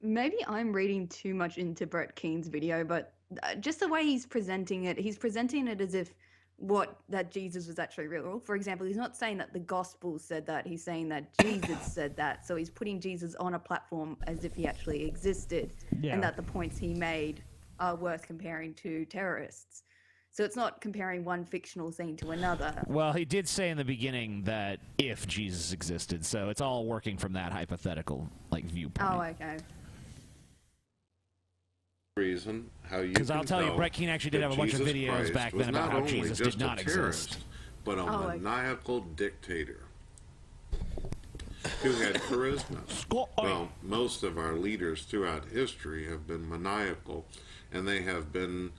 Maybe I'm reading too much into Brett Keane's video, but just the way he's presenting it as if that Jesus was actually real. For example, he's not saying that the gospel said that, he's saying that Jesus said that. So he's putting Jesus on a platform as if he actually existed, Yeah. and that the points he made are worth comparing to terrorists. So it's not comparing one fictional scene to another. Well, he did say in the beginning that if Jesus existed, so it's all working from that hypothetical viewpoint. Oh, okay. Reason how you Because I'll tell you, Brett Keane actually did that have a bunch of Jesus videos Christ back was then about not how only Jesus just did not a terrorist, exist. but a Oh, okay. maniacal dictator who had charisma. Well, most of our leaders throughout history have been maniacal, and they have been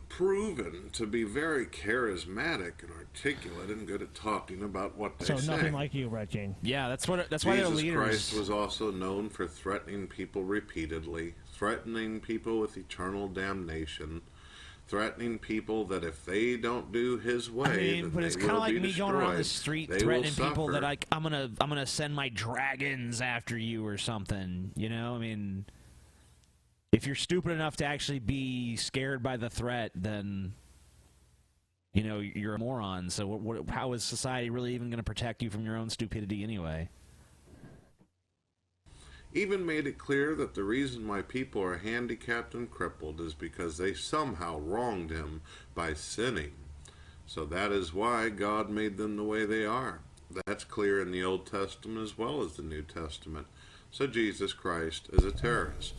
proven to be very charismatic and articulate and good at talking about what they So say. nothing like you, Red King. Yeah, that's why they're leaders. Jesus Christ was also known for threatening people repeatedly, threatening people with eternal damnation, threatening people that if they don't do his way, I mean, then but it's they kind of will like be me going around the destroyed. street They threatening will people that suffer. I'm gonna send my dragons after you or something. You know, I mean, if you're stupid enough to actually be scared by the threat, then you're a moron. So how is society really even going to protect you from your own stupidity anyway? Even made it clear that the reason why people are handicapped and crippled is because they somehow wronged him by sinning. So that is why God made them the way they are. That's clear in the Old Testament as well as the New Testament. So Jesus Christ is a terrorist.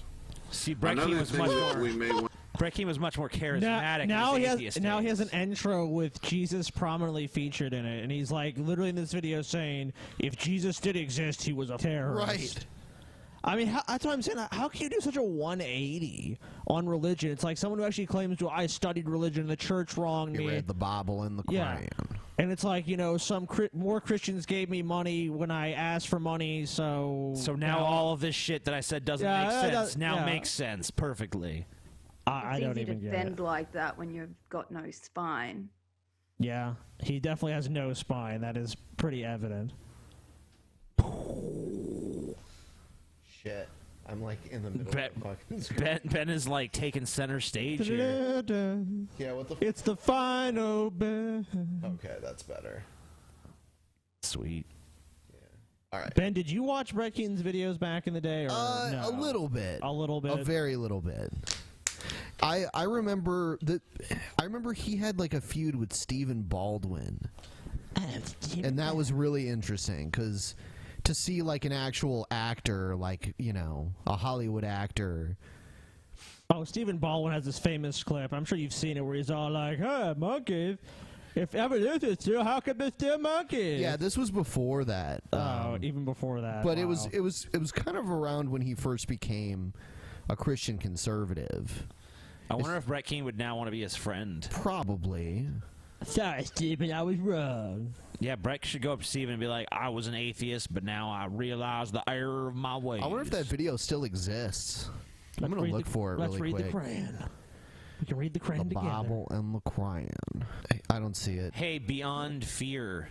See, Brett Keane was much more charismatic. Now in he his has atheist now he has days. an intro with Jesus prominently featured in it, and he's like literally in this video saying, "If Jesus did exist, he was a terrorist." Right. I mean, that's what I'm saying. How can you do such a 180 on religion? It's like someone who actually claims, "I studied religion, the church wronged me." You read the Bible and the Yeah. Quran. And it's like, more Christians gave me money when I asked for money, so... So now all of this shit that I said doesn't make sense. Now makes sense perfectly. I don't It's easy even to get defend it. like that when you've got no spine. Yeah, he definitely has no spine. That is pretty evident. Shit. I'm like in the middle of the fucking screen. Ben is like taking center stage here. Yeah, what the It's the final bell. Okay, that's better. Sweet. All right. Ben, did you watch Brett Keane's videos back in the day? Or no? A little bit. A little bit. A very little bit. I remember that. I remember he had like a feud with Stephen Baldwin, and that was really interesting because to see like an actual actor, like a Hollywood actor. Oh, Stephen Baldwin has this famous clip. I'm sure you've seen it where he's all like, "Hey, monkeys. If evidence is true, how could there still monkeys?" Yeah, this was before that. Even before that. But wow. it was kind of around when he first became a Christian conservative. I wonder if Brett Keane would now want to be his friend. Probably. Sorry, Stephen, I was wrong. Yeah, Brett should go up to Steven and be like, I was an atheist, but now I realize the error of my ways. I wonder if that video still exists. I'm going to look for it really quick. Let's read the Quran. We can read the Quran The together. Bible and the Quran. I don't see it. Hey, Beyond Fear.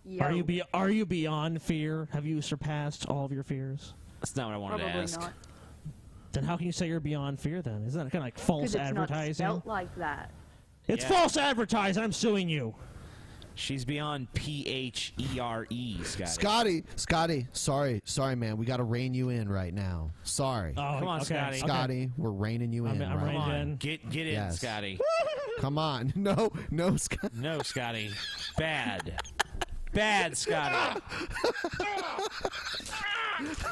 Yo. Are you beyond fear? Have you surpassed all of your fears? That's not what I wanted Probably to ask. not. Then how can you say you're beyond fear then? Isn't that kind of like false 'Cause it's advertising? not spelt like that. It's Yeah. false advertising. I'm suing you. She's beyond PHERE, Scotty, sorry, man. We got to rein you in right now. Sorry. Oh, Come on, okay. Scotty. Scotty, we're reining you in. I'm right reined now. in. Get in, Yes. Scotty. Come on. No, Scotty. No, Scotty. Bad. Bad, Scotty.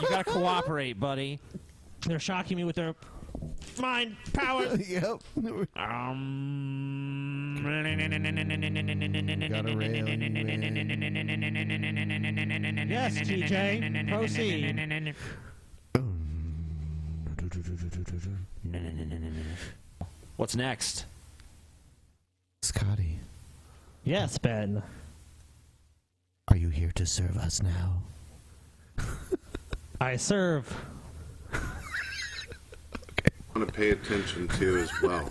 You gotta cooperate, buddy. They're shocking me with their mind power. Yep. Yes, TJ. Proceed. What's next? Scotty, Yes, Ben. are you here to serve us now? I serve. I want to pay attention to as well.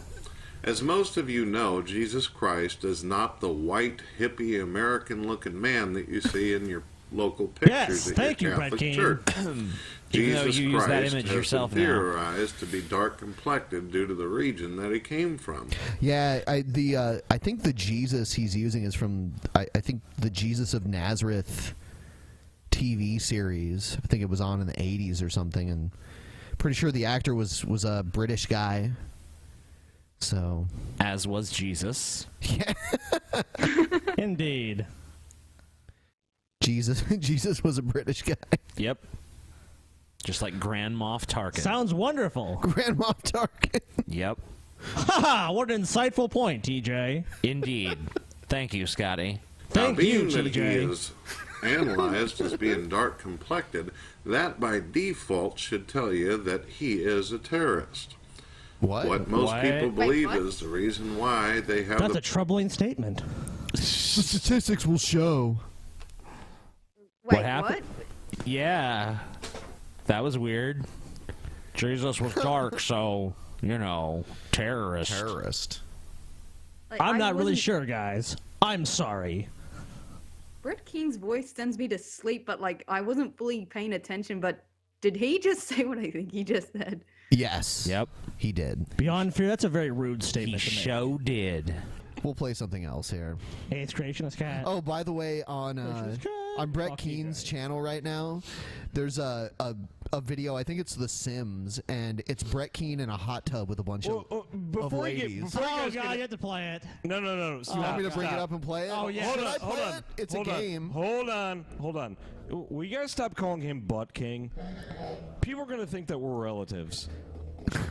As most of you know, Jesus Christ is not the white, hippie, American-looking man that you see in your local pictures Yes, at thank your you, Brett Catholic Keane. church. Even though Jesus you use that Christ image has yourself been now. theorized to be dark-complected due to the region that he came from. Yeah, I think the Jesus he's using is from I think the Jesus of Nazareth TV series. I think it was on in the 80s or something, and pretty sure the actor was a British guy. So, as was Jesus. Yeah. Indeed. Jesus was a British guy. Yep. Just like Grand Moff Tarkin. Sounds wonderful. Grand Moff Tarkin. Yep. Haha, what an insightful point, TJ. Indeed. Thank you, Scotty. Thank now, you, being that he TJ. is analyzed as being dark complected, that by default should tell you that he is a terrorist. What most people believe is the reason why they have That's a troubling statement. The statistics will show. What happened? Yeah. That was weird. Jesus was dark, so, you know, terrorist. Terrorist. Like, I'm I not really wasn't- sure, guys. I'm sorry. Brett Keane's voice sends me to sleep, but like I wasn't fully paying attention. But did he just say what I think he just said? Yes. Yep. He did. Beyond fear, that's a very rude statement He to make. show did. We'll play something else here. Eighth creationist cat. Oh, by the way, on Brett Keane's channel right now, there's a video. I think it's The Sims, and it's Brett Keane in a hot tub with a bunch of ladies. Oh, God, you have to play it. No. You want me to bring it up and play it? Oh, yeah. Should I play it? It's a game. Hold on. Will you guys stop calling him Butt King? People are going to think that we're relatives.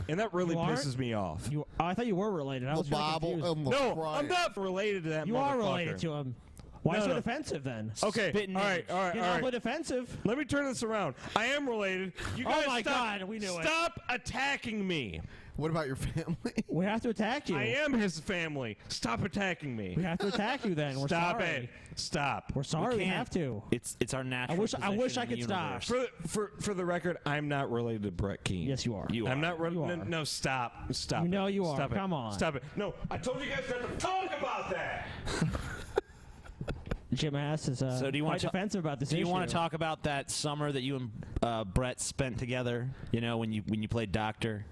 And that really You aren't? pisses me off. I thought you were related. I was really confused. No, I'm not related to that You motherfucker. are related to him. Why No, so no. defensive then? Okay, all right. Get awfully defensive. Let me turn this around. I am related. You Oh guys my stop, God, we knew it. Stop attacking me. What about your family? We have to attack you. I am his family. Stop attacking me. We have to attack you then. We're Stop sorry. it. Stop. We're sorry. We can't. have to. It's our natural. I wish position I in the could stop. universe. For the record, I'm not related to Brett Keane. Yes, you are. You I'm are. not. You are. No, stop. Stop. You know you are. Stop it. Come on. Stop it. No, I told you guys not to talk about that. Jim Ass is So do you want quite to defensive about this Do you issue. want to talk about that summer that you and Brett spent together? You know, when you played doctor.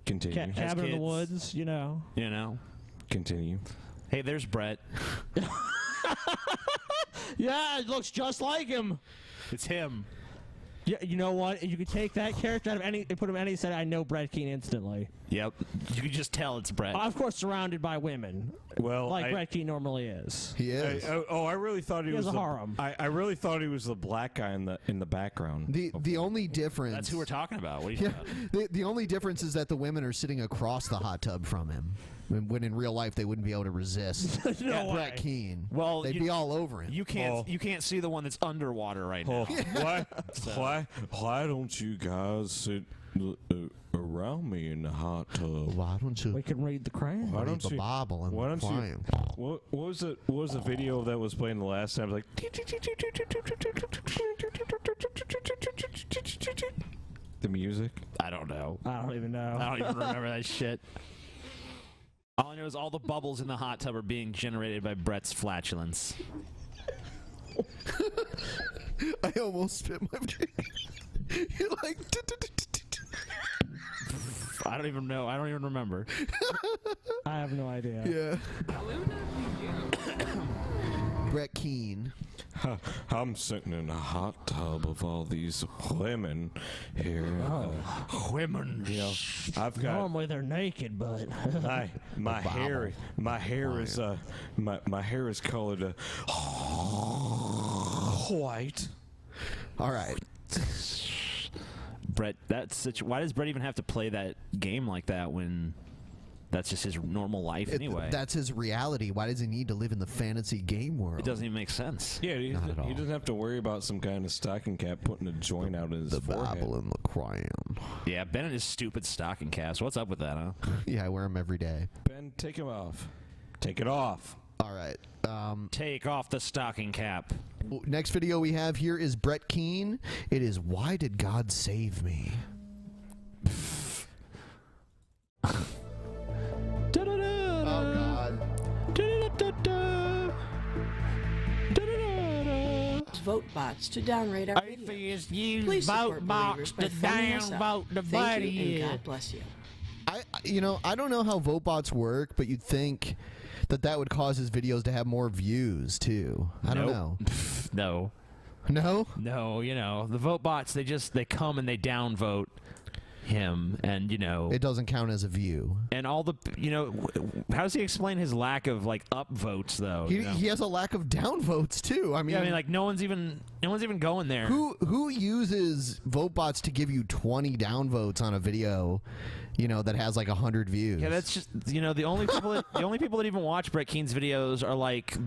Continue. Cabin in the kids. Woods, you know. You know. Continue. Hey, there's Brett. Yeah, it looks just like him. It's him. Yeah, you know what? You could take that character out of any and put him in any set. I know Brett Keane instantly. Yep. You can just tell it's Brett. Of course, surrounded by women. Well, like Brett Keane normally is. He is. I really thought he He was has a the, harem. I really thought he was the black guy in the background. The only difference. That's who we're talking about. What are you talking about? The only difference is that the women are sitting across the hot tub from him. When in real life they wouldn't be able to resist No Brett way. Keane. Well, they'd be all over him. You can't see the one that's underwater right now. Why don't you guys sit around me in the hot tub? Why don't you? We can read the Quran. Why don't the you? Bible and Why the don't you? Quran. What was it? What was the video that was playing the last time? It was like the music. I don't know. I don't even know. I don't even remember that shit. All I know is all the bubbles in the hot tub are being generated by Brett's flatulence. I almost spit my drink. You're like. I don't even know. I don't even remember. I have no idea. Yeah. Brett Keane. I'm sitting in a hot tub of all these women here. Women. You know, I've got Normally they're naked, but my hair is my hair is colored white. All right. Brett, that's such. Why does Brett even have to play that game like that when that's just his normal life anyway? That's his reality. Why does he need to live in the fantasy game world? It doesn't even make sense. Yeah, he Not at all. doesn't have to worry about some kind of stocking cap putting a joint out in his The forehead. Bible and the Quran. Yeah, Ben and his stupid stocking caps. What's up with that, huh? Yeah, I wear them every day. Ben, take him off. Take it off. All right. Take off the stocking cap. Next video we have here is Brett Keane. It is Why Did God Save Me? Oh, God. Vote bots to downrate our Atheists videos. use Please support vote bots believers by to thumbing us up. downvote the Thank you, buddy. and God bless you. I don't know how vote bots work, but you'd think that would cause his videos to have more views too. I don't know. No. No? No, you know, the vote bots, they come and they downvote him, and it doesn't count as a view. And all the how does he explain his lack of like upvotes though? He has a lack of downvotes too. I mean, like no one's even going there. Who uses vote bots to give you 20 downvotes on a video, that has like 100 views? Yeah, that's just the only people that even watch Brett Keane's videos are like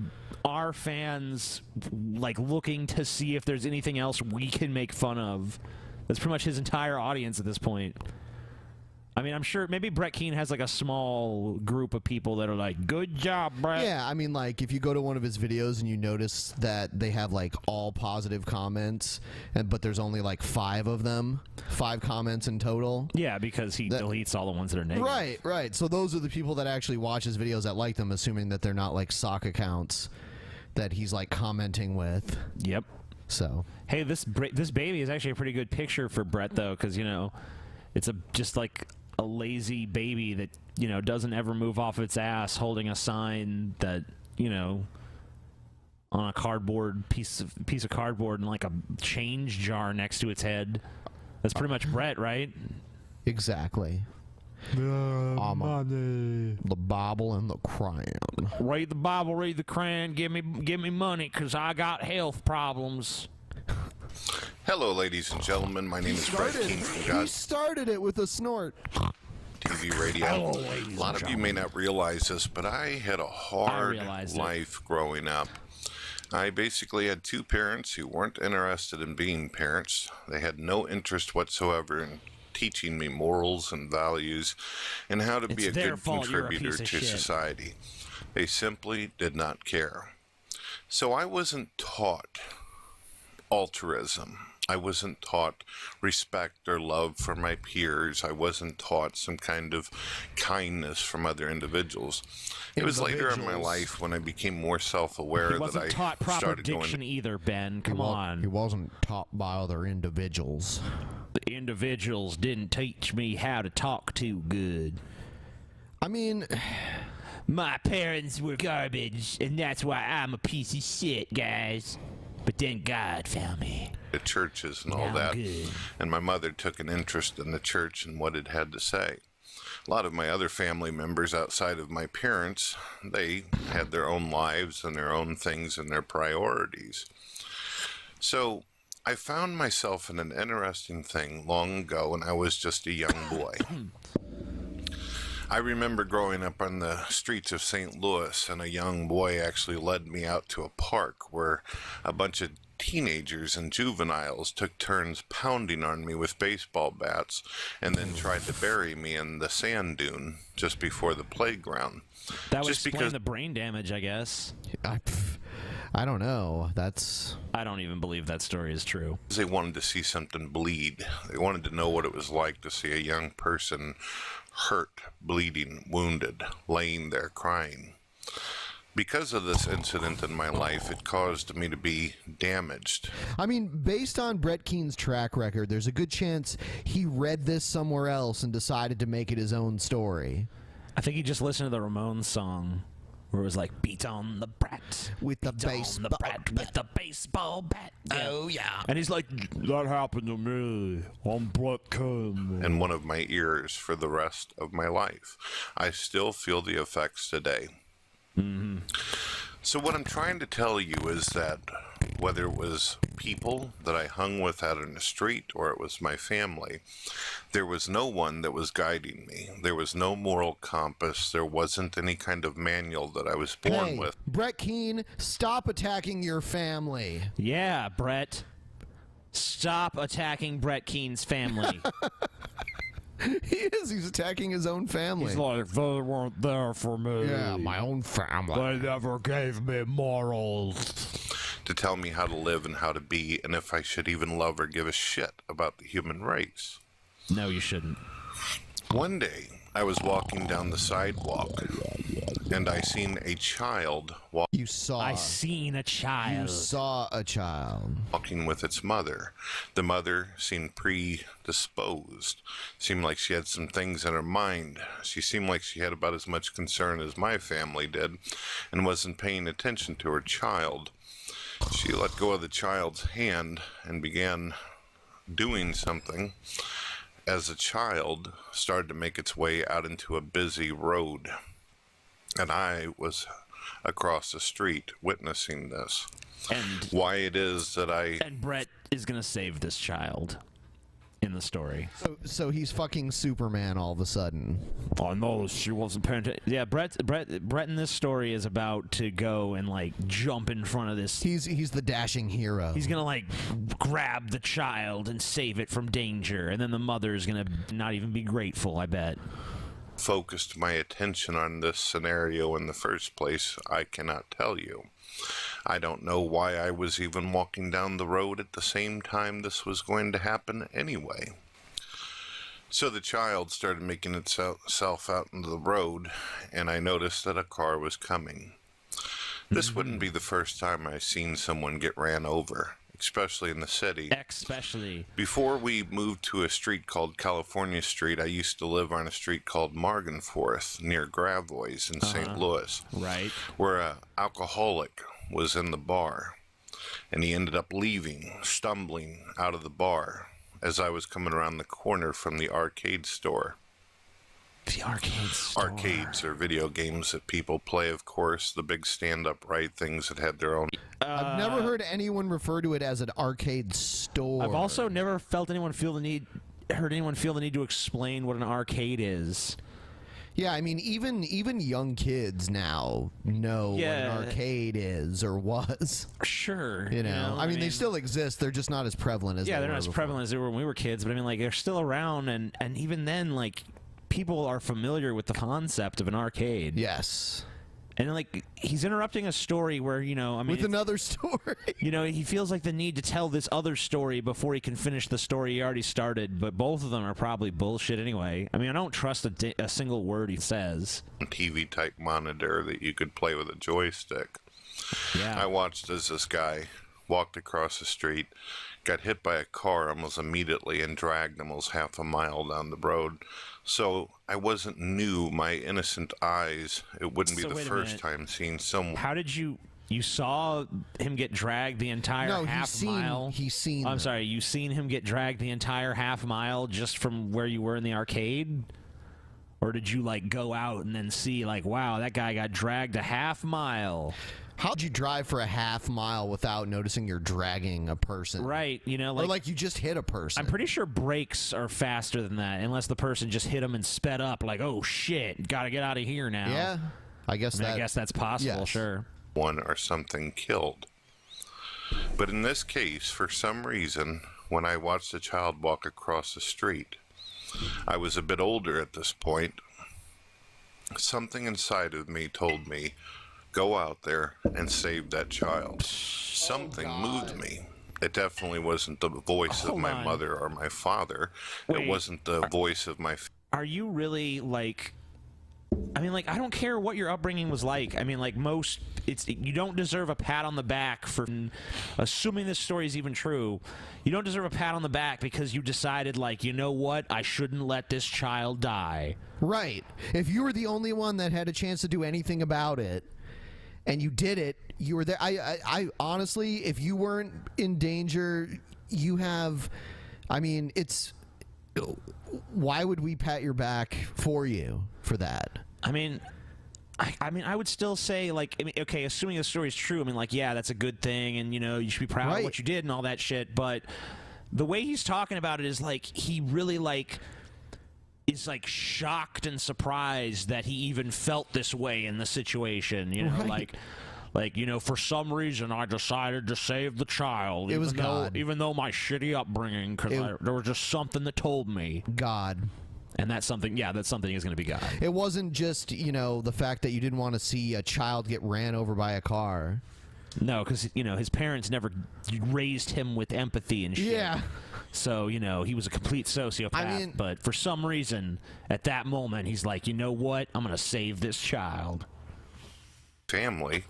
our fans, like looking to see if there's anything else we can make fun of. That's pretty much his entire audience at this point. I mean, I'm sure maybe Brett Keane has like a small group of people that are like, "Good job, Brett." Yeah, I mean, like if you go to one of his videos and you notice that they have like all positive comments, but there's only like 5 of them, 5 comments in total. Yeah, because he deletes all the ones that are negative. Right. So those are the people that actually watch his videos that like them, assuming that they're not like sock accounts that he's like commenting with. Yep. So hey, this baby is actually a pretty good picture for Brett though, because it's just like a lazy baby that doesn't ever move off its ass, holding a sign that on a cardboard piece of cardboard and like a change jar next to its head. That's pretty much Brett, right? Exactly. Money. The Bible and the crayon. Read the Bible, read the crayon. Give me money, cause I got health problems. Hello, ladies and gentlemen. My name is Brett Keane from God He started it with a snort. TV Radio. A lot of you may not realize this, but I had a hard life growing up. I basically had 2 parents who weren't interested in being parents. They had no interest whatsoever in teaching me morals and values and how to be a good contributor to society. They simply did not care. So I wasn't taught altruism. I wasn't taught respect or love for my peers. I wasn't taught some kind of kindness from other individuals. It was later in my life when I became more self-aware that I taught proper started diction going. either, Ben. Come on. He wasn't taught by other individuals. The individuals didn't teach me how to talk too good. I mean, my parents were garbage, and that's why I'm a piece of shit, guys. But then God found me. The churches and all that. And my mother took an interest in the church and what it had to say. A lot of my other family members outside of my parents, they had their own lives and their own things and their priorities. So I found myself in an interesting thing long ago when I was just a young boy. I remember growing up on the streets of St. Louis, and a young boy actually led me out to a park where a bunch of teenagers and juveniles took turns pounding on me with baseball bats and then tried to bury me in the sand dune just before the playground. That would explain the brain damage, I guess. I don't know. I don't even believe that story is true. They wanted to see something bleed. They wanted to know what it was like to see a young person hurt, bleeding, wounded, laying there crying. Because of this incident in my life, it caused me to be damaged. I mean, based on Brett Keane's track record, there's a good chance he read this somewhere else and decided to make it his own story. I think he just listened to the Ramones song where it was like, beat on the brat with the baseball bat with the baseball bat. Oh yeah. And he's like, that happened to me. I'm Brett Keane. In one of my ears for the rest of my life. I still feel the effects today. Mm-hmm. So what I'm trying to tell you is that whether it was people that I hung with out in the street or it was my family, there was no one that was guiding me. There was no moral compass. There wasn't any kind of manual that I was born with. Brett Keane, stop attacking your family. Yeah, Brett. Stop attacking Brett Keane's family. He is. He's attacking his own family. He's like, they weren't there for me. Yeah, my own family. They never gave me morals. To tell me how to live and how to be, and if I should even love or give a shit about the human race. No, you shouldn't. One day, I was walking down the sidewalk, and I seen a child walk. You saw. I seen a child. You saw a child. Walking with its mother. The mother seemed predisposed. Seemed like she had some things in her mind. She seemed like she had about as much concern as my family did, and wasn't paying attention to her child. She let go of the child's hand and began doing something. as a child, started to make its way out into a busy road. And I was across the street witnessing this. And why it is that And Brett is going to save this child in the story. So he's fucking Superman all of a sudden. Oh no, she wasn't paying attention. Yeah, Brett in this story is about to go and like jump in front of this. He's the dashing hero. He's gonna like grab the child and save it from danger, and then the mother is gonna not even be grateful, I bet. Focused my attention on this scenario in the first place, I cannot tell you. I don't know why I was even walking down the road at the same time this was going to happen anyway. So the child started making itself out into the road, and I noticed that a car was coming. This wouldn't be the first time I've seen someone get ran over, especially in the city. Especially. Before we moved to a street called California Street, I used to live on a street called Morganforth near Gravois in St. Louis. Right. Where an alcoholic was in the bar, and he ended up leaving, stumbling out of the bar as I was coming around the corner from the arcade store. The arcade store. Arcades are video games that people play, of course, the big stand-upright things that had their own... I've never heard anyone refer to it as an arcade store. I've also never heard anyone feel the need to explain what an arcade is. Yeah, I mean, even young kids now know what an arcade is or was. Sure. You know, I mean, they still exist. They're just not as prevalent as they were they're not as before. prevalent as they were when we were kids. But I mean, like, they're still around, and even then, like, people are familiar with the concept of an arcade. Yes. And like, he's interrupting a story where, you know, I mean, with another story. You know, he feels like the need to tell this other story before he can finish the story he already started. But both of them are probably bullshit anyway. I mean, I don't trust a single word he says. TV type monitor that you could play with a joystick. Yeah. I watched as this guy walked across the street, got hit by a car almost immediately, and dragged almost half a mile down the road. So I wasn't new. My innocent eyes, it wouldn't be the first time seeing someone. How did you saw him get dragged the entire half mile? He's seen. I'm sorry, you seen him get dragged the entire half mile just from where you were in the arcade? Or did you like go out and then see like, wow, that guy got dragged a half mile? How'd you drive for a half mile without noticing you're dragging a person? Right, you know, or like you just hit a person. I'm pretty sure brakes are faster than that, unless the person just hit them and sped up. Like, oh shit, gotta get out of here now. Yeah, I guess that's possible. yes. Sure. One or something killed. But in this case, for some reason, when I watched a child walk across the street, I was a bit older at this point. Something inside of me told me, go out there and save that child. Something moved me. It definitely wasn't the voice of my mother or my father. Wait. It wasn't the voice of my... Are you really like... I mean, like, I don't care what your upbringing was like. I mean, like, you don't deserve a pat on the back for, assuming this story is even true, you don't deserve a pat on the back because you decided, like, you know what, I shouldn't let this child die. Right. If you were the only one that had a chance to do anything about it, and you did it, you were there. I honestly, if you weren't in danger, you have, I mean, it's, why would we pat your back for you for that? I mean, I would still say, like, I mean, okay, assuming the story is true, I mean, like, yeah, that's a good thing, and, you know, you should be proud of what you did and all that shit, but the way he's talking about it is, like, he really, like, is, like, shocked and surprised that he even felt this way in the situation, you know, like, you know, for some reason I decided to save the child. It was God. Even though my shitty upbringing, because there was just something that told me. God. And that's something, yeah, that something is going to be God. It wasn't just, you know, the fact that you didn't want to see a child get ran over by a car. No, because, you know, his parents never raised him with empathy and shit. Yeah. So, you know, he was a complete sociopath. But for some reason, at that moment, he's like, you know what? I'm going to save this child. Family.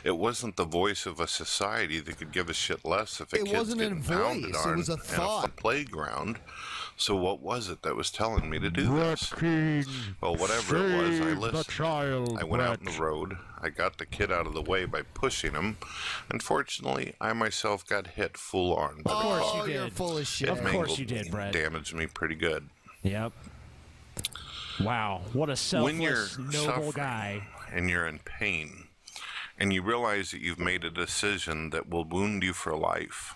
It wasn't the voice of a society that could give a shit less if a It kid's wasn't a getting pounded voice, it on was a in thought. playground. So what was it that was telling me to do Brett this? Keane, Well, whatever it was, I save listened. the child, I went out in Brett. the road. I got the kid out of the way by pushing him. Unfortunately, I myself got hit full on. Of course you did. You're full of shit. Of course you did, Brett. Damaged me pretty good. Yep. Wow, what a When you're selfless, noble suffering guy. and you're in pain, and you realize that you've made a decision that will wound you for life,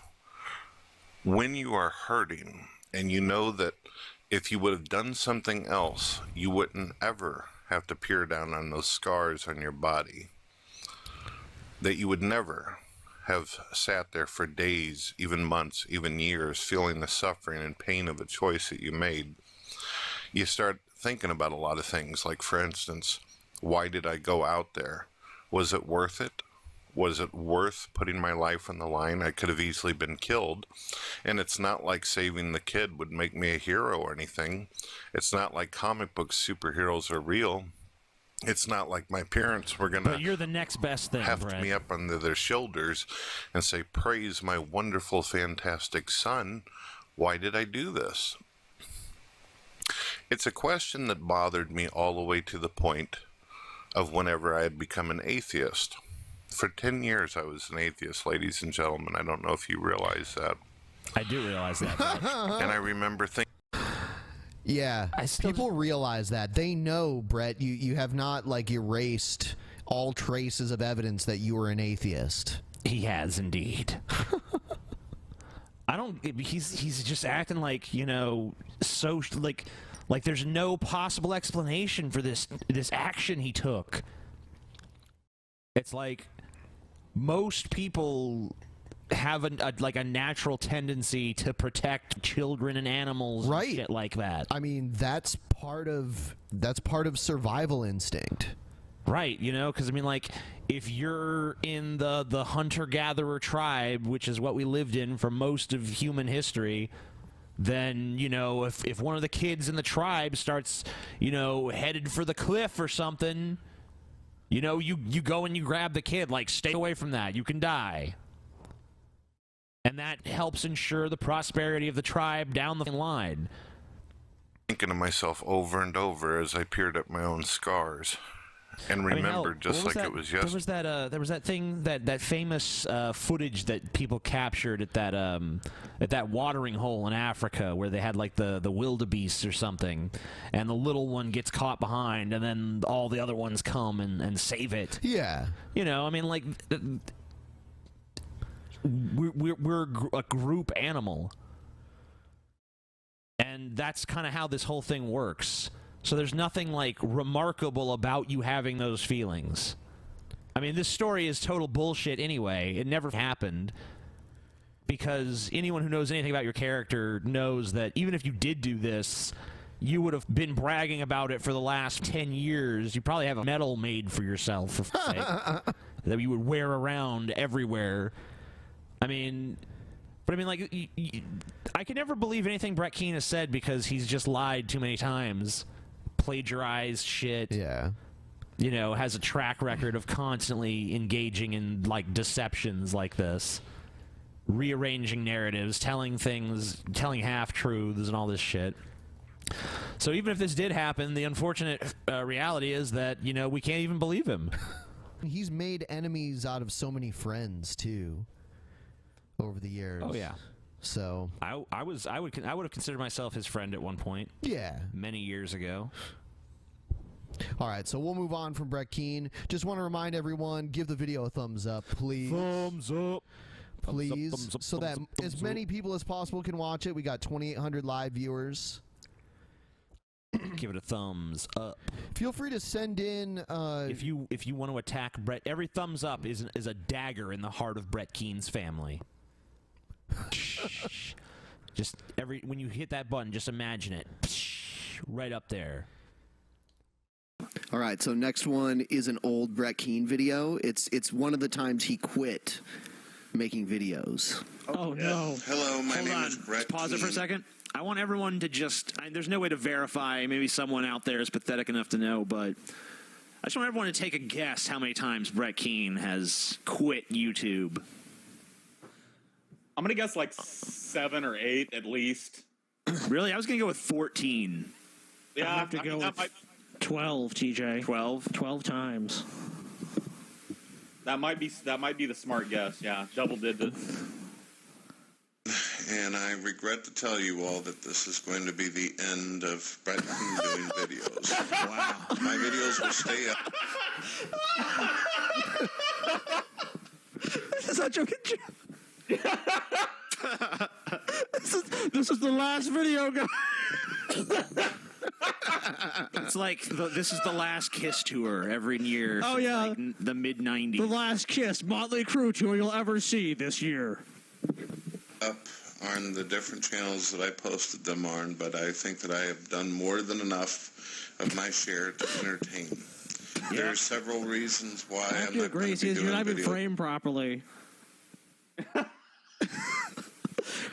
when you are hurting and you know that if you would have done something else, you wouldn't ever have to peer down on those scars on your body, that you would never have sat there for days, even months, even years, feeling the suffering and pain of a choice that you made, you start thinking about a lot of things. Like, for instance, why did I go out there? Was it worth it? Was it worth putting my life on the line? I could have easily been killed. And it's not like saving the kid would make me a hero or anything. It's not like comic book superheroes are real. It's not like my parents were going But to you're the next best thing, heft Brett. me up under their shoulders and say, praise my wonderful, fantastic son. Why did I do this? It's a question that bothered me all the way to the point of whenever I had become an atheist. For 10 years I was an atheist, ladies and gentlemen. I don't know if you realize that. I do realize that, Brett. And I remember thinking... Yeah, people realize that. They know, Brett, you have not, like, erased all traces of evidence that you were an atheist. He has indeed. I don't... He's just acting like, you know, so... Like there's no possible explanation for this action he took. It's like most people have a natural tendency to protect children and animals, right? And shit like that. I mean, that's part of survival instinct, right? You know, because I mean, like if you're in the hunter-gatherer tribe, which is what we lived in for most of human history. Then, you know, if one of the kids in the tribe starts, you know, headed for the cliff or something, you know, you go and you grab the kid, like, stay away from that. You can die. And that helps ensure the prosperity of the tribe down the line. Thinking to myself over and over as I peered at my own scars. And remembered just like it was yesterday. There was that thing, that famous footage that people captured at that watering hole in Africa where they had like the wildebeest or something, and the little one gets caught behind, and then all the other ones come and save it. Yeah. You know, I mean, like we're a group animal, and that's kind of how this whole thing works. So there's nothing, like, remarkable about you having those feelings. I mean, this story is total bullshit anyway. It never happened. Because anyone who knows anything about your character knows that even if you did do this, you would have been bragging about it for the last 10 years. You probably have a medal made for yourself, for fuck's sake, that you would wear around everywhere. I mean... But I mean, like, I can never believe anything Brett Keane has said because he's just lied too many times. Plagiarized shit. Yeah. You know, has a track record of constantly engaging in, like, deceptions like this. Rearranging narratives, telling half-truths and all this shit. So even if this did happen, the unfortunate reality is that, you know, we can't even believe him. He's made enemies out of so many friends, too, over the years. Oh, yeah. So I would have considered myself his friend at one point. Yeah. Many years ago. All right, so we'll move on from Brett Keane. Just want to remind everyone, give the video a thumbs up, please. Thumbs up. Please, Thumbs up, so that thumbs up, as thumbs many up. people as possible can watch it. We got 2,800 live viewers. Give it a thumbs up. Feel free to send in. If you want to attack Brett, every thumbs up is a dagger in the heart of Brett Keane's family. Just when you hit that button, just imagine it, right up there. All right, so next one is an old Brett Keane video. It's one of the times he quit making videos. Oh, no. Hello, my Hold name on. is Brett Just pause it for a Keane. second. I want everyone to just... there's no way to verify. Maybe someone out there is pathetic enough to know, but I just want everyone to take a guess how many times Brett Keane has quit YouTube. I'm gonna guess like 7 or 8 at least. Really? I was gonna go with 14. Yeah, I have to go with 12, TJ. 12 times. That might be the smart guess. Yeah, double digits. And I regret to tell you all that this is going to be the end of Brett Keane doing videos. Wow. My videos will stay up. This is such a good This is the last video, guys. It's like this is the last Kiss tour every year. Oh, since, yeah. like, the mid-90s. The last Kiss, Motley Crue tour you'll ever see this year. Up on the different channels that I posted them on, but I think that I have done more than enough of my share to entertain. There are several reasons why I have I'm to not agree. going to be You're doing not even videos. framed properly.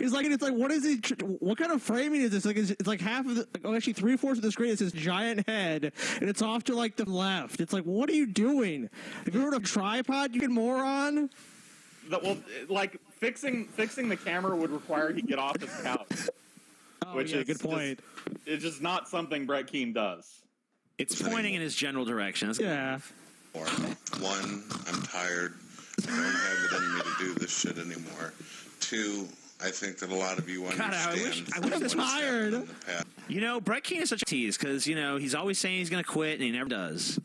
It's like what is it? What kind of framing is this? Like it's like half of the, actually 3/4 of the screen is this giant head, and it's off to like the left. It's like, what are you doing? Have you heard of tripod, you moron? Well, like fixing the camera would require he get off his couch. Oh, which is good point. It's just not something Brett Keane does. It's pointing in his general direction. Yeah. One, I'm tired. I don't have it in me to do this shit anymore. Two, I think that a lot of you understand. I wish what's happened tired. in the past. You know, Brett Keane is such a tease because, you know, he's always saying he's going to quit and he never does.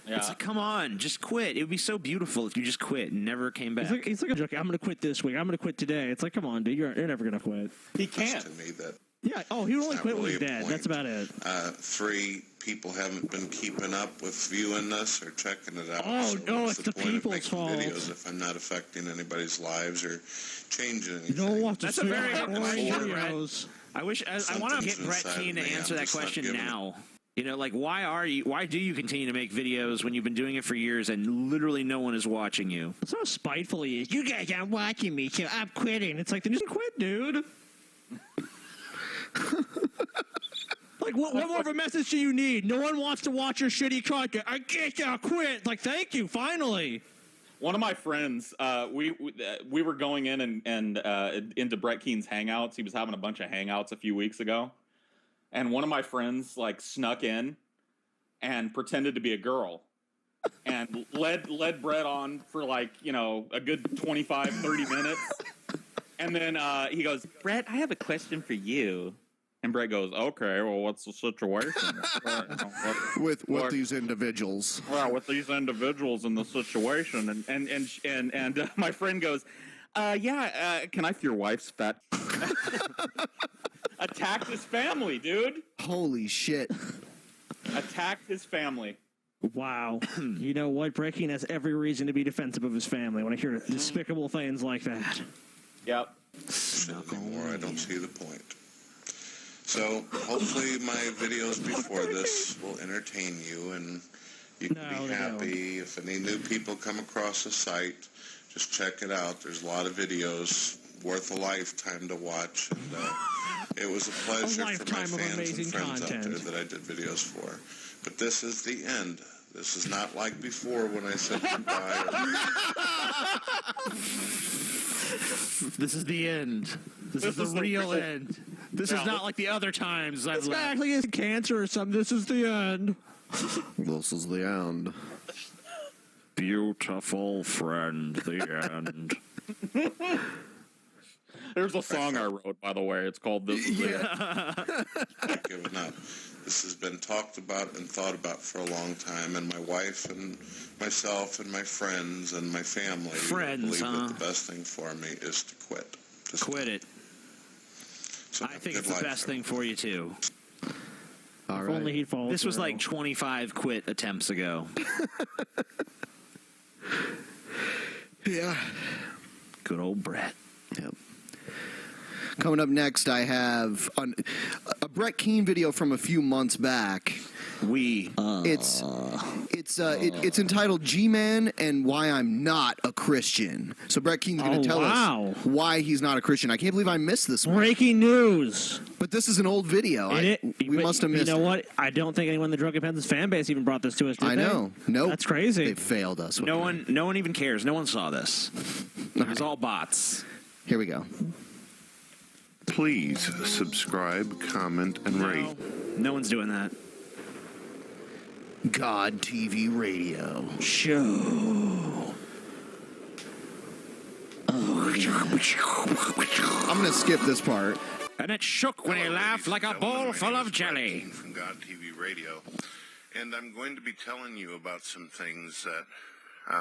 Yeah. It's like, come on, just quit. It would be so beautiful if you just quit and never came back. It's like a joke. I'm going to quit this week. I'm going to quit today. It's like, come on, dude. You're never going to quit. He can't. To me, that Yeah. Oh, he would only It's quit not when he's really a dead. point. That's about it. Three, people haven't been keeping up with viewing this or checking it out. Oh, so no, what's it's the point of people's making fault. videos if I'm not affecting anybody's lives or changing You anything? don't want to That's a see very our good question, videos. I wish I want to get Brett inside Keane to of me, answer I'm that just not question giving it. now. You know, like why do you continue to make videos when you've been doing it for years and literally no one is watching you? So spiteful he is. You guys aren't watching me, so I'm quitting. It's like, then just quit, dude. Like, what more of a message do you need? No one wants to watch your shitty content. I guess I'll quit. Like, thank you, finally. One of my friends, we were going in and into Brett Keane's Hangouts. He was having a bunch of Hangouts a few weeks ago. And one of my friends, like, snuck in and pretended to be a girl. And led Brett on for, like, you know, a good 25, 30 minutes. And then he goes, Brett, I have a question for you. And Brett goes, okay, well, what's the situation? With these individuals. Well, with these individuals in the situation. And my friend goes, can I your wife's fat? Attacked his family, dude. Holy shit. Attacked his family. Wow. You know what? Breaking has every reason to be defensive of his family when I hear despicable things like that. Yep. Anymore, I don't see the point. So hopefully my videos before this will entertain you and you can be happy. If any new people come across the site, just check it out. There's a lot of videos worth a lifetime to watch. And it was a pleasure for my fans and friends out there that I did videos for. But this is the end. This is not like before when I said goodbye. This is the end. This is the real end. This is not like the other times I've It's left. not like it's cancer or something. This is the end. This is the end. Beautiful friend, the end. There's a song I wrote, by the way. It's called This Is It. Not giving up. This has been talked about and thought about for a long time, and my wife and myself and my friends and my family believe that the best thing for me is to quit. Just quit it. So I think it's the best thing for you, too. All If only he'd follow This was through. like 25 quit attempts ago. Yeah. Good old Brett. Yep. Coming up next, I have a Brett Keane video from a few months back. It's entitled Gman and Why I'm Not a Christian. So Brett Keane's going to tell us why he's not a Christian. I can't believe I missed this one. Breaking news. But this is an old video. We must have missed it. You know what? I don't think anyone in the Drunken Peasants fan base even brought this to us, did I know. Nope. That's crazy. They failed us. No one even cares. No one saw this. It was all bots. Here we go. Please subscribe, comment, and rate. No one's doing that. God TV Radio show. I'm going to skip this part. And it shook when he laughed like a bowl full of jelly. From God TV Radio. And I'm going to be telling you about some things that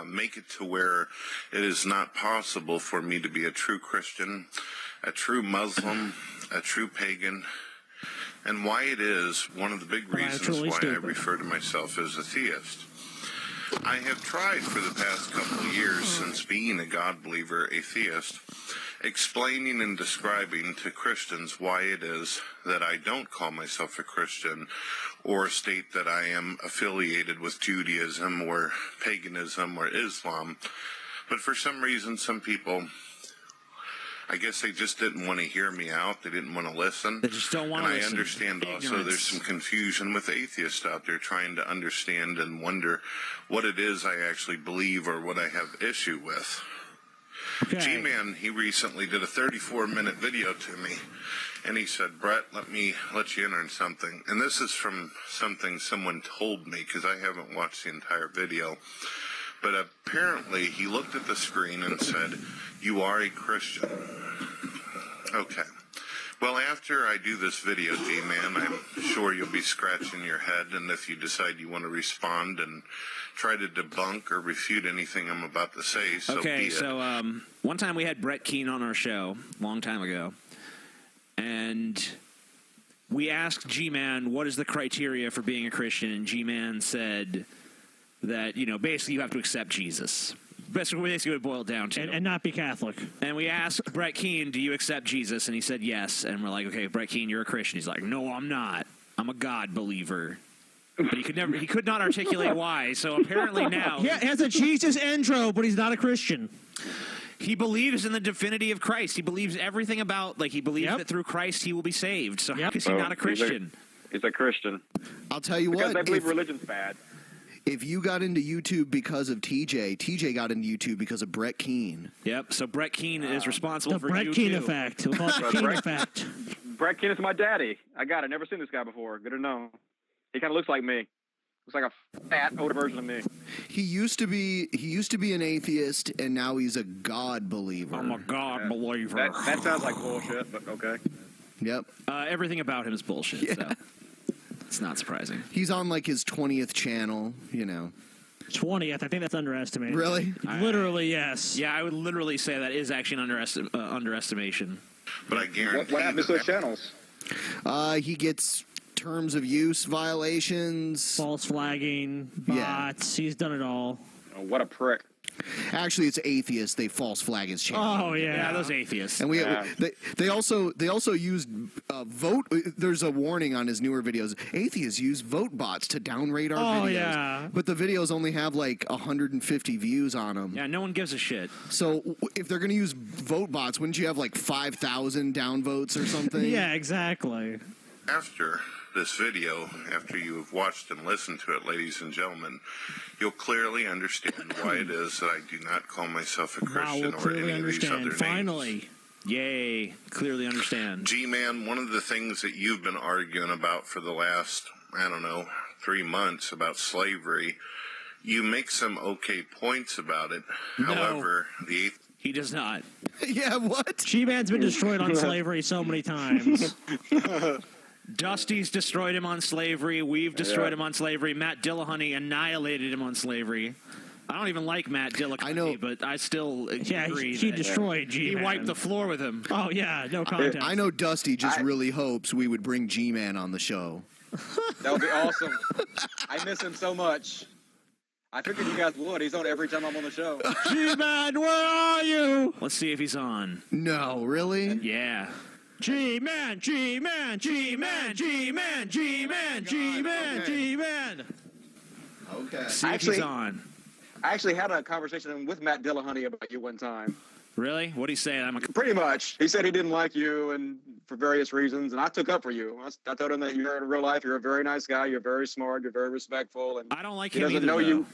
make it to where it is not possible for me to be a true Christian, a true Muslim, a true pagan, and why it is one of the big reasons why I refer to myself as a theist. I have tried for the past couple of years, since being a God believer, a theist, explaining and describing to Christians why it is that I don't call myself a Christian or state that I am affiliated with Judaism or paganism or Islam. But for some reason, some people, I guess they just didn't want to hear me out. They didn't want to listen. They just don't want to listen. And I understand also there's some confusion with atheists out there trying to understand and wonder what it is I actually believe or what I have issue with. Okay. G-Man, he recently did a 34-minute video to me, and he said, Brett, let me let you in on something. And this is from something someone told me, because I haven't watched the entire video. But apparently he looked at the screen and said, you are a Christian. Okay. Well, after I do this video, G-Man, I'm sure you'll be scratching your head, and if you decide you want to respond and try to debunk or refute anything I'm about to say, so be it. So one time we had Brett Keane on our show, a long time ago, and we asked G-Man, what is the criteria for being a Christian, and G-Man said that, basically you have to accept Jesus. Basically what it boiled down to. And not be Catholic. And we asked Brett Keane, do you accept Jesus? And he said yes. And we're like, okay, Brett Keane, you're a Christian. He's like, no, I'm not. I'm a God believer. But he could not articulate why. So apparently now He has a Jesus intro, but he's not a Christian. He believes in the divinity of Christ. He believes everything about, he believes that through Christ he will be saved. So how is he not a Christian? He's a Christian. I'll tell you because what. They believe religion's bad. If you got into YouTube because of TJ got into YouTube because of Brett Keane. Yep. So Brett Keane is responsible for Brett you Keane too. effect. We'll call it the Keane effect. Brett Keane is my daddy. I got it. Never seen this guy before. Good to know. He kind of looks like me. Looks like a fat older version of me. He used to be an atheist, and now he's a God believer. I'm a God believer. That sounds like bullshit, but okay. Yep. Everything about him is bullshit. So it's not surprising. He's on his 20th channel. 20th. I think that's underestimated. Really? Literally, yes. Yeah, I would literally say that is actually an underestimation. But I guarantee what happens to those channels? He gets terms of use violations, false flagging, bots. He's done it all. Oh, what a prick. Actually, it's atheists. They false flag his channel. Oh yeah, those atheists. And they also used vote. There's a warning on his newer videos. Atheists use vote bots to downrate our videos. Yeah. But the videos only have 150 views on them. Yeah, no one gives a shit. So if they're gonna use vote bots, wouldn't you have 5,000 downvotes or something? Yeah, exactly. After this video, after you have watched and listened to it, ladies and gentlemen, you'll clearly understand why it is that I do not call myself a Christian or any of these other names. Finally. Yay, clearly understand. G-Man, one of the things that you've been arguing about for the last, 3 months about slavery, you make some okay points about it. No. However, he does not. Yeah, what? G-Man's been destroyed on slavery so many times. Dusty's destroyed him on slavery. We've destroyed him on slavery. Matt Dillahunty annihilated him on slavery. I don't even like Matt Dillahunty, but I still agree. He destroyed He G-Man. wiped the floor with him. Oh, yeah, no contest. I know Dusty just really hopes we would bring G-Man on the show. That would be awesome. I miss him so much. I figured you guys would. He's on every time I'm on the show. G-Man, where are you? Let's see if he's on. No, really? Yeah. G-Man, G-Man, G-Man, G-Man, G-Man, G-Man, G-Man. Okay. See if he's on. I actually had a conversation with Matt Dillahunty about you one time. Really? What'd he say? Pretty much. He said he didn't like you and for various reasons, and I took up for you. I told him that you're in real life, you're a very nice guy, you're very smart, you're very respectful, and I don't like he him doesn't either, know though. you.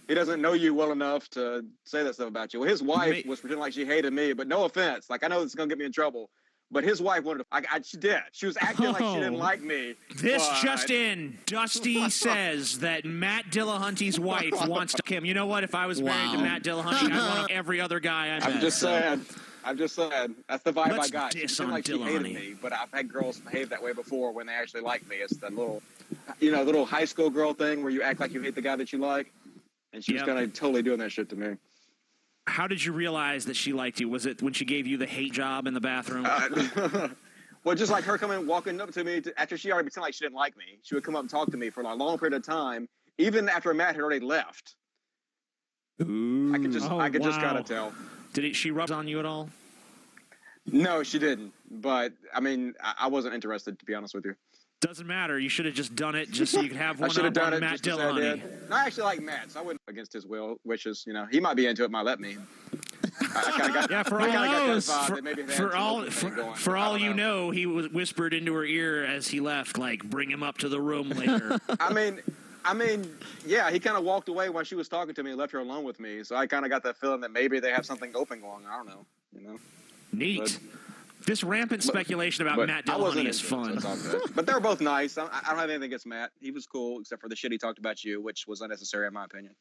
He doesn't know you well enough to say that stuff about you. Well, his wife was pretending like she hated me, but no offense. Like, I know this is going to get me in trouble, but his wife wanted to. She did. She was acting like she didn't like me. This but- just in. Dusty says that Matt Dillahunty's wife wants to kill him. You know what? If I was married to Matt Dillahunty, I'd want every other guy I met. I'm just saying. That's the vibe Let's I got. She diss pretended on like she hated Dillahunty. me, but I've had girls behave that way before when they actually like me. It's the little high school girl thing where you act like you hate the guy that you like. And she was kind of totally doing that shit to me. How did you realize that she liked you? Was it when she gave you the hate job in the bathroom? Well, just like her walking up to me after she already pretended like she didn't like me. She would come up and talk to me for a long period of time, even after Matt had already left. Ooh. I could just kind of tell. Did she rub on you at all? No, she didn't. But I mean, I wasn't interested, to be honest with you. Doesn't matter. You should have just done it just so you could have one I should have done on it Matt just to say I Dillahunty. did. No, I actually like Matt, so I wouldn't against his wishes. You know, he might be into it, might let me. For all you know, he was whispered into her ear as he left, like, bring him up to the room later. I mean, yeah, he kind of walked away while she was talking to me and left her alone with me. So I kind of got that feeling that maybe they have something open going. I don't know. You know. Neat. This rampant speculation about Matt Dillahunty is fun. But they're both nice. I don't have anything against Matt. He was cool, except for the shit he talked about you, which was unnecessary in my opinion.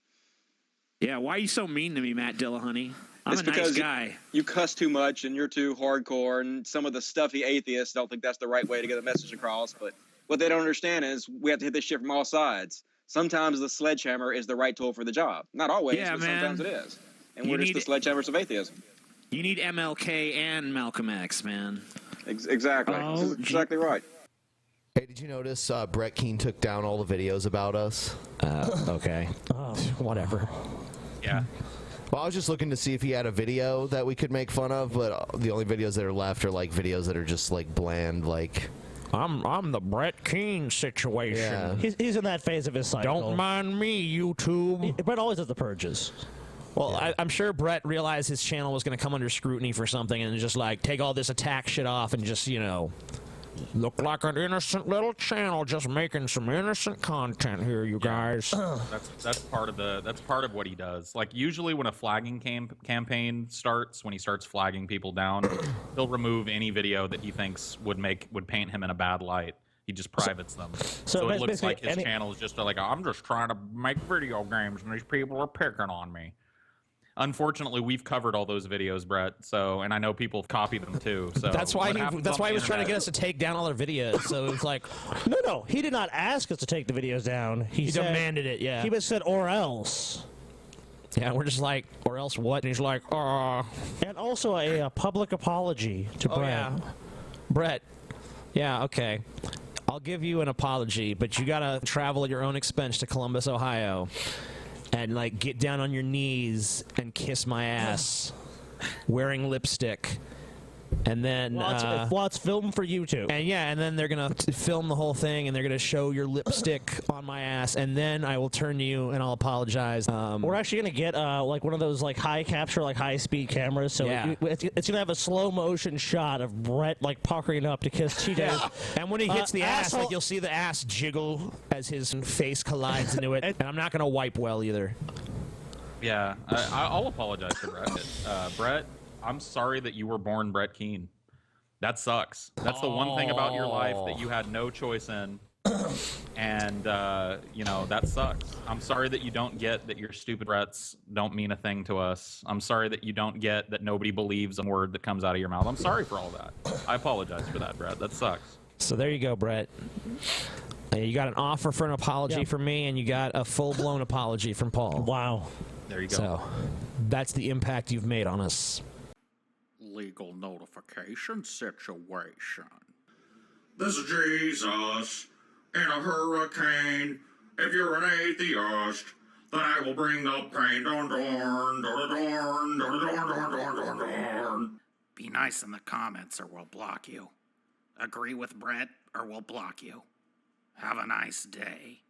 Yeah, why are you so mean to me, Matt Dillahunty? I'm It's a nice because guy. You cuss too much and you're too hardcore, and some of the stuffy atheists don't think that's the right way to get a message across. But what they don't understand is we have to hit this shit from all sides. Sometimes the sledgehammer is the right tool for the job. Not always, but sometimes it is. And we're just the sledgehammers of atheism. You need MLK and Malcolm X, man. Exactly. This is exactly right. Hey, did you notice Brett Keane took down all the videos about us? Okay. Whatever. Yeah. Well, I was just looking to see if he had a video that we could make fun of, but the only videos that are left are like videos that are just like bland, like. I'm the Brett Keane situation. Yeah. He's in that phase of his cycle. Don't mind me, YouTube. Brett always does the purges. Well, I'm sure Brett realized his channel was going to come under scrutiny for something and just, like, take all this attack shit off and just, you know, look like an innocent little channel just making some innocent content here, you guys. That's part of what he does. Like, usually when a flagging campaign starts, when he starts flagging people down, he'll remove any video that he thinks would paint him in a bad light. He just privates them. So it looks like his channel is just like, I'm just trying to make video games and these people are picking on me. Unfortunately, we've covered all those videos, Brett. So, and I know people copy them too. So that's why he was trying to get us to take down all their videos. So it's like, no, he did not ask us to take the videos down. He said, demanded it. Yeah, he just said, or else. Yeah, we're just like, or else what? And he's like, and also a public apology to Brett. Yeah. Brett. Yeah, okay. I'll give you an apology, but you gotta travel at your own expense to Columbus, Ohio. And, like, get down on your knees and kiss my ass wearing lipstick. And then... Well, it's filmed for YouTube. And then they're going to film the whole thing, and they're going to show your lipstick on my ass, and then I will turn to you, and I'll apologize. We're actually going to get, like, one of those, like, high-capture, like, high-speed cameras. So it's going to have a slow-motion shot of Brett, like, puckering up to kiss Cheetos. Yeah. And when he hits the ass, like, you'll see the ass jiggle as his face collides into it. And I'm not going to wipe well, either. Yeah, I'll apologize to Brett. Brett, I'm sorry that you were born Brett Keane. That sucks. That's the one thing about your life that you had no choice in. And, you know, that sucks. I'm sorry that you don't get that your stupid Bretts don't mean a thing to us. I'm sorry that you don't get that nobody believes a word that comes out of your mouth. I'm sorry for all that. I apologize for that, Brett. That sucks. So there you go, Brett. You got an offer for an apology from me, and you got a full-blown apology from Paul. Wow. There you go. So that's the impact you've made on us. Legal notification situation. This is Jesus in a hurricane. If you're an atheist, then I will bring the pain. Dun, dun, dun, dun, dun, dun, dun, dun, dun, dun, dun. Be nice in the comments or we'll block you. Agree with Brett, or we'll block you. Have a nice day.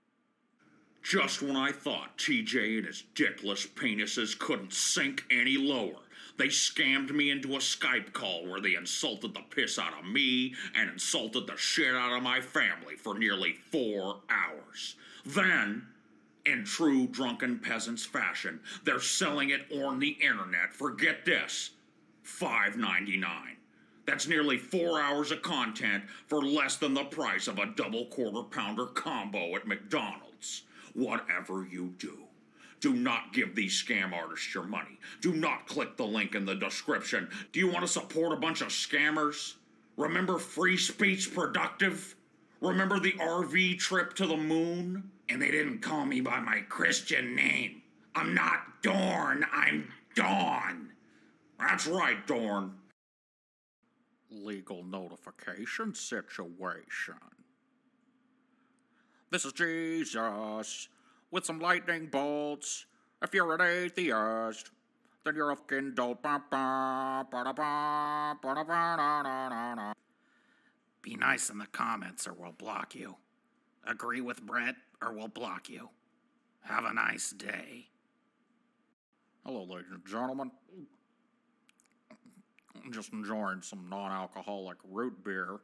Just when I thought TJ and his dickless penises couldn't sink any lower, they scammed me into a Skype call where they insulted the piss out of me and insulted the shit out of my family for nearly 4 hours. Then, in true drunken peasants fashion, they're selling it on the internet for, get this, $5.99. That's nearly 4 hours of content for less than the price of a double quarter-pounder combo at McDonald's. Whatever you do, do not give these scam artists your money. Do not click the link in the description. Do you want to support a bunch of scammers? Remember Free Speech Productive? Remember the RV trip to the moon? And they didn't call me by my Christian name. I'm not Dorn, I'm Dawn. That's right, Dorn. Legal notification situation. This is Jesus with some lightning bolts. If you're an atheist, then you're a fucking dope. Be nice in the comments or we'll block you. Agree with Brett or we'll block you. Have a nice day. Hello, ladies and gentlemen. I'm just enjoying some non-alcoholic root beer.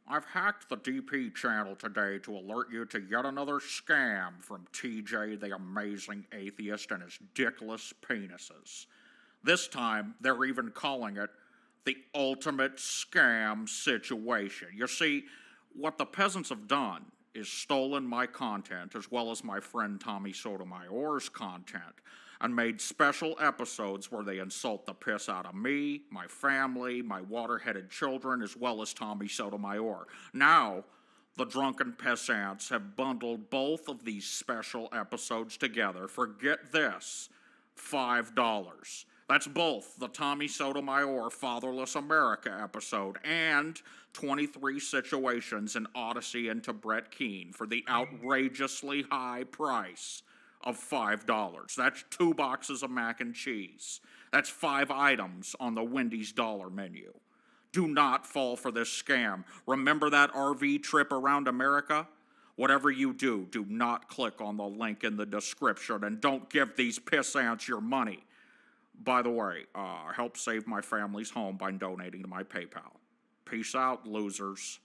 I've hacked the DP channel today to alert you to yet another scam from TJ the Amazing Atheist and his dickless penises. This time, they're even calling it the ultimate scam situation. You see, what the peasants have done is stolen my content as well as my friend Tommy Sotomayor's content and made special episodes where they insult the piss out of me, my family, my water-headed children, as well as Tommy Sotomayor. Now, the drunken peasants have bundled both of these special episodes together for, get this, $5. That's both the Tommy Sotomayor Fatherless America episode and 23 situations in Odyssey into Brett Keane for the outrageously high price of $5. That's 2 boxes of mac and cheese. That's 5 items on the Wendy's dollar menu. Do not fall for this scam. Remember that RV trip around America? Whatever you do, do not click on the link in the description and don't give these pissants your money. By the way, help save my family's home by donating to my PayPal. Peace out, losers.